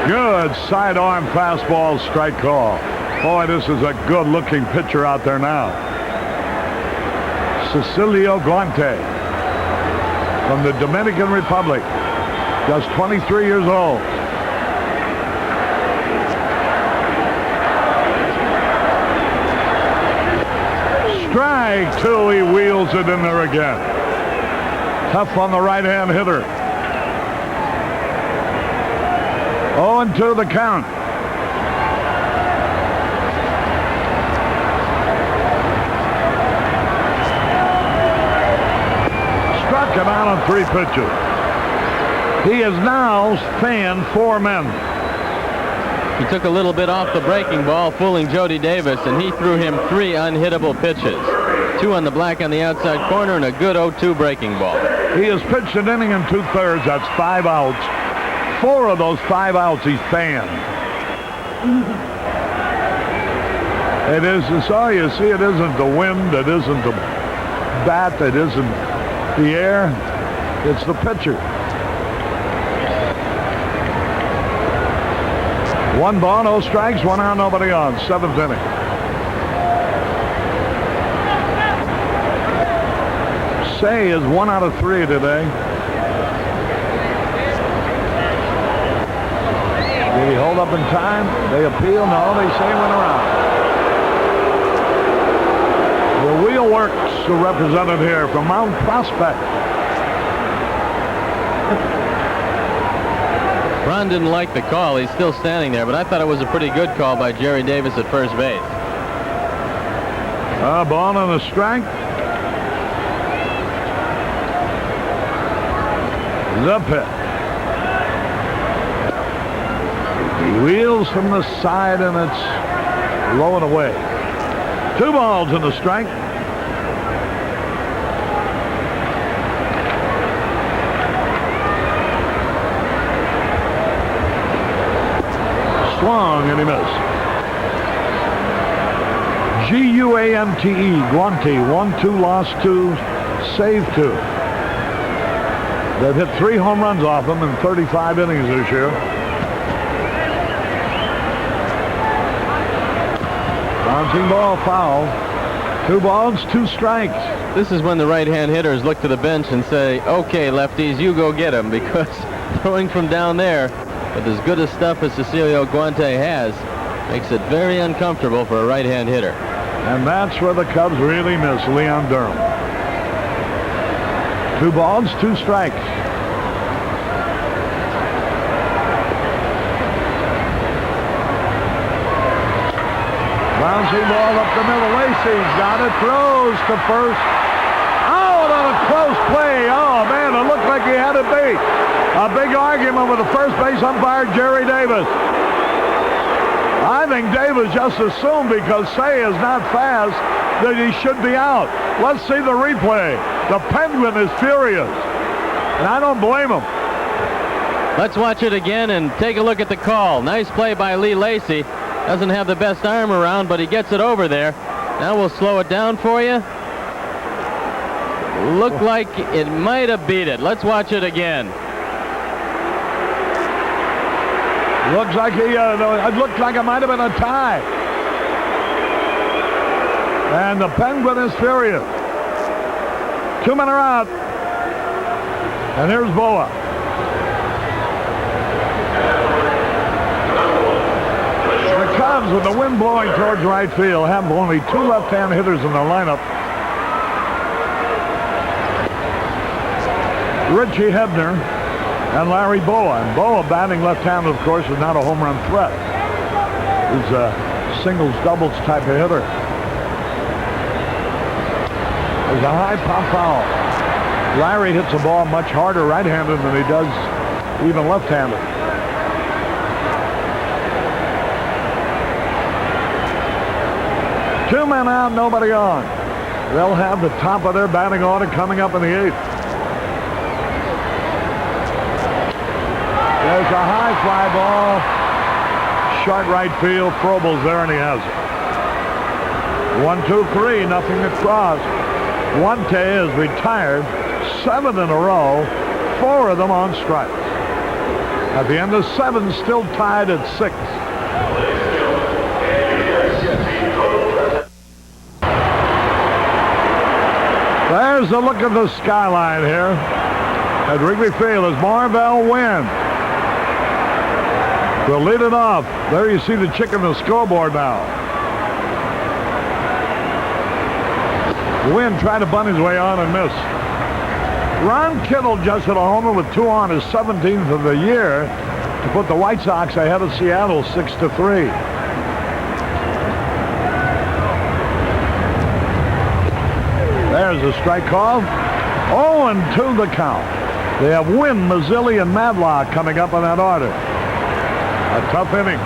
Speaker 1: Good sidearm fastball, strike call. Boy, this is a good-looking pitcher out there now. Cecilio Guante from the Dominican Republic. Just 23 years old. Strike 2. He wheels it in there again. Tough on the right-hand hitter. 0-2 the count. Struck him out on 3 pitches. He is now fanned 4 men.
Speaker 3: He took a little bit off the breaking ball, fooling Jody Davis, and he threw him 3 unhittable pitches. 2 on the black on the outside corner and a good 0-2 breaking ball.
Speaker 1: He has pitched an inning and 2/3. That's 5 outs. 4 of those 5 outs he's fanned. It is, so you see, it isn't the wind, it isn't the bat, it isn't the air, it's the pitcher. 1 ball, no strikes, 1 out, nobody on. 7th inning. Say is 1 out of 3 today. Did he hold up in time? They appeal? No, they say he went around. The Wheel Works are represented here from Mount Prospect.
Speaker 3: Ron didn't like the call. He's still standing there, but I thought it was a pretty good call by Jerry Davis at first base.
Speaker 1: A ball and a strike. The pitch. He wheels from the side and it's low and away. 2 balls and a strike. Swung and he missed. Guante, Guante, 1-2, lost 2, saved 2. They've hit 3 home runs off him in 35 innings this year. Bouncing ball, foul. 2 balls, 2 strikes.
Speaker 3: This is when the right-hand hitters look to the bench and say, okay, lefties, you go get him, because throwing from down there With as good a stuff as Cecilio Guante has, makes it very uncomfortable for a right-hand hitter.
Speaker 1: And that's where the Cubs really miss Leon Durham. 2 balls, 2 strikes. Bouncing ball up the middle. Lacey's got it. Throws to first. Out on a close play. Oh, man, it looked like he had it beat. A big argument with the first base umpire, Jerry Davis. I think Davis just assumed because Say is not fast that he should be out. Let's see the replay. The Penguin is furious, and I don't blame him.
Speaker 3: Let's watch it again and take a look at the call. Nice play by Lee Lacy. Doesn't have the best arm around, but he gets it over there. Now we'll slow it down for you. Looked like it might have beat it. Let's watch it again.
Speaker 1: Looks like it looked like it might have been a tie. And the Penguin is furious. 2 men are out. And here's Boa. The Cubs, with the wind blowing towards right field, have only 2 left-hand hitters in their lineup. Richie Hebner and Larry Boa. And Boa, batting left-handed, of course, is not a home run threat. He's a singles, doubles type of hitter. There's a high pop foul. Larry hits the ball much harder right-handed than he does even left-handed. Two men out, nobody on. They'll have the top of their batting order coming up in the 8th. There's a high fly ball. Short right field. Frobel's there, and he has it. 1, 2, 3, nothing across. Guante is retired 7 in a row, 4 of them on strikes. At the end of 7, still tied at 6. There's a look at the skyline here at Wrigley Field as Marvell Wynn will lead it off. There you see the chick in the scoreboard now. Wynn tried to bunt his way on and missed. Ron Kittle just hit a homer with 2 on, his 17th of the year, to put the White Sox ahead of Seattle 6-3. There's a strike call. 0-2 the count. They have Wynn, Mazzilli, and Madlock coming up in that order. A tough inning.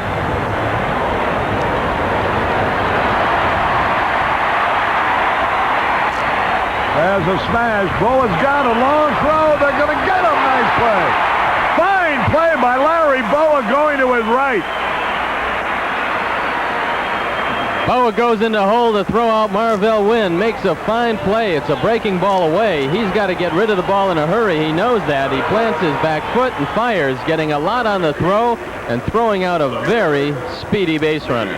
Speaker 1: There's a smash. Boa's got a long throw. They're going to get him. Nice play. Fine play by Larry Boa going to his right.
Speaker 3: Boa goes in the hole to throw out Marvell Wynn. Makes a fine play. It's a breaking ball away. He's got to get rid of the ball in a hurry. He knows that. He plants his back foot and fires, getting a lot on the throw and throwing out a very speedy base runner.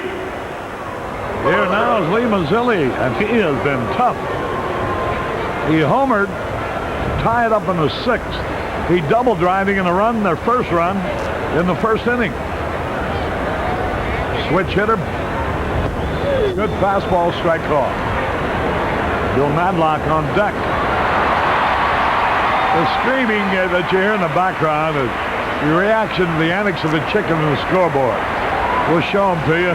Speaker 1: Here now is Lee Mazzilli, and he has been tough. He homered, tied up in the 6th. He double driving in the run, their first run, in the first inning. Switch hitter. Good fastball strike call. Bill Madlock on deck. The screaming that you hear in the background is the reaction to the antics of the chicken in the scoreboard. We'll show them to you.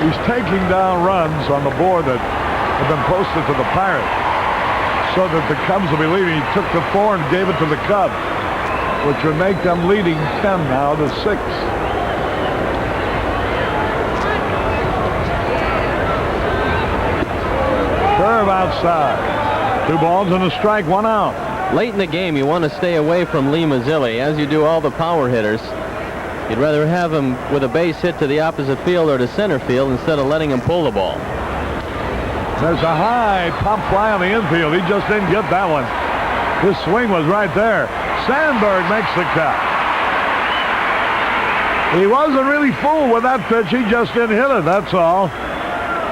Speaker 1: He's taking down runs on the board that have been posted to the Pirates so that the Cubs will be leading. He took the 4 and gave it to the Cubs, which would make them leading 10 now to 6. Curve outside. 2 balls and a strike, 1 out.
Speaker 3: Late in the game, you want to stay away from Lee Mazzilli, as you do all the power hitters. You'd rather have him with a base hit to the opposite field or to center field instead of letting him pull the ball.
Speaker 1: There's a high pop fly on the infield. He just didn't get that one. His swing was right there. Sandberg makes the catch. He wasn't really fooled with that pitch. He just didn't hit it, that's all.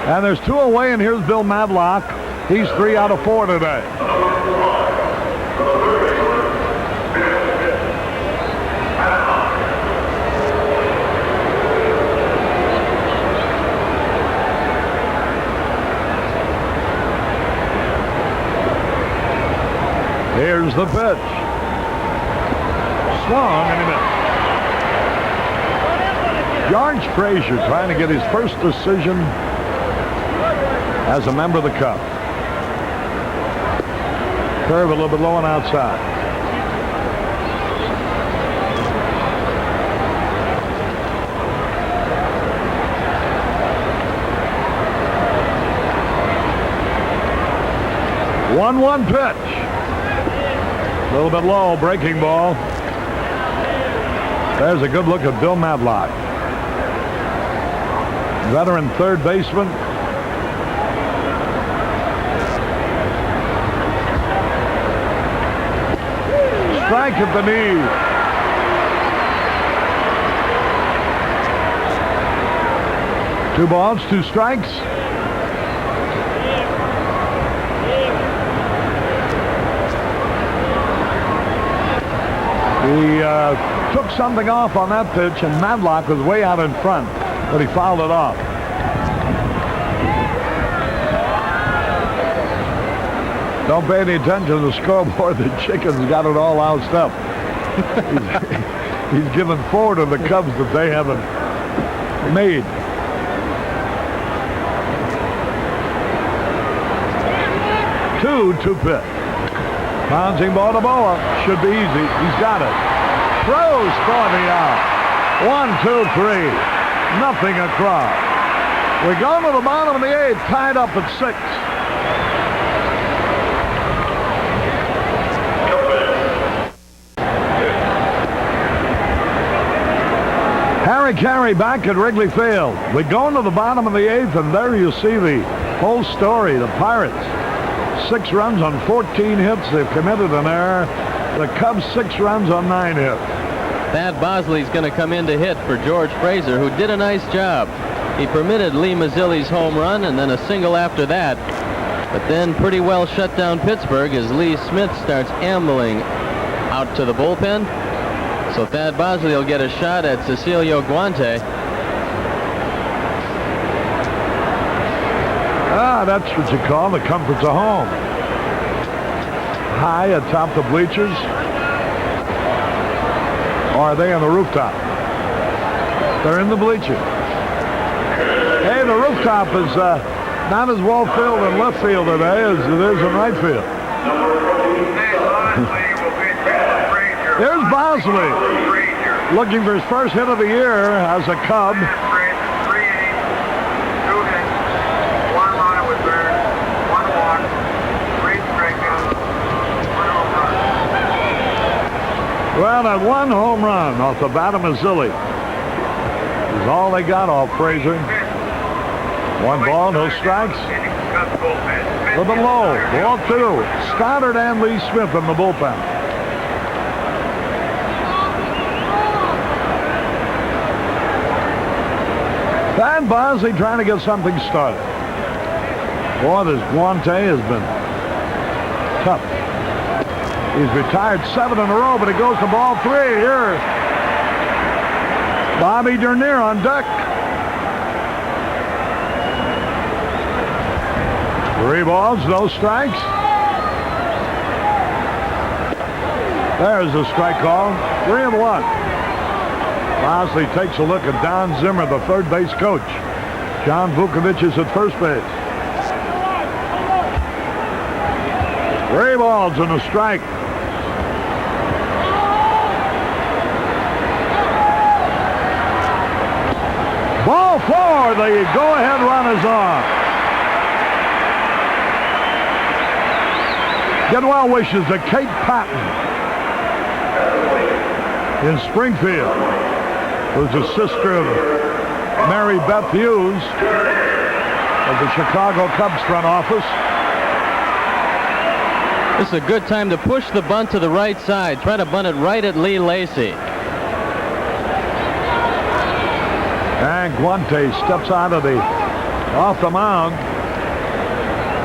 Speaker 1: And there's 2 away, and here's Bill Madlock. He's 3 out of 4 today. Here's the pitch. Swung and he missed. George Frazier trying to get his first decision as a member of the Cubs. Curve a little bit low and outside. One pitch. A little bit low, breaking ball. There's a good look at Bill Madlock. Veteran third baseman. Strike at the knee. Two balls, two strikes. He took something off on that pitch, and Madlock was way out in front, but he fouled it off. Don't pay any attention to the scoreboard. The Chickens got it all housed up. He's given 4 to the Cubs that they haven't made. Two pitch. Bouncing ball to Boa. Should be easy. He's got it. Throws for the out. 1, 2, 3. Nothing across. We're going to the bottom of the 8th, tied up at 6. Harry Carey back at Wrigley Field. We go into the bottom of the 8th, and there you see the whole story. The Pirates, 6 runs on 14 hits. They've committed an error. The Cubs, 6 runs on 9 hits.
Speaker 3: Thad Bosley's going to come in to hit for George Frazier, who did a nice job. He permitted Lee Mazzilli's home run and then a single after that. But then pretty well shut down Pittsburgh as Lee Smith starts ambling out to the bullpen. So Thad Bosley will get a shot at Cecilio Guante.
Speaker 1: That's what you call the comforts of home. High atop the bleachers. Or are they on the rooftop? They're in the bleachers. Hey, the rooftop is not as well filled in left field today as it is in right field. Here's Bosley, looking for his first hit of the year as a Cub.
Speaker 4: 3 innings, 2 hits, 1 run was earned, 1 walk, 3 strikeouts, 1 home run.
Speaker 1: Well, that 1 home run off the bat of Mazzilli is all they got off Frazier. 1 ball, no strikes. A little bit low. Ball 2. Stoddard and Lee Smith in the bullpen. Thad Bosley trying to get something started. Boy, this Guante has been tough. He's retired 7 in a row, but it goes to ball 3 here. Bobby Dernier on deck. 3 balls, no strikes. There's the strike call. 3-1. Bosley takes a look at Don Zimmer, the third base coach. John Vukovich is at first base. 3 balls and a strike. Ball 4. The go-ahead run is on. Get well wishes to Kate Patton in Springfield, who's a sister of Mary Beth Hughes of the Chicago Cubs front office.
Speaker 3: This is a good time to push the bunt to the right side. Try to bunt it right at Lee Lacy.
Speaker 1: And Guante steps out of off the mound.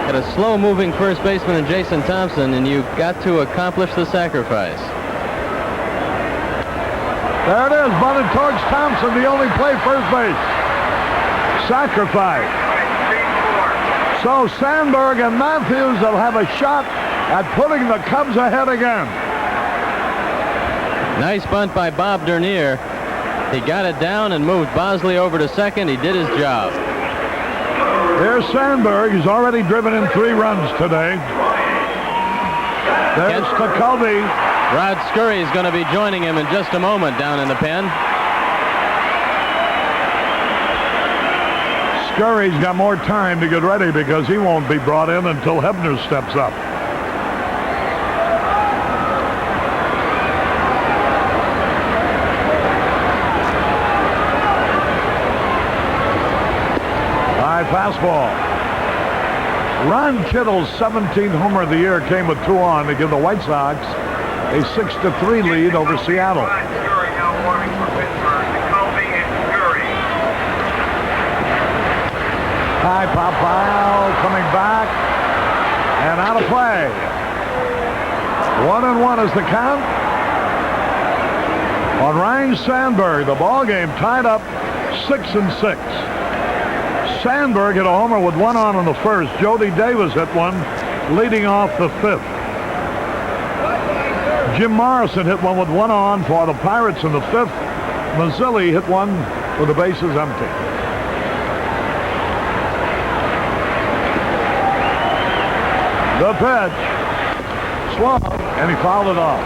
Speaker 3: Got a slow-moving first baseman in Jason Thompson, and you've got to accomplish the sacrifice.
Speaker 1: There it is, bunted towards Thompson, the only play first base. Sacrifice. So Sandberg and Matthews will have a shot at putting the Cubs ahead again.
Speaker 3: Nice bunt by Bob Dernier. He got it down and moved Bosley over to second. He did his job.
Speaker 1: There's Sandberg. He's already driven in 3 runs today. There's Jacoby.
Speaker 3: Rod Scurry is going to be joining him in just a moment down in the pen.
Speaker 1: Scurry's got more time to get ready because he won't be brought in until Hebner steps up. High fastball. Ron Kittle's 17th homer of the year came with 2 on to give the White Sox a 6-3 lead over Seattle.
Speaker 4: Scurry now warming for Pittsburgh. Jacoby and Scurry.
Speaker 1: High pop foul coming back and out of play. 1-1 is the count on Ryne Sandberg. The ball game tied up 6-6. Sandberg hit a homer with 1 on in the first. Jody Davis hit one leading off the 5th. Jim Morrison hit one with 1 on for the Pirates in the 5th. Mazzilli hit one with the bases empty. The pitch. Slow, and he fouled it off.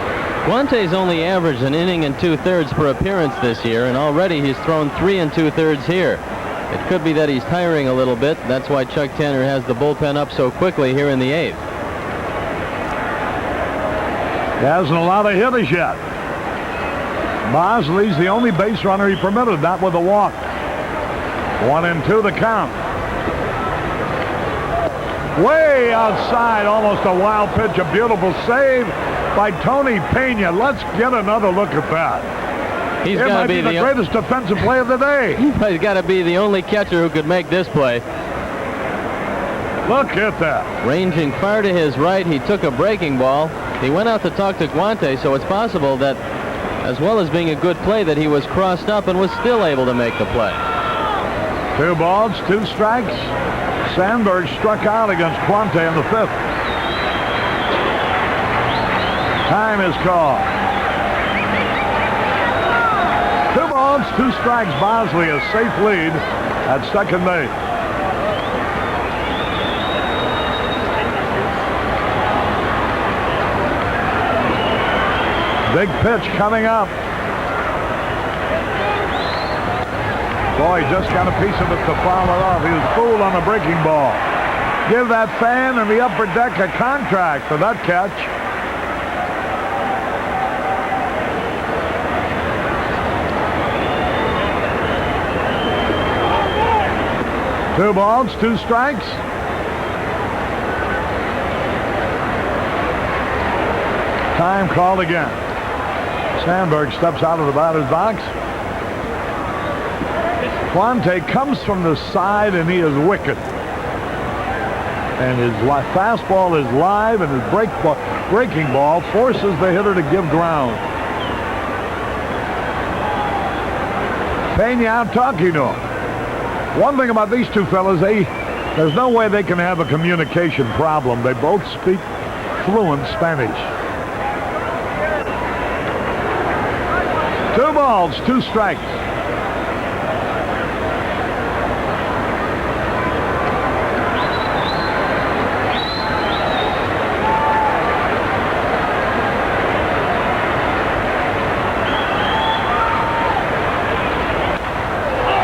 Speaker 3: Guante's only averaged an inning and 2/3 per appearance this year, and already he's thrown 3 2/3 here. It could be that he's tiring a little bit. That's why Chuck Tanner has the bullpen up so quickly here in the 8th.
Speaker 1: He hasn't allowed a hitters yet. Bosley's the only base runner he permitted, not with a walk. 1-2 the count. Way outside, almost a wild pitch, a beautiful save by Tony Pena. Let's get another look at that.
Speaker 3: He's
Speaker 1: It
Speaker 3: got
Speaker 1: might
Speaker 3: to
Speaker 1: be
Speaker 3: be
Speaker 1: the greatest defensive play of the day.
Speaker 3: He's got to be the only catcher who could make this play.
Speaker 1: Look at that.
Speaker 3: Ranging far to his right, he took a breaking ball. He went out to talk to Guante, so it's possible that, as well as being a good play, that he was crossed up and was still able to make the play.
Speaker 1: 2 balls, 2 strikes. Sandberg struck out against Guante in the 5th. Time is called. 2 balls, 2 strikes. Bosley a safe lead at second base. Big pitch coming up. Boy, just got a piece of it to foul it off. He was fooled on a breaking ball. Give that fan in the upper deck a contract for that catch. Two balls, 2 strikes. Time called again. Sandberg steps out of the batter's box. Guante comes from the side and he is wicked. And his fastball is live, and his breaking ball forces the hitter to give ground. Pena out talking to him. One thing about these two fellas, there's no way they can have a communication problem. They both speak fluent Spanish. 2 balls, 2 strikes.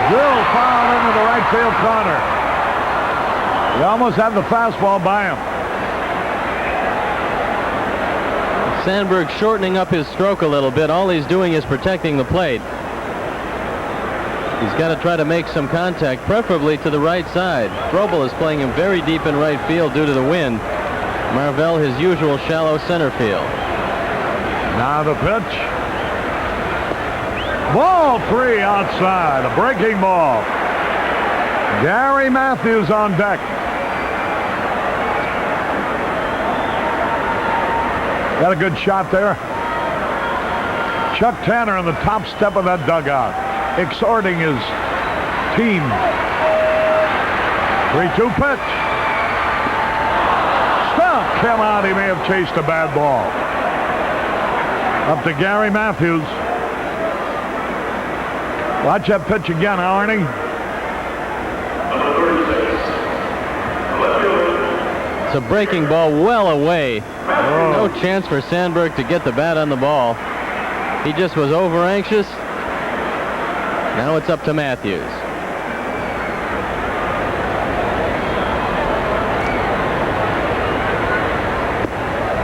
Speaker 1: Drill foul into the right field corner. He almost had the fastball by him.
Speaker 3: Sandberg shortening up his stroke a little bit. All he's doing is protecting the plate. He's got to try to make some contact, preferably to the right side. Frobel is playing him very deep in right field due to the wind. Marvell his usual shallow center field.
Speaker 1: Now the pitch. Ball 3 outside. A breaking ball. Gary Matthews on deck. Got a good shot there. Chuck Tanner on the top step of that dugout, exhorting his team. 3-2 pitch. Stuck him out. He may have chased a bad ball. Up to Gary Matthews. Watch that pitch again, Arnie.
Speaker 3: It's a breaking ball well away. No chance for Sandberg to get the bat on the ball. He just was over anxious. Now it's up to Matthews.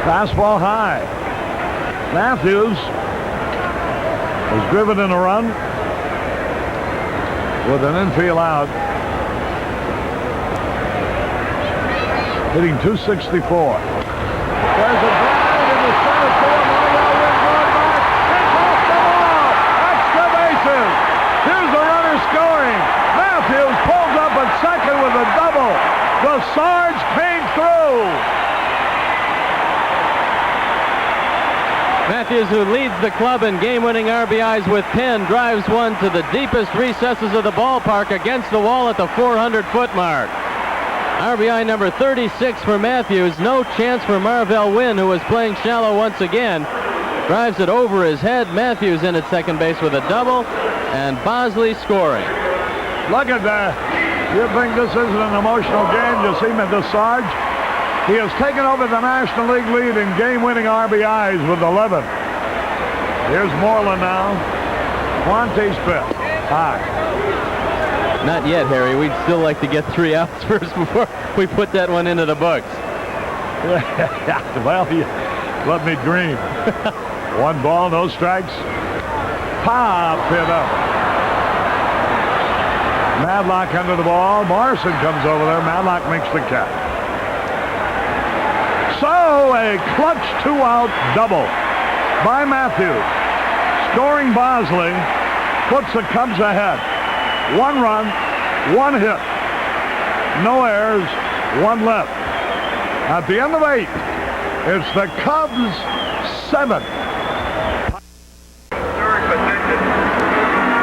Speaker 1: Fastball high. Matthews was driven in a run with an infield out. Hitting .264. There's a drive in the center field. Mario Wynn going back. It's off the wall. Extra bases. Here's the runner scoring. Matthews pulls up at second with a double. The Sarge came through.
Speaker 3: Matthews, who leads the club in game-winning RBIs with 10, drives one to the deepest recesses of the ballpark against the wall at the 400-foot mark. RBI number 36 for Matthews. No chance for Marvell Wynn, who was playing shallow once again. Drives it over his head. Matthews in at second base with a double, and Bosley scoring.
Speaker 1: Look at that. You think this isn't an emotional game? You see Mr. Sarge? He has taken over the National League lead in game-winning RBIs with 11. Here's Moreland now. Monte's pitch. High.
Speaker 3: Not yet, Harry. We'd still like to get 3 outs first before we put that one into the books.
Speaker 1: Well, you let me dream. 1 ball, no strikes. Pop it up. Madlock under the ball. Morrison comes over there. Madlock makes the catch. So a clutch 2-out double by Matthews. Scoring Bosley puts the Cubs ahead. 1 run, 1 hit. No errors, 1 left. At the end of 8, it's the Cubs 7.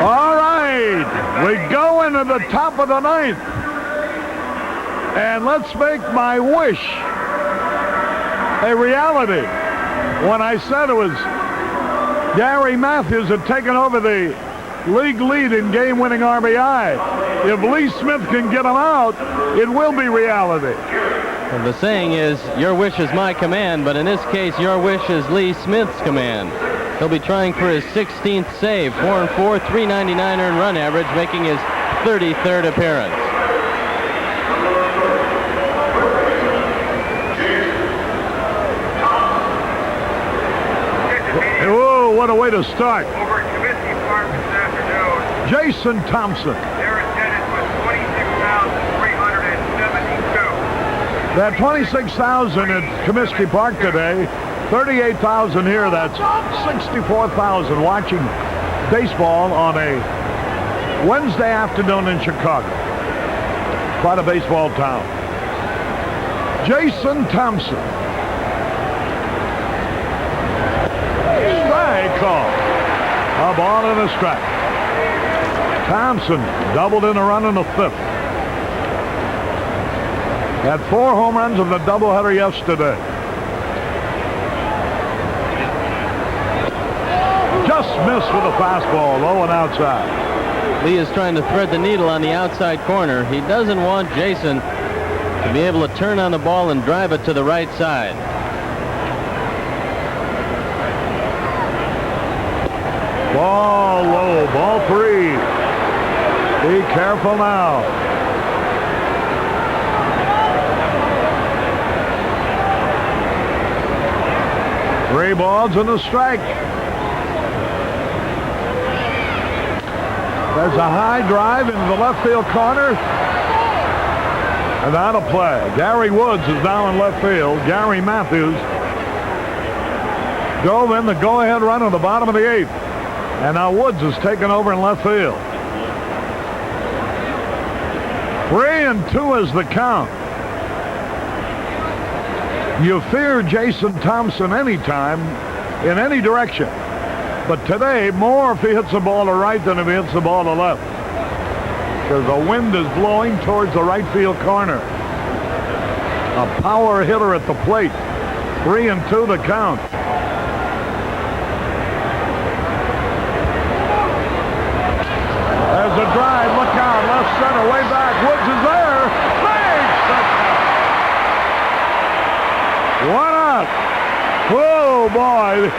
Speaker 1: All right, we go into the top of the 9th. And let's make my wish a reality. When I said it was Gary Matthews had taken over the league lead in game-winning RBI. If Lee Smith can get him out, it will be reality.
Speaker 3: Well, the saying is, your wish is my command, but in this case, your wish is Lee Smith's command. He'll be trying for his 16th save, 4-4, 399 earned run average, making his 33rd appearance.
Speaker 1: Oh, what a way to start.
Speaker 4: Over at Comiskey Park this afternoon,
Speaker 1: Jason Thompson.
Speaker 4: their attendance was 26,372.
Speaker 1: That 26,000 at Comiskey Park today, 38,000 here. That's 64,000 watching baseball on a Wednesday afternoon in Chicago. Quite a baseball town. Jason Thompson. Strike call. A ball and a strike. Thompson doubled in a run in the 5th. Had 4 home runs in the doubleheader yesterday. Just missed with a fastball, low and outside.
Speaker 3: Lee is trying to thread the needle on the outside corner. He doesn't want Jason to be able to turn on the ball and drive it to the right side.
Speaker 1: Ball low, ball 3. Be careful now. Three balls and a strike. There's a high drive into the left field corner. And out of play. Gary Woods is now in left field. Gary Matthews drove in the go-ahead run on the bottom of the 8th. And now Woods is taken over in left field. 3-2 is the count. You fear Jason Thompson anytime, in any direction. But today, more if he hits the ball to right than if he hits the ball to left. Because the wind is blowing towards the right field corner. A power hitter at the plate. 3-2 the count. There's a drive. Look out. Left center. Way back. Woods is there. Makes the count. 1 out. Whoa, boy.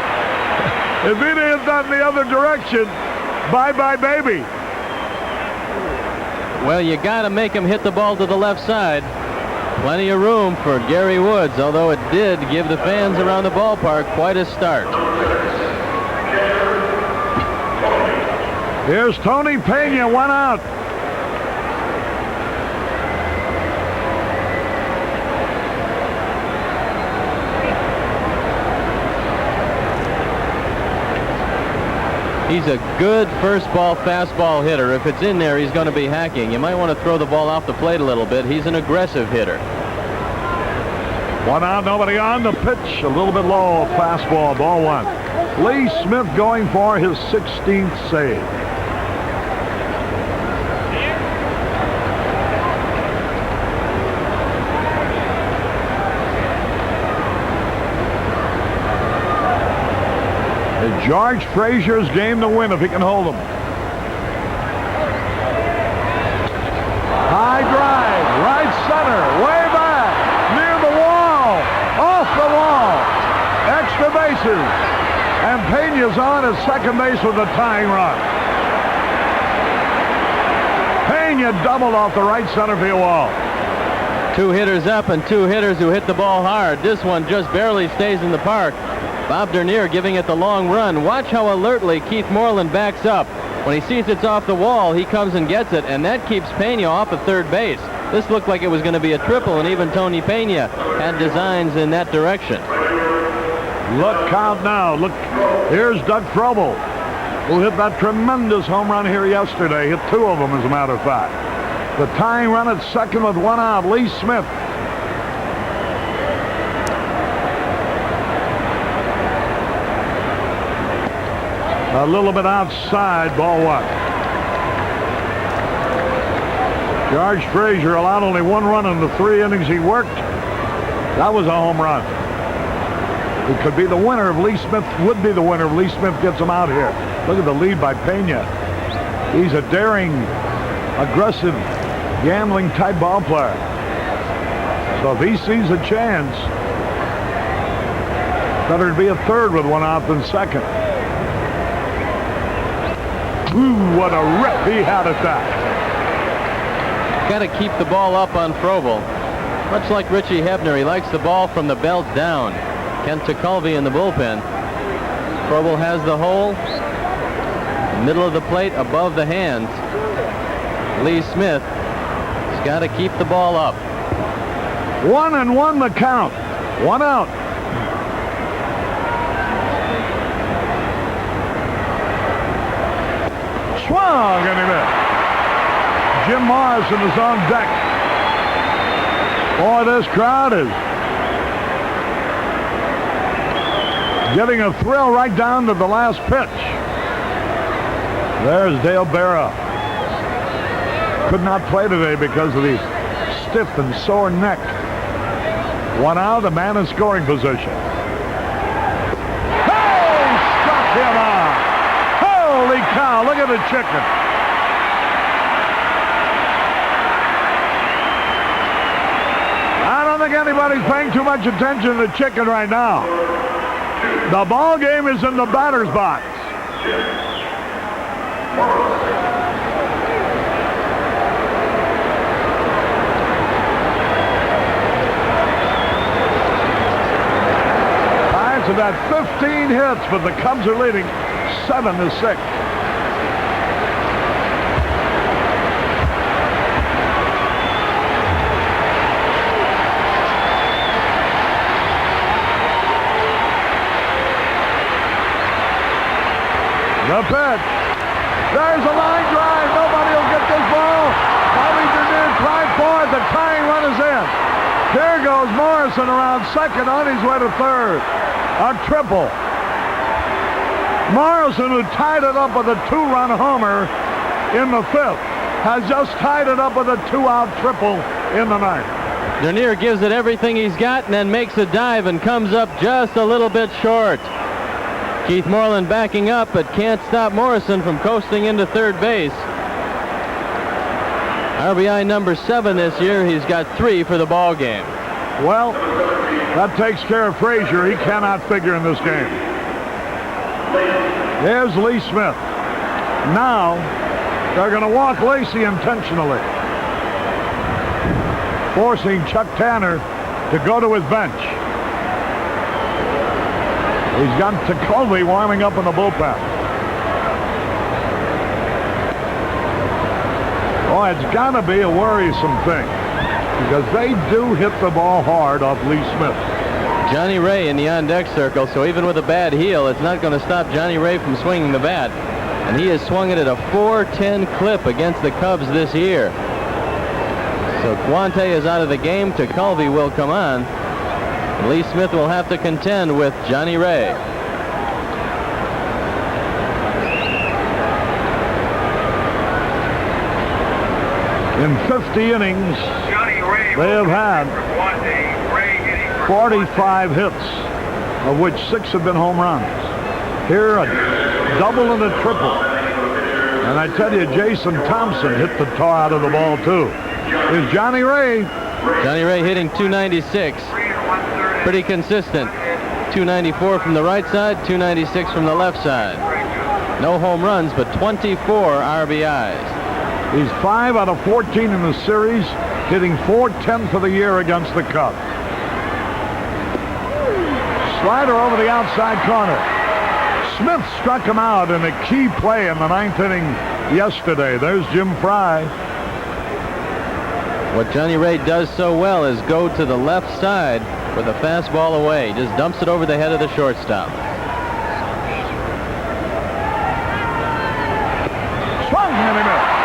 Speaker 1: If he'd hit that in the other direction, bye-bye, baby.
Speaker 3: Well, you got to make him hit the ball to the left side. Plenty of room for Gary Woods, although it did give the fans around the ballpark quite a start.
Speaker 1: Here's Tony Pena, 1 out.
Speaker 3: He's a good first ball fastball hitter. If it's in there, he's going to be hacking. You might want to throw the ball off the plate a little bit. He's an aggressive hitter.
Speaker 1: 1 out, nobody on. The pitch, a little bit low, fastball, ball 1. Lee Smith going for his 16th save. George Frazier's game to win if he can hold them. High drive, right center, way back, near the wall, off the wall, extra bases, and Pena's on at second base with a tying run. Pena doubled off the right center field wall.
Speaker 3: 2 hitters up and 2 hitters who hit the ball hard. This one just barely stays in the park. Bob Dernier giving it the long run. Watch how alertly Keith Moreland backs up. When he sees it's off the wall, he comes and gets it, and that keeps Pena off of third base. This looked like it was going to be a triple, and even Tony Pena had designs in that direction.
Speaker 1: Look out now. Look, here's Doug Frobel, who hit that tremendous home run here yesterday. Hit 2 of them, as a matter of fact. The tying run at second with 1 out. Lee Smith. A little bit outside, ball 1. George Frazier allowed only 1 run in the 3 innings he worked. That was a home run. It could be the winner if Lee Smith, would be the winner if Lee Smith gets him out here. Look at the lead by Pena. He's a daring, aggressive, gambling type ball player. So if he sees a chance, better to be a third with 1 out than second. Ooh, what a rip he had at that.
Speaker 3: Got to keep the ball up on Frobel. Much like Richie Hebner, he likes the ball from the belt down. Kent Tekulve in the bullpen. Frobel has the hole, middle of the plate, above the hands. Lee Smith has got to keep the ball up.
Speaker 1: 1-1 the count. 1 out. Swung and he missed. Jim Morrison is on deck. Boy, this crowd is getting a thrill right down to the last pitch. There's Dale Berra. Could not play today because of the stiff and sore neck. 1 out, a man in scoring position. Hey, struck him out. Holy cow, look at the chicken. I don't think anybody's paying too much attention to the chicken right now. The ball game is in the batter's box. Pirates have had 15 hits, but the Cubs are leading 7-6. The pitch. There's a line drive. Nobody will get this ball. Bobby Dernier tried for it. The tying run is in. Here goes Here's Morrison around second on his way to third. A triple. Morrison, who tied it up with a 2-run homer in the 5th, has just tied it up with a 2-out triple in the 9th.
Speaker 3: Dernier gives it everything he's got and then makes a dive and comes up just a little bit short. Keith Moreland backing up, but can't stop Morrison from coasting into third base. RBI number 7 this year. He's got 3 for the ball game.
Speaker 1: Well, that takes care of Frazier. He cannot figure in this game. There's Lee Smith. Now, they're going to walk Lacy intentionally, forcing Chuck Tanner to go to his bench. He's got Tekulve warming up in the bullpen. Oh, it's got to be a worrisome thing, because they do hit the ball hard off Lee Smith.
Speaker 3: Johnny Ray in the on-deck circle, so even with a bad heel, it's not going to stop Johnny Ray from swinging the bat. And he has swung it at a .410 clip against the Cubs this year. So Guante is out of the game. Tekulve will come on. Lee Smith will have to contend with Johnny Ray.
Speaker 1: In 50 innings, they have had 45 hits, of which 6 have been home runs. Here, a double and a triple. And I tell you, Jason Thompson hit the tar out of the ball, too. Here's Johnny Ray.
Speaker 3: Johnny Ray hitting .296. Pretty consistent. .294 from the right side, .296 from the left side. No home runs, but 24 RBIs.
Speaker 1: He's 5 out of 14 in the series, hitting .410 for the year against the Cubs. Slider over the outside corner. Smith struck him out in a key play in the 9th inning yesterday. There's Jim Fry.
Speaker 3: What Johnny Ray does so well is go to the left side with a fastball away. Just dumps it over the head of the shortstop.
Speaker 1: Swung and he missed.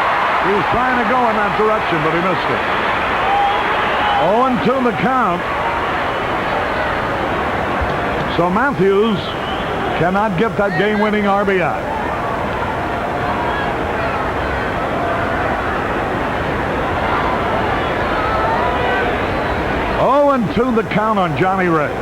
Speaker 1: He was trying to go in that direction, but he missed it. 0-2 the count. So Matthews cannot get that game-winning RBI. And 2 the count on Johnny Ray.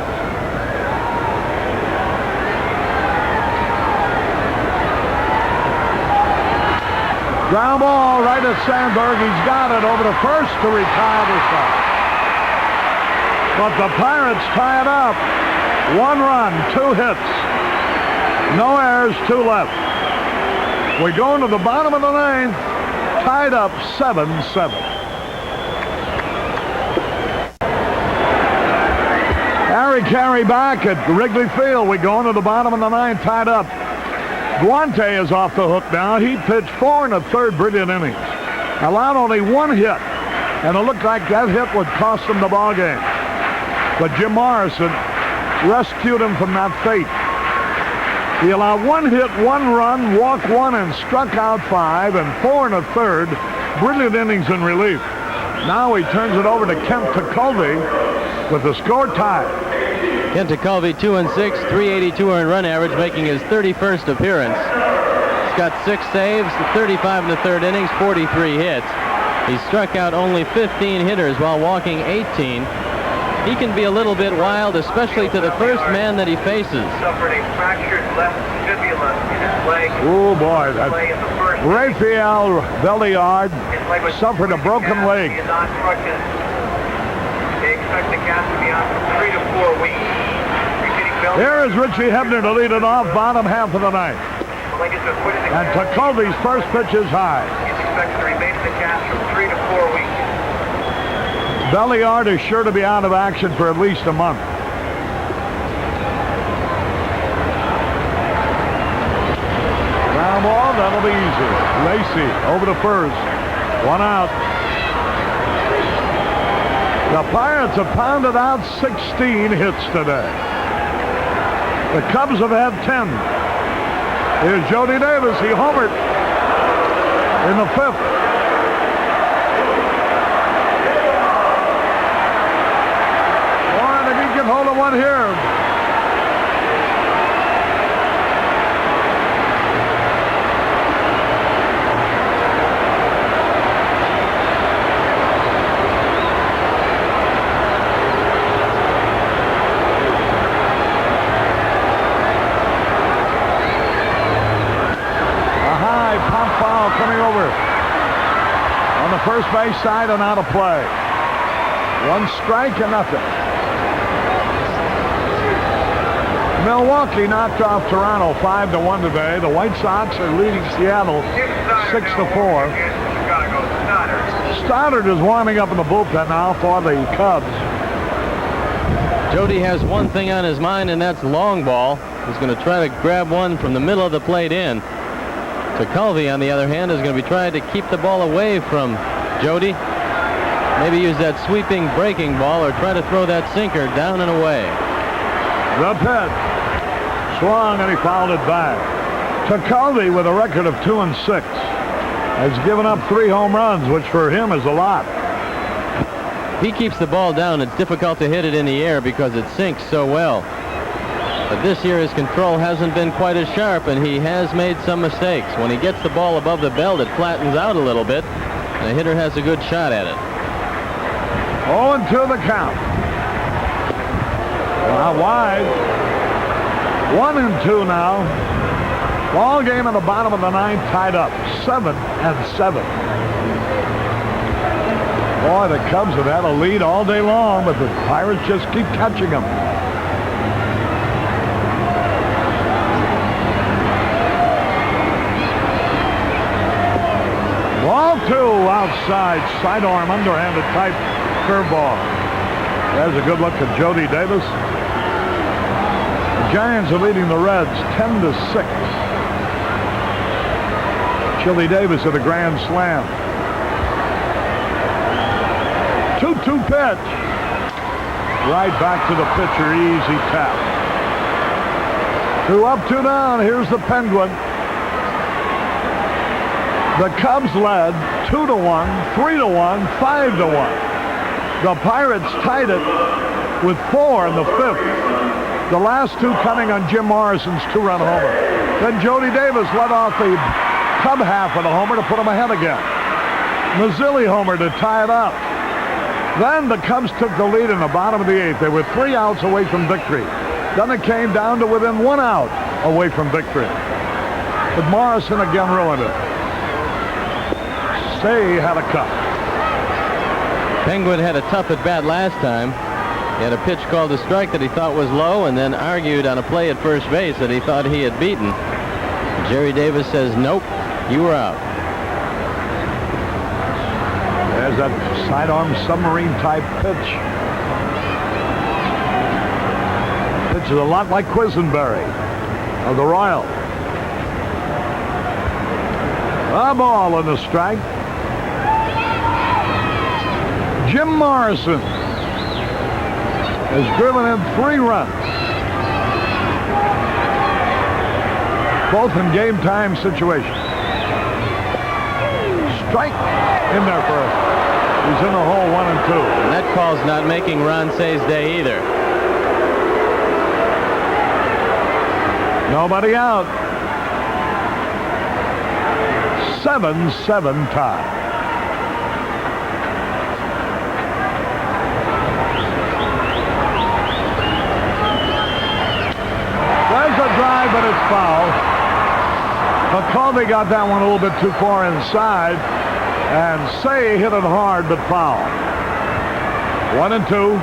Speaker 1: Ground ball right at Sandberg. He's got it over to first to retire the side. But the Pirates tie it up. 1 run, 2 hits. No errors, 2 left. We go into the bottom of the 9th, tied up 7-7. Harry Carey back at Wrigley Field. We go into the bottom of the 9th, tied up. Guante is off the hook now. He pitched 4 1/3 brilliant innings. Allowed only 1 hit, and it looked like that hit would cost him the ball game. But Jim Morrison rescued him from that fate. He allowed 1 hit, 1 run, walked 1, and struck out 5, and 4 1/3 brilliant innings in relief. Now he turns it over to Kent Tekulve with the score tied.
Speaker 3: Kent Tekulve 2-6, 382 earned run average, making his 31st appearance. He's got 6 saves, 35 1/3 innings, 43 hits. He struck out only 15 hitters while walking 18. He can be a little bit wild, especially to the first man that he faces.
Speaker 4: Suffered a fractured left fibula in his leg.
Speaker 1: Oh boy, that Rafael Belliard suffered a broken leg.
Speaker 4: He is on crutches. They expect the cast to be on for 3 to 4 weeks.
Speaker 1: Here is Richie Hebner to lead it off, bottom half of the 9th. And Tekulve's first pitch is high.
Speaker 4: He's expected to remain in the cast from 3 to 4 weeks.
Speaker 1: Belliard is sure to be out of action for at least a month. Ground ball, that'll be easy. Lacy over to first. 1 out. The Pirates have pounded out 16 hits today. The Cubs have had 10. Here's Jody Davis. He homered in the 5th. first base side and out of play. 1 strike and nothing. Milwaukee knocked off Toronto 5-1 today. The White Sox are leading Seattle 6-4. Stoddard is warming up in the bullpen now for the Cubs.
Speaker 3: Jody has one thing on his mind, and that's long ball. He's going to try to grab one from the middle of the plate in. Tekulve, on the other hand, is going to be trying to keep the ball away from Jody. Maybe use that sweeping breaking ball or try to throw that sinker down and away.
Speaker 1: The pitch. Swung and he fouled it back. Tekulve, with a record of 2-6, has given up 3 home runs, which for him is a lot.
Speaker 3: He keeps the ball down. It's difficult to hit it in the air because it sinks so well. But this year his control hasn't been quite as sharp, and he has made some mistakes. When he gets the ball above the belt, it flattens out a little bit, and the hitter has a good shot at it.
Speaker 1: 0-2 the count. Wide. 1-2 now. Ball game in the bottom of the 9th, tied up 7-7. Boy, the Cubs have had a lead all day long, but the Pirates just keep catching them. Ball 2 outside, sidearm, underhanded type curveball. There's a good look at Jody Davis. The Giants are leading the Reds 10-6. Chili Davis at a grand slam. 2-2 pitch. Right back to the pitcher, easy tap. 2 up, 2 down. Here's the Penguin. The Cubs led 2-1, 3-1, 5-1. The Pirates tied it with 4 in the 5th. The last 2 coming on Jim Morrison's 2-run homer. Then Jody Davis led off the Cub half of the homer to put them ahead again. Mazzilli homer to tie it up. Then the Cubs took the lead in the bottom of the 8th. They were 3 outs away from victory. Then it came down to within 1 out away from victory. But Morrison again ruined it. Say had a cut.
Speaker 3: Penguin had a tough at bat last time. He had a pitch called a strike that he thought was low, and then argued on a play at first base that he thought he had beaten. Jerry Davis says, nope, you were out.
Speaker 1: There's that sidearm submarine type pitch. Pitch is a lot like Quisenberry of the Royals. A ball and a strike. Jim Morrison has driven in 3 runs. Both in game time situations. Strike in there first. He's in the hole 1-2.
Speaker 3: And that call's not making Ronce's day either.
Speaker 1: Nobody out. 7-7 tie. There's a drive, but it's foul. McCulvey got that one a little bit too far inside, and Say hit it hard, but foul. 1-2.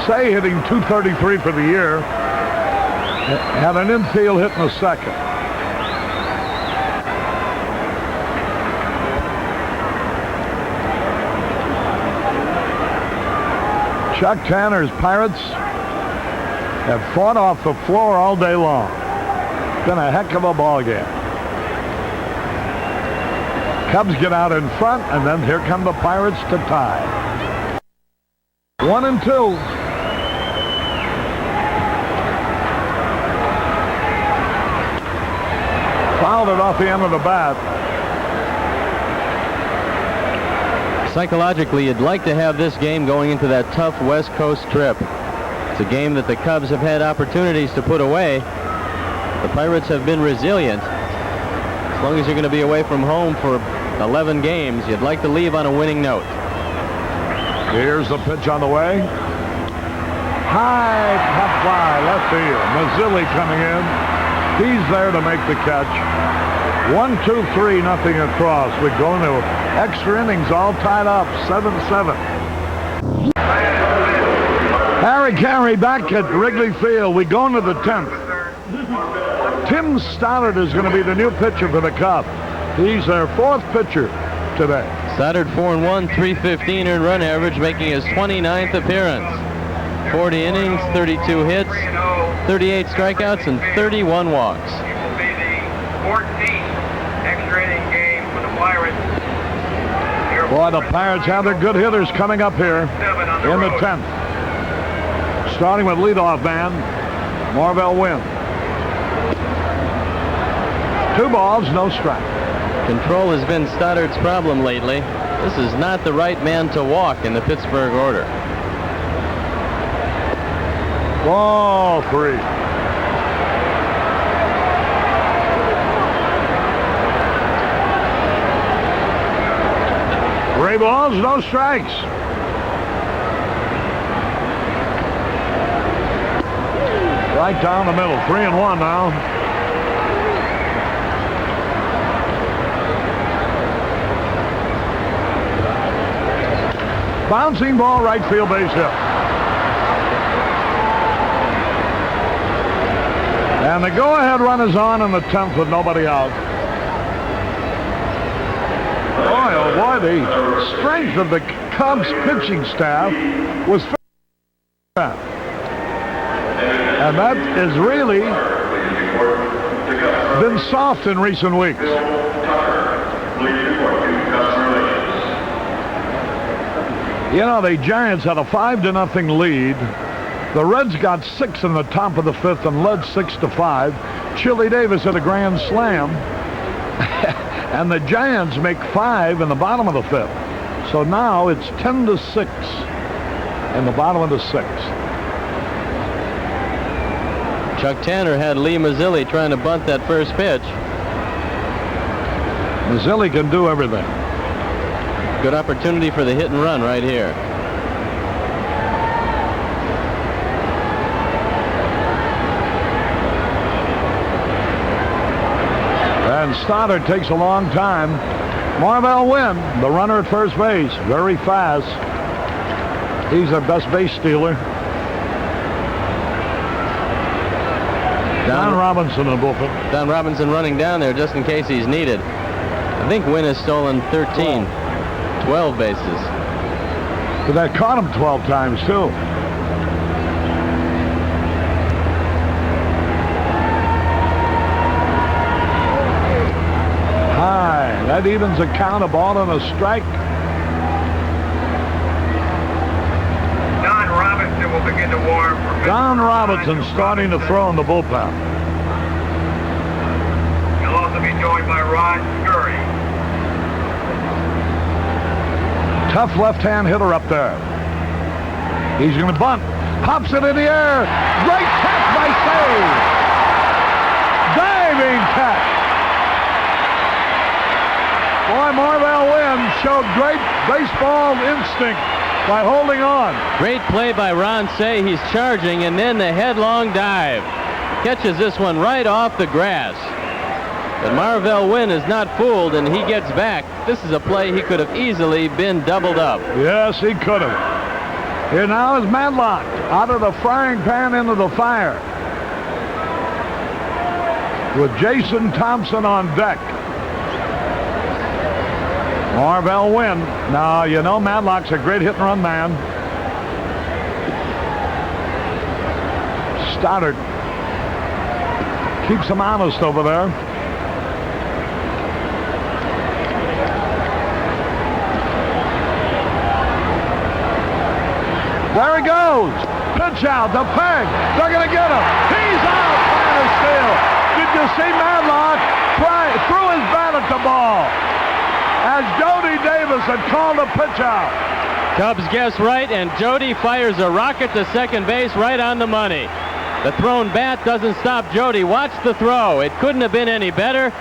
Speaker 1: Say hitting .233 for the year. Had an infield hit in the second. Chuck Tanner's Pirates have fought off the floor all day long. Been a heck of a ball game. Cubs get out in front, and then here come the Pirates to tie. 1-2. Fouled it off the end of the bat.
Speaker 3: Psychologically, you'd like to have this game going into that tough West Coast trip. It's a game that the Cubs have had opportunities to put away. The Pirates have been resilient. As long as you're going to be away from home for 11 games, you'd like to leave on a winning note.
Speaker 1: Here's the pitch on the way. High pop fly, left field. Mazzilli coming in. He's there to make the catch. 1-2-3, nothing across. We go into extra innings, all tied up, 7-7. Harry Carey back at Wrigley Field. We go into the 10th. Tim Stoddard is going to be the new pitcher for the Cubs. He's their 4th pitcher today.
Speaker 3: Stoddard 4-1, 315 earned run average, making his 29th appearance. 40 innings, 32 hits, 38 strikeouts, and 31 walks.
Speaker 4: It will be the 14th extra inning game for the Pirates.
Speaker 1: Boy, the Pirates have their good hitters coming up here in the 10th. Starting with leadoff man, Marvell Wynn. 2 balls, no strike.
Speaker 3: Control has been Stoddard's problem lately. This is not the right man to walk in the Pittsburgh order.
Speaker 1: Ball 3. Three balls, no strikes. Right down the middle, 3-1 now. Bouncing ball, right field, base hit. And the go-ahead run is on in the 10th with nobody out. Boy, oh boy, the strength of the Cubs pitching staff was and that has really been soft in recent weeks. You know, the Giants had a 5-0 lead. The Reds got 6 in the top of the 5th and led 6-5. Chili Davis hit a grand slam. And the Giants make 5 in the bottom of the 5th. So now it's 10-6 in the bottom of the 6th.
Speaker 3: Chuck Tanner had Lee Mazzilli trying to bunt that first pitch.
Speaker 1: Mazzilli can do everything.
Speaker 3: Good opportunity for the hit and run right here.
Speaker 1: And Stoddard takes a long time. Marvell Wynn, the runner at first base, very fast. He's their best base stealer. Don Robinson in the bullpen.
Speaker 3: Don Robinson running down there just in case he's needed. I think Wynn has stolen 12 bases.
Speaker 1: But that caught him 12 times, too. High. That evens a count, a ball and a strike.
Speaker 4: Don Robinson will begin to warm.
Speaker 1: Don Robinson starting to throw in the bullpen.
Speaker 4: He'll also be joined by Rod Scurry.
Speaker 1: Tough left-hand hitter up there. He's going to bunt. Pops it in the air. Great catch by Save. Diving catch. Boy, Marvell Wynn showed great baseball instinct by holding on.
Speaker 3: Great play by Ron Say. He's charging, and then the headlong dive. Catches this one right off the grass. But Marvell Wynn is not fooled, and he gets back. This is a play he could have easily been doubled up.
Speaker 1: Yes, he could have. Here now is Matlock out of the frying pan into the fire with Jason Thompson on deck. Marvell Wynn. Now, you know Matlock's a great hit and run man. Stoddard keeps him honest over there. There he goes. Pitch out. The peg. They're going to get him. He's out. Final steal. Did you see Matlock threw his bat at the ball as Jody Davis had called a pitch out?
Speaker 3: Cubs guess right, and Jody fires a rocket to second base right on the money. The thrown bat doesn't stop Jody. Watch the throw. It couldn't have been any better.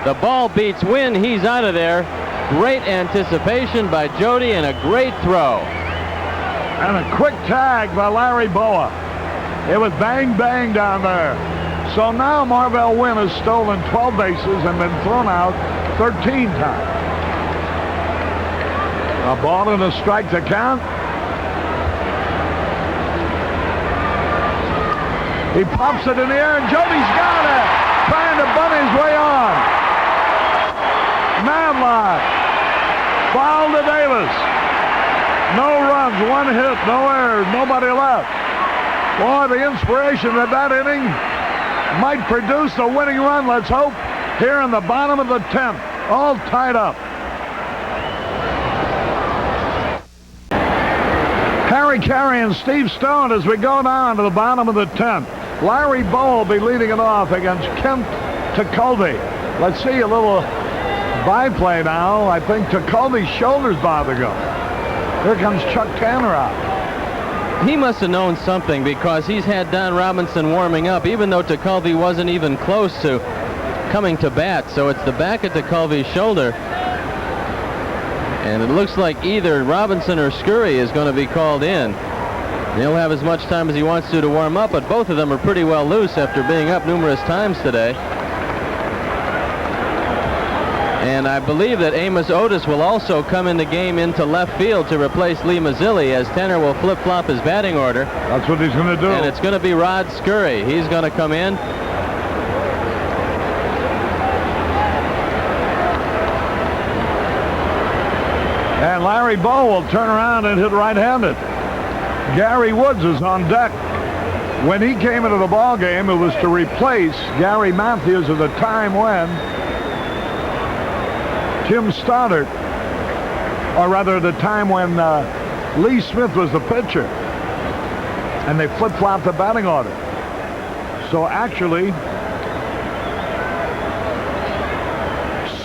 Speaker 3: The ball beats Wynn. He's out of there. Great anticipation by Jody and a great throw.
Speaker 1: And a quick tag by Larry Boa. It was bang, bang down there. So now Marvell Wynn has stolen 12 bases and been thrown out 13 times. A ball and a strike to count. He pops it in the air, and Jody's got it. Trying to bunt his way on. Madlock. Foul to Davis. No runs, one hit, no errors, nobody left. Boy, the inspiration of that inning might produce a winning run, let's hope, here in the bottom of the 10th. All tied up. Harry Carey and Steve Stone as we go down to the bottom of the 10th. Larry Bowe will be leading it off against Kent Tekulve. Let's see a little byplay now. I think Tekulve's shoulder's about to go. Here comes Chuck Tanner out.
Speaker 3: He must have known something because he's had Don Robinson warming up, even though Tekulve wasn't even close to coming to bat. So it's the back of Tekulve's shoulder. And it looks like either Robinson or Scurry is going to be called in. He'll have as much time as he wants to warm up, but both of them are pretty well loose after being up numerous times today. And I believe that Amos Otis will also come in the game into left field to replace Lee Mazzilli, as Tanner will flip-flop his batting order.
Speaker 1: That's what he's going to do.
Speaker 3: And it's going to be Rod Scurry. He's going to come in.
Speaker 1: And Larry Bowe will turn around and hit right-handed. Gary Woods is on deck. When he came into the ball game, it was to replace Gary Matthews at a time when Tim Stoddard, or rather at the time when Lee Smith was the pitcher, and they flip-flopped the batting order. So actually,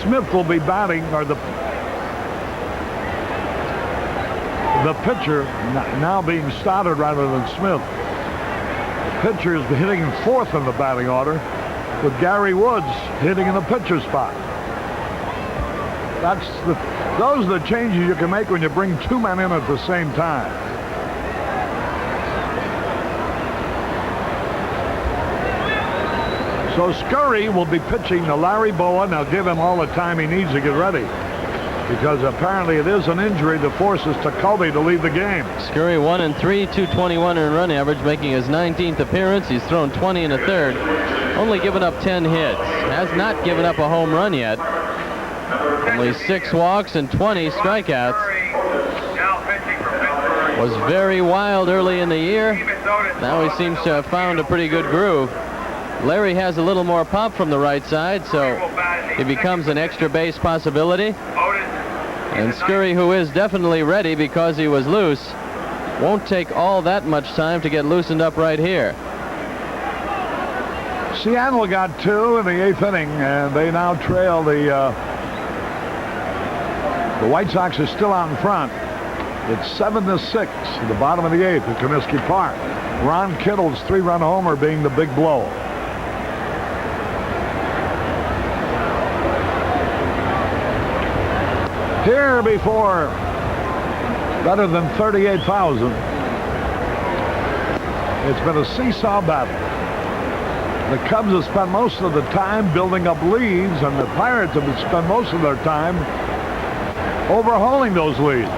Speaker 1: Smith will be batting, or the pitcher now being Stoddard rather than Smith. Pitcher is hitting fourth in the batting order, with Gary Woods hitting in the pitcher spot. Those are the changes you can make when you bring two men in at the same time. So Scurry will be pitching to Larry Bowe, and they'll give him all the time he needs to get ready, because apparently it is an injury that forces Tekulve to leave the game.
Speaker 3: Scurry 1-3, 221 in run average, making his 19th appearance. He's thrown 20 1/3, only given up 10 hits. Has not given up a home run yet. Only 6 walks and 20 strikeouts. Was very wild early in the year. Now he seems to have found a pretty good groove. Larry has a little more pop from the right side, so he becomes an extra base possibility. And Scurry, who is definitely ready because he was loose, won't take all that much time to get loosened up right here.
Speaker 1: Seattle got 2 in the 8th inning, and they now trail the White Sox are still out in front. It's 7-6 at the bottom of the 8th at Comiskey Park. Ron Kittle's 3-run homer being the big blow. Here before better than 38,000. It's been a seesaw battle. The Cubs have spent most of the time building up leads, and the Pirates have spent most of their time overhauling those leads.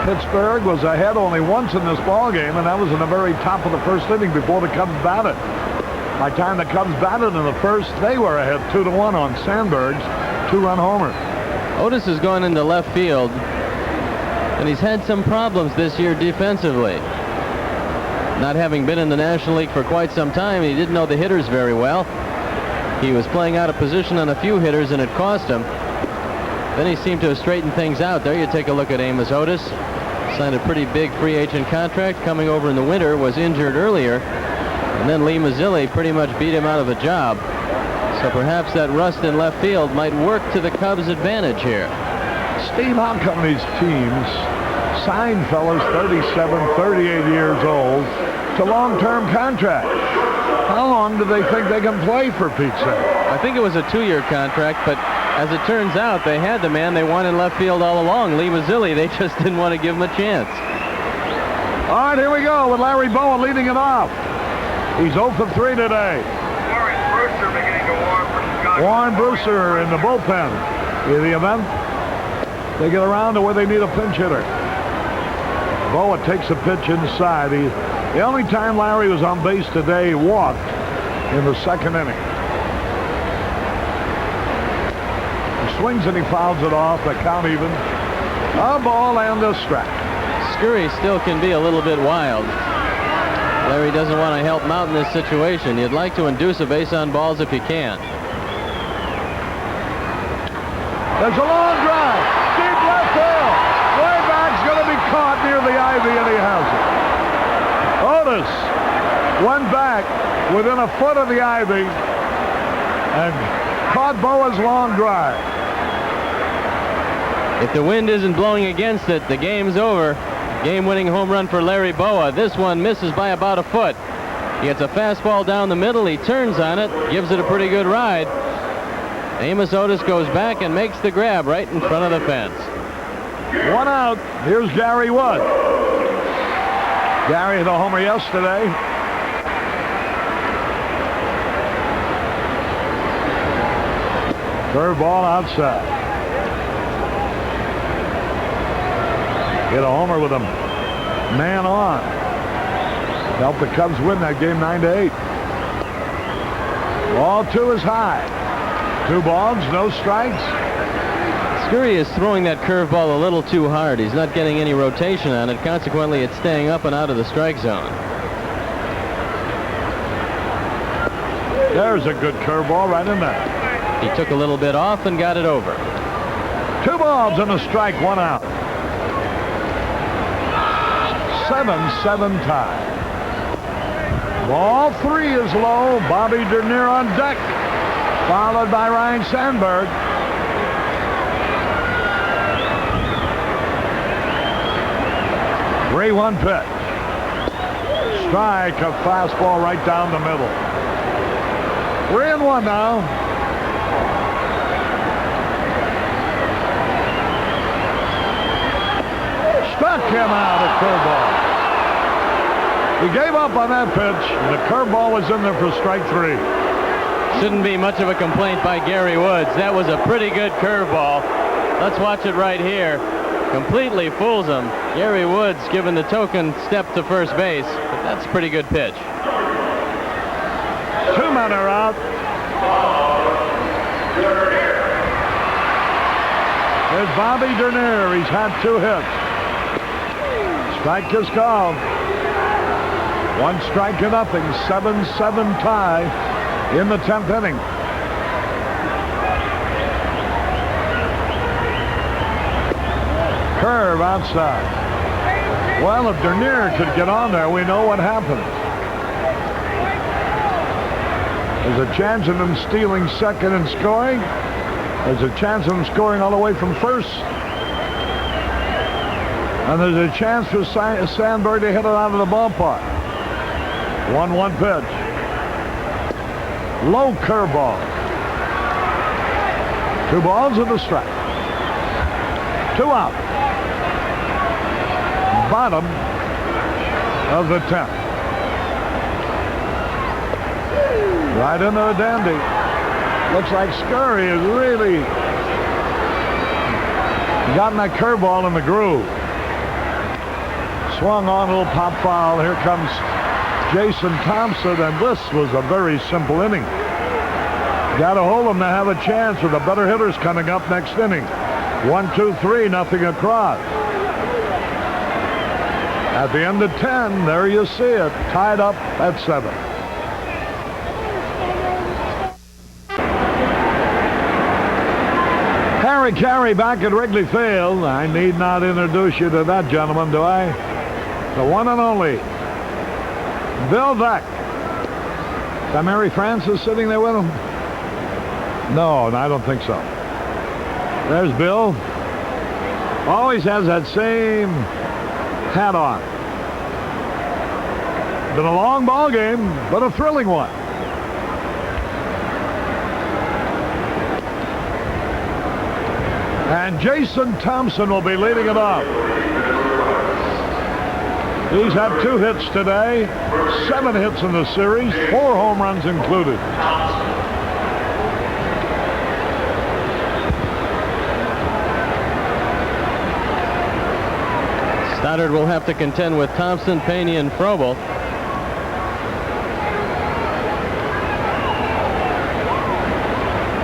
Speaker 1: Pittsburgh was ahead only once in this ball game, and that was in the very top of the first inning before the Cubs batted. By the time the Cubs batted in the first, they were ahead 2-1 on Sandberg's 2-run homer.
Speaker 3: Otis has gone into left field, and he's had some problems this year defensively. Not having been in the National League for quite some time, he didn't know the hitters very well. He was playing out of position on a few hitters, and it cost him. Then he seemed to have straightened things out. There you take a look at Amos Otis. Signed a pretty big free agent contract, coming over in the winter, was injured earlier, and then Lee Mazzilli pretty much beat him out of a job. So perhaps that rust in left field might work to the Cubs' advantage here.
Speaker 1: Steve, how come these teams sign fellas 37, 38 years old to long-term contracts? How long do they think they can play, for Pete's sake?
Speaker 3: I think it was a 2-year contract, but as it turns out, they had the man they wanted in left field all along, Lee Mazzilli. They just didn't want to give him a chance.
Speaker 1: All right, here we go with Larry Bowe leading it off. He's 0 for 3 today.
Speaker 4: Warren Brewster beginning to warm for Chicago.
Speaker 1: Warren Brewster in the bullpen. In the event they get around to where they need a pinch hitter. Boa takes a pitch inside. The only time Larry was on base today, he walked in the second inning. He swings and he fouls it off. The count even. A ball and a strike.
Speaker 3: Scurry still can be a little bit wild. Larry doesn't want to help him out in this situation. You'd like to induce a base on balls if you can.
Speaker 1: There's a long drive. Deep left field. Way back's going to be caught near the ivy, and he has it. Otis went back within a foot of the ivy and caught Boa's long drive.
Speaker 3: If the wind isn't blowing against it, the game's over. Game-winning home run for Larry Boa. This one misses by about a foot. He gets a fastball down the middle. He turns on it, gives it a pretty good ride. Amos Otis goes back and makes the grab right in front of the fence.
Speaker 1: 1 out. Here's Gary Wood. Gary hit a homer yesterday. Curveball outside. Hit a homer with a man on. Helped the Cubs win that game 9-8. Ball 2 is high. 2 balls, no strikes.
Speaker 3: Scurry is throwing that curveball a little too hard. He's not getting any rotation on it. Consequently, it's staying up and out of the strike zone.
Speaker 1: There's a good curveball right in there.
Speaker 3: He took a little bit off and got it over.
Speaker 1: 2 balls and a strike, 1 out. 7-7 tie. Ball 3 is low. Bobby Dernier on deck, followed by Ryan Sandberg. Three 1 pitch. Strike, a fastball right down the middle. 3-1 now. Struck him out at curveball. He gave up on that pitch. The curveball was in there for strike 3.
Speaker 3: Shouldn't be much of a complaint by Gary Woods. That was a pretty good curveball. Let's watch it right here. Completely fools him. Gary Woods given the token step to first base, but that's a pretty good pitch.
Speaker 1: 2 men are out. There's Bobby Dernier. He's had 2 hits. Strike is called. 1 strike to nothing. 7-7 tie in the 10th inning. Curve outside. Well, if Dernier could get on there, we know what happened. There's a chance of him stealing second and scoring. There's a chance of him scoring all the way from first. And there's a chance for Sandberg to hit it out of the ballpark. 1-1 pitch. Low curveball. 2 balls and a strike. 2 out. Bottom of the 10th. Right into the dandy. Looks like Scurry has really gotten that curveball in the groove. Swung on, a little pop foul. Here comes Jason Thompson, and this was a very simple inning. Got to hold him to have a chance with the better hitters coming up next inning. 1, 2, 3, nothing across. At the end of 10, there you see it, tied up at 7. Harry Caray back at Wrigley Field. I need not introduce you to that gentleman, do I? The one and only Bill Veeck. Is that Mary Frances sitting there with him? No, I don't think so. There's Bill. Always has that same hat on. Been a long ball game, but a thrilling one. And Jason Thompson will be leading it off. He's had 2 hits today, 7 hits in the series, 4 home runs included.
Speaker 3: Stoddard will have to contend with Thompson, Pena, and Frobel.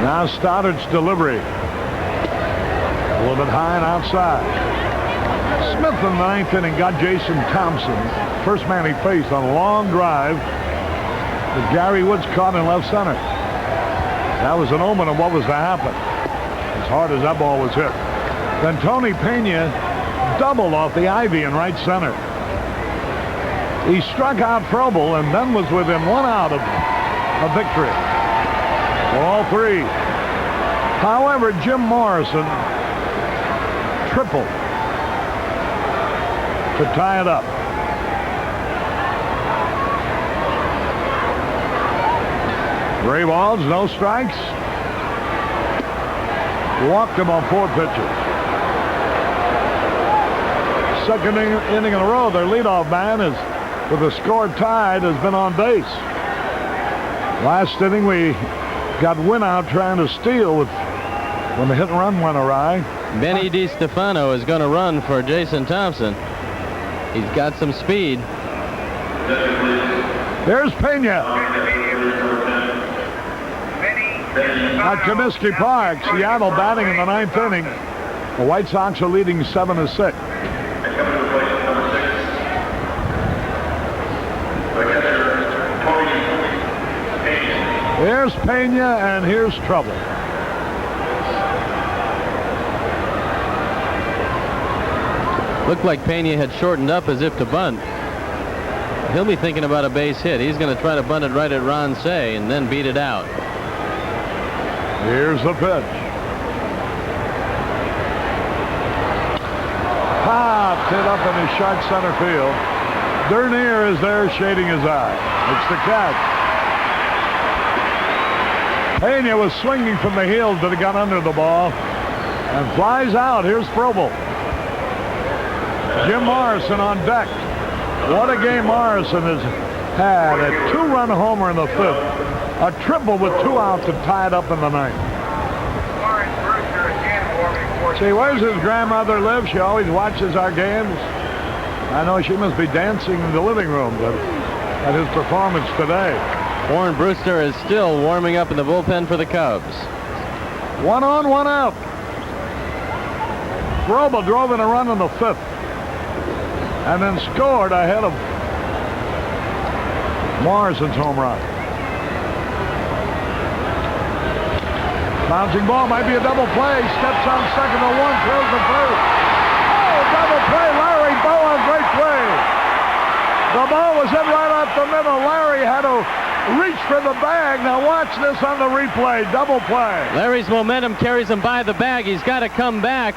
Speaker 1: Now Stoddard's delivery. A little bit high and outside. Smith in the 9th inning got Jason Thompson, first man he faced, on a long drive that Gary Woods caught in left center. That was an omen of what was to happen, as hard as that ball was hit. Then Tony Pena doubled off the ivy in right center. He struck out Frobel and then was within 1 out of a victory. All 3. However, Jim Morrison tripled to tie it up. Three balls, no strikes. Walked him on 4 pitches. Second inning in a row, their leadoff man is, with the score tied, has been on base. Last inning we got win out trying to steal when the hit and run went awry.
Speaker 3: Benny DiStefano is going to run for Jason Thompson. He's got some speed.
Speaker 1: There's Pena. At Comiskey Park, Seattle batting in the 9th inning. The White Sox are leading 7-6. Here's Pena, and here's trouble.
Speaker 3: Looked like Pena had shortened up as if to bunt. He'll be thinking about a base hit. He's going to try to bunt it right at Ron Cey and then beat it out.
Speaker 1: Here's the pitch. Popped it up in his sharp center field. Dernier is there shading his eye. It's the catch. Pena was swinging from the heels, but he got under the ball and flies out. Here's Frobel. Jim Morrison on deck. What a game Morrison has had. A 2-run homer in the 5th. A triple with 2 outs to tie it up in the 9th. See, where's his grandmother live? She always watches our games. I know she must be dancing in the living room at his performance today.
Speaker 3: Warren Brewster is still warming up in the bullpen for the Cubs.
Speaker 1: 1 on, 1 out. Frobel drove in a run in the 5th and then scored ahead of Morrison's home run. Bouncing ball might be a double play. Steps on second to 1, throws the first. Oh, double play. Larry Bowen, great play. The ball was hit right up the middle. Larry had to reach for the bag. Now watch this on the replay. Double play.
Speaker 3: Larry's momentum carries him by the bag. He's got to come back.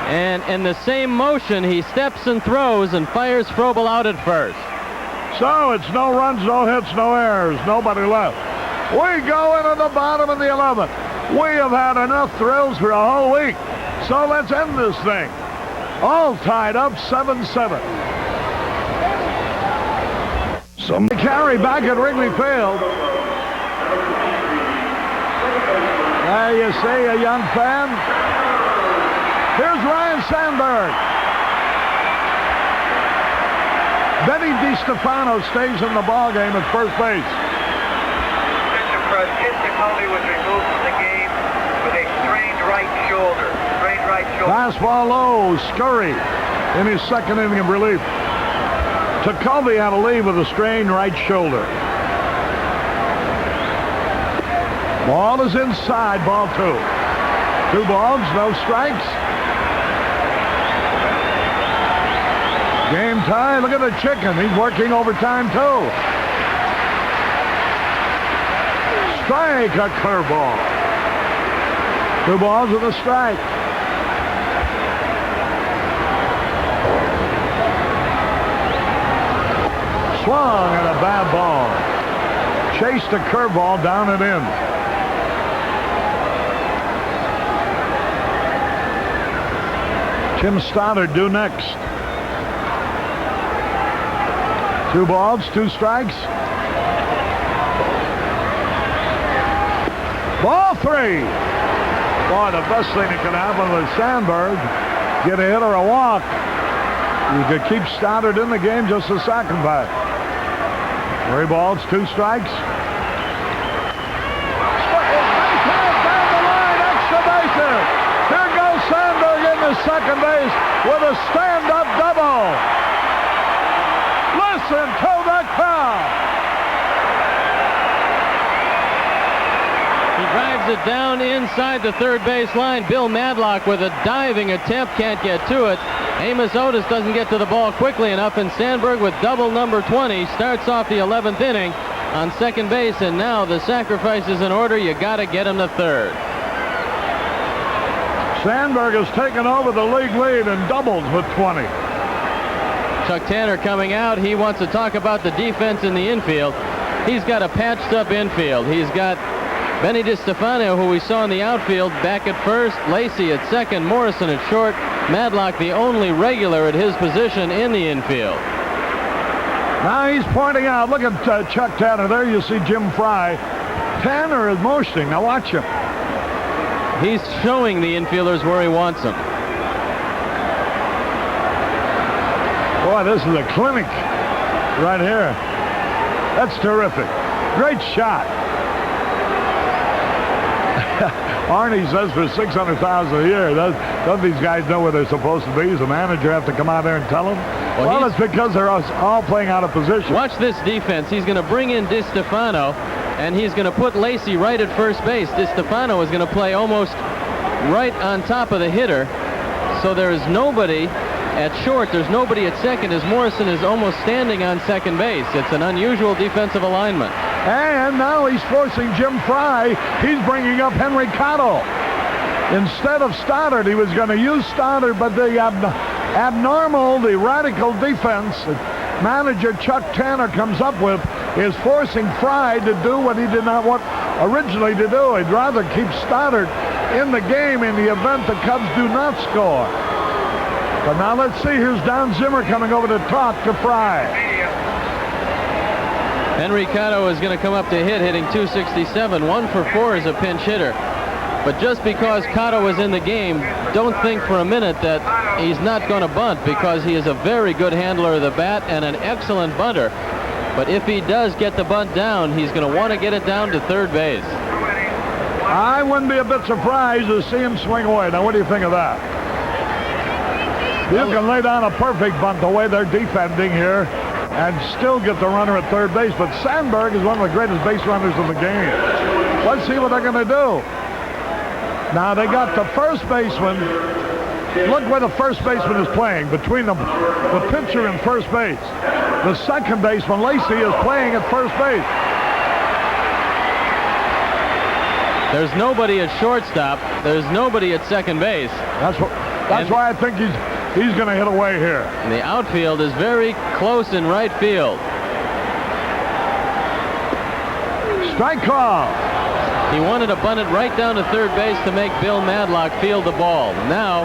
Speaker 3: And in the same motion, he steps and throws and fires Frobel out at first.
Speaker 1: So it's no runs, no hits, no errors. Nobody left. We go into the bottom of the 11th. We have had enough thrills for a whole week. So let's end this thing. All tied up 7-7. Some carry back at Wrigley Field. There you see a young fan. Here's Ryan Sandberg. Benny DiStefano stays in the ballgame at first base.
Speaker 4: Cole was removed from the game with a strained right shoulder.
Speaker 1: Fastball low, Scurry in his 2nd inning of relief. Ticovey had to leave with a strained right shoulder. Ball is inside, ball 2. 2 balls, no strikes. Game tie. Look at the chicken. He's working overtime too. Strike, a curveball. 2 balls with a strike. Swung at a bad ball. Chased a curveball down and in. Tim Stoddard due next. 2 balls, 2 strikes. Ball 3. Boy, the best thing that could happen with Sandberg, get a hit or a walk. You could keep Stoddard in the game just a second back. 3 balls, 2 strikes. Down the line, extra bases. Here goes Sandberg into second base with a stand-up double. Listen to the crowd.
Speaker 3: He drives it down inside the third base line. Bill Madlock with a diving attempt can't get to it. Amos Otis doesn't get to the ball quickly enough, and Sandberg with double number 20 starts off the 11th inning on second base, and now the sacrifice is in order. You got to get him to third.
Speaker 1: Sandberg has taken over the league lead in doubles with 20.
Speaker 3: Chuck Tanner coming out. He wants to talk about the defense in the infield. He's got a patched up infield. He's got Benny DiStefano, who we saw in the outfield, back at first, Lacey at second, Morrison at short, Madlock the only regular at his position in the infield.
Speaker 1: Now he's pointing out, look at Chuck Tanner. There you see Jim Fry. Tanner is motioning. Now watch him.
Speaker 3: He's showing the infielders where he wants them.
Speaker 1: Boy, this is a clinic right here. That's terrific. Great shot. Arnie says for $600,000 a year. Don't these guys know where they're supposed to be? Does the manager have to come out there and tell them? Well, it's because they're all playing out of position.
Speaker 3: Watch this defense. He's going to bring in DiStefano, and he's going to put Lacey right at first base. DiStefano is going to play almost right on top of the hitter. So there is nobody at short. There's nobody at second, as Morrison is almost standing on second base. It's an unusual defensive alignment.
Speaker 1: And now he's forcing Jim Fry. He's bringing up Henry Cotto. Instead of Stoddard, he was going to use Stoddard, but the abnormal, the radical defense that manager Chuck Tanner comes up with is forcing Fry to do what he did not want originally to do. He'd rather keep Stoddard in the game in the event the Cubs do not score. But now let's see. Here's Don Zimmer coming over to talk to Fry.
Speaker 3: Henry Cotto is going to come up to hit, hitting .267, 1 for 4 as a pinch hitter. But just because Cotto is in the game, don't think for a minute that he's not going to bunt, because he is a very good handler of the bat and an excellent bunter. But if he does get the bunt down, he's going to want to get it down to third base.
Speaker 1: I wouldn't be a bit surprised to see him swing away. Now, what do you think of that? You can lay down a perfect bunt the way they're defending here and still get the runner at third base. But Sandberg is one of the greatest base runners in the game. Let's see what they're going to do. Now they got the first baseman. Look where the first baseman is playing, between the pitcher and first base. The second baseman, Lacey, is playing at first base.
Speaker 3: There's nobody at shortstop. There's nobody at second base.
Speaker 1: That's why I think he's going to hit away here.
Speaker 3: The outfield is very close in right field.
Speaker 1: Strike call.
Speaker 3: He wanted to bunt it right down to third base to make Bill Madlock field the ball. Now,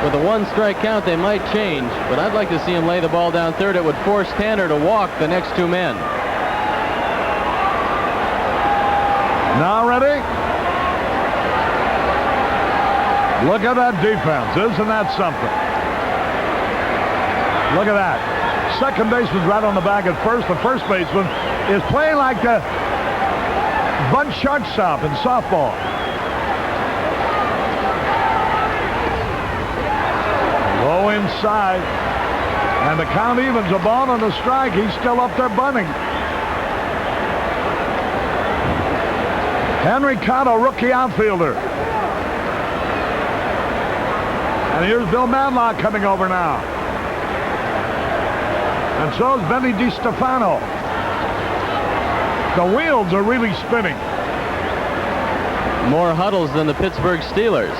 Speaker 3: with a 1-strike count, they might change, but I'd like to see him lay the ball down third. It would force Tanner to walk the next 2 men.
Speaker 1: Now ready? Look at that defense. Isn't that something? Look at that. Second baseman's right on the bag at first. The first baseman is playing like the bunt shortstop in softball. Low inside. And the count evens. A ball on the strike. He's still up there bunting. Henry Cotto, rookie outfielder. And here's Bill Madlock coming over now. And so is Benny DiStefano. The wheels are really spinning.
Speaker 3: More huddles than the Pittsburgh Steelers.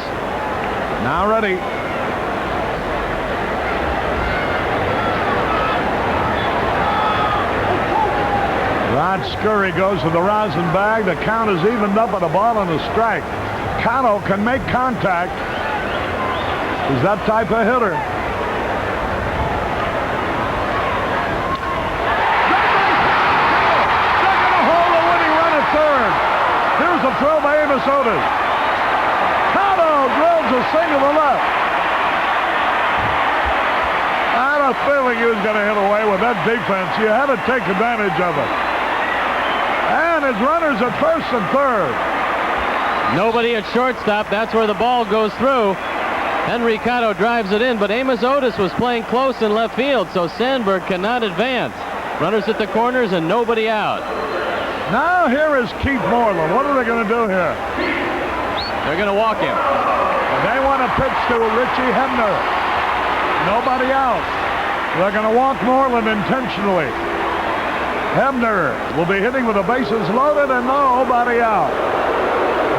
Speaker 1: Now ready. Rod Scurry goes to the rosin bag. The count is evened up at a ball and a strike. Cotto can make contact. He's that type of hitter. the throw by Amos Otis. Cotto drills a single to left. I had a feeling he was going to hit away with that defense. You had to take advantage of it. And his runners at first and third.
Speaker 3: Nobody at shortstop. That's where the ball goes through. Henry Cotto drives it in, but Amos Otis was playing close in left field, so Sandberg cannot advance. Runners at the corners and nobody out.
Speaker 1: Now here is Keith Moreland. What are they going to do here?
Speaker 3: They're going to walk him.
Speaker 1: They want to pitch to Richie Hebner. Nobody out. They're going to walk Moreland intentionally. Hebner will be hitting with the bases loaded and nobody out.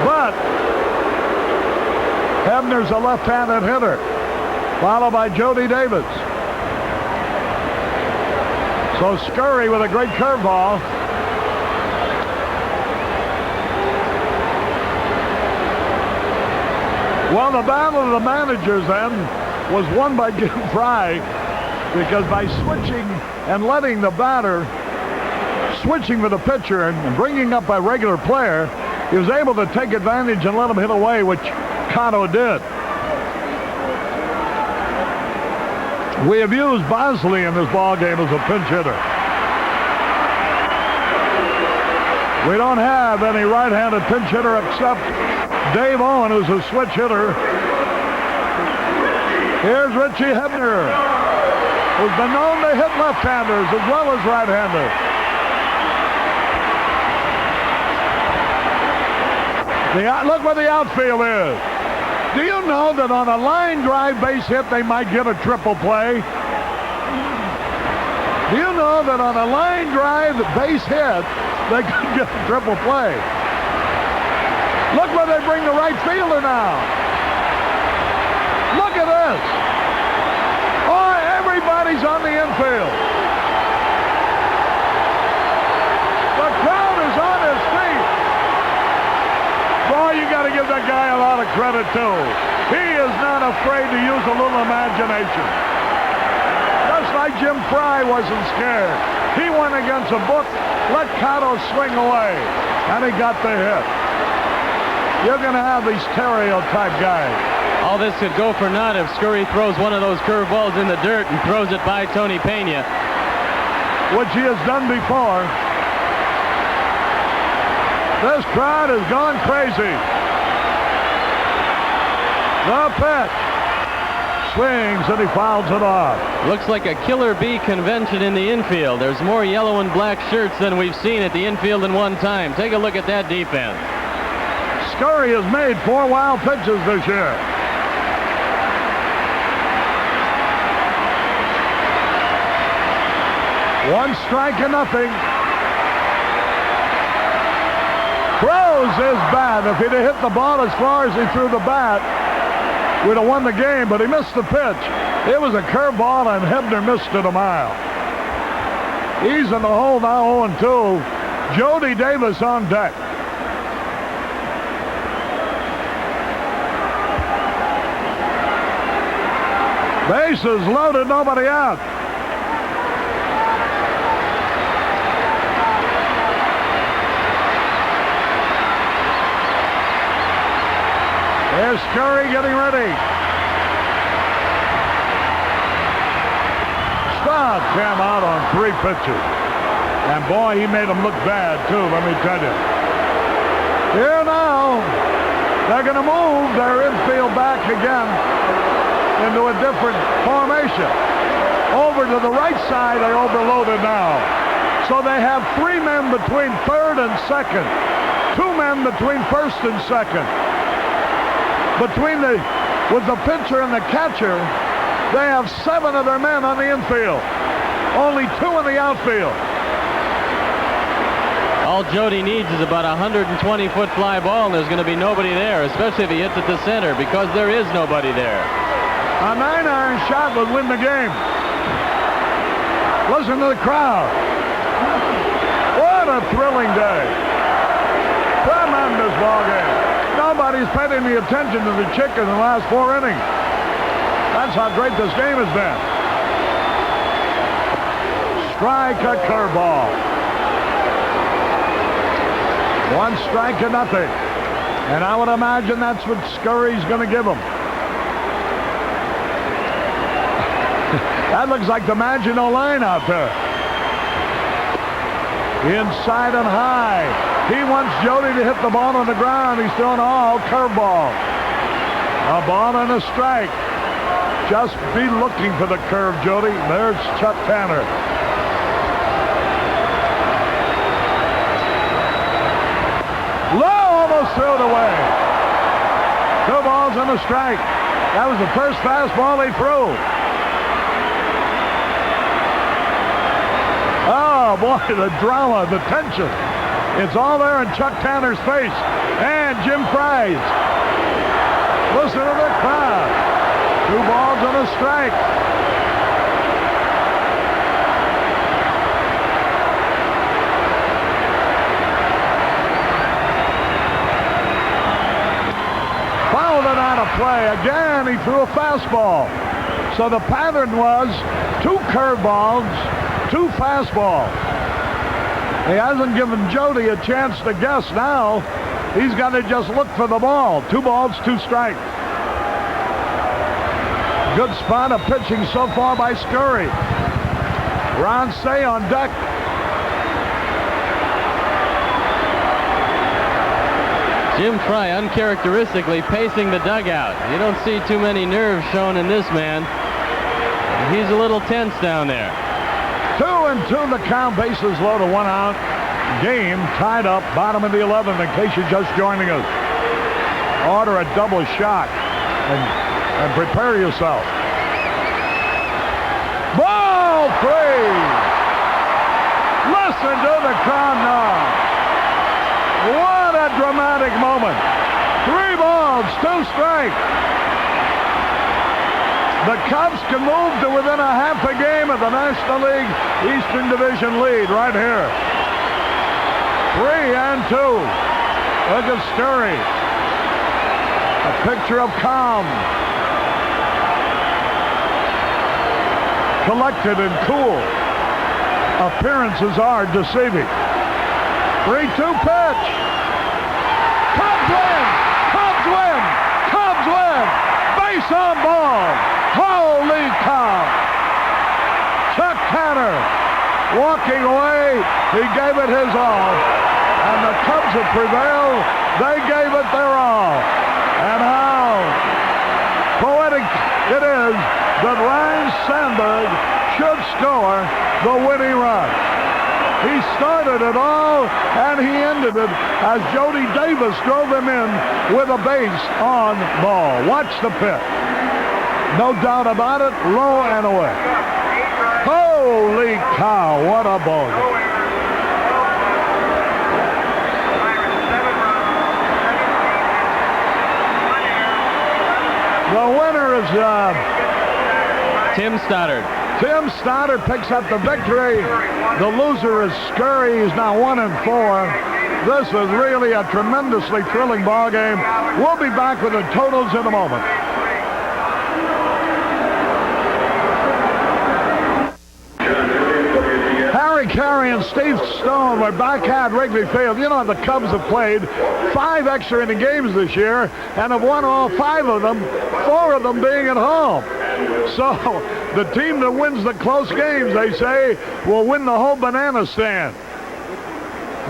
Speaker 1: But Hebner's a left-handed hitter, followed by Jody Davis. So Scurry with a great curveball. Well, the battle of the managers then was won by Jim Fry, because by switching and letting the batter switching with the pitcher and bringing up a regular player, he was able to take advantage and let him hit away, which Cotto did. We have used Bosley in this ball game as a pinch hitter. We don't have any right-handed pinch hitter except Dave Owen, who's a switch hitter. Here's Richie Hebner, who's been known to hit left-handers as well as right-handers. Look where the outfield is. Do you know that on a line drive base hit, they might get a triple play? Do you know that on a line drive base hit, they could get a triple play? Look where they bring the right fielder now. Look at this. Oh, everybody's on the infield. The crowd is on his feet. Boy, you got to give that guy a lot of credit, too. He is not afraid to use a little imagination. Just like Jim Fry wasn't scared. He went against a book, let Cotto swing away, and he got the hit. You're going to have these stereotype guys.
Speaker 3: All this could go for naught if Scurry throws one of those curveballs in the dirt and throws it by Tony Pena.
Speaker 1: Which he has done before. This crowd has gone crazy. The pitch. Swings and he fouls it off.
Speaker 3: Looks like a killer bee convention in the infield. There's more yellow and black shirts than we've seen at the infield in one time. Take a look at that defense.
Speaker 1: Scurry has made 4 wild pitches this year. One strike and nothing. Throws his bat. If he'd have hit the ball as far as he threw the bat, we'd have won the game, but he missed the pitch. It was a curveball, and Hebner missed it a mile. He's in the hole now, 0-2. Jody Davis on deck. Bases loaded, nobody out. There's Scurry getting ready. Stott came out on 3 pitches. And boy, he made them look bad, too, let me tell you. Here now, they're going to move their infield back again into a different formation. Over to the right side, they overloaded now. So they have 3 men between third and second. 2 men between first and second. With the pitcher and the catcher, they have 7 of their men on the infield. Only 2 in the outfield.
Speaker 3: All Jody needs is about a 120-foot fly ball, and there's going to be nobody there, especially if he hits it to center, because there is nobody there.
Speaker 1: A 9-iron shot would win the game. Listen to the crowd. What a thrilling day. Tremendous ball game. Nobody's paid any attention to the chicken in the last 4 innings. That's how great this game has been. Strike, a curveball. 1 strike to nothing. And I would imagine that's what Scurry's going to give him. That looks like the Maginot line out there. Inside and high. He wants Jody to hit the ball on the ground. He's throwing all curveball. A ball and a strike. Just be looking for the curve, Jody. There's Chuck Tanner. Low, almost threw it away. 2 balls and a strike. That was the first fastball he threw. Oh, boy, the drama, the tension. It's all there in Chuck Tanner's face. And Jim Fries. Listen to the crowd. 2 balls and a strike. Fouled it out of play. Again, he threw a fastball. So the pattern was 2 curveballs, 2 fastballs. He hasn't given Jody a chance to guess now. He's got to just look for the ball. 2 balls, 2 strikes. Good spot of pitching so far by Scurry. Ron Say on deck.
Speaker 3: Jim Fry uncharacteristically pacing the dugout. You don't see too many nerves shown in this man. He's a little tense down there.
Speaker 1: 2-2 the count, bases loaded, 1 out. Game tied up, bottom of the 11th, in case you're just joining us. Order a double shot and prepare yourself. Ball 3. Listen to the crowd now. What a dramatic moment. 3 balls, 2 strikes. The Cubs can move to within a half a game of the National League Eastern Division lead right here. 3-2. Look at Scurry. A picture of calm. Collected and cool. Appearances are deceiving. 3-2 pitch. Cubs win! Cubs win! Cubs win! Base on ball! Holy cow! Chuck Tanner walking away. He gave it his all. And the Cubs have prevailed. They gave it their all. And how poetic it is that Ryan Sandberg should score the winning run. He started it all, and he ended it as Jody Davis drove him in with a base on ball. Watch the pitch. No doubt about it, low and away. Holy cow, what a ball game. The winner is
Speaker 3: Tim Stoddard.
Speaker 1: Tim Stoddard picks up the victory. The loser is Scurry. He's now 1-4. This is really a tremendously thrilling ball game. We'll be back with the totals in a moment. Harry Carey and Steve Stone were back at Wrigley Field. You know, the Cubs have played 5 extra inning games this year and have won all 5 of them, 4 of them being at home. So the team that wins the close games, they say, will win the whole banana stand.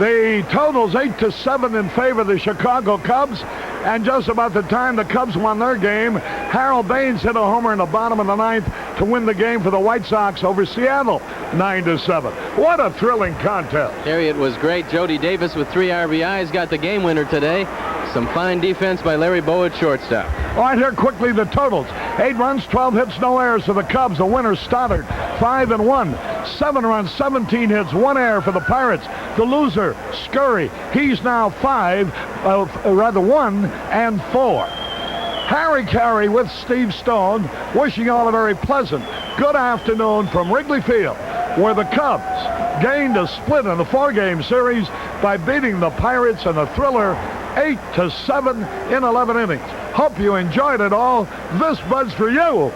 Speaker 1: The total's 8-7 in favor of the Chicago Cubs. And just about the time the Cubs won their game, Harold Baines hit a homer in the bottom of the 9th to win the game for the White Sox over Seattle, 9-7. What a thrilling contest.
Speaker 3: Harry, it was great. Jody Davis with 3 RBIs got the game winner today. Some fine defense by Larry Bowa at shortstop.
Speaker 1: All right, here quickly the totals. 8 runs, 12 hits, no errors for the Cubs. The winner, Stoddard, 5-1. 7 runs, 17 hits, 1 error for the Pirates. The loser, Scurry. He's now 1-4. Harry Carey with Steve Stone wishing you all a very pleasant good afternoon from Wrigley Field, where the Cubs gained a split in the 4-game series by beating the Pirates in a thriller 8-7 in 11 innings. Hope you enjoyed it all. This Bud's for you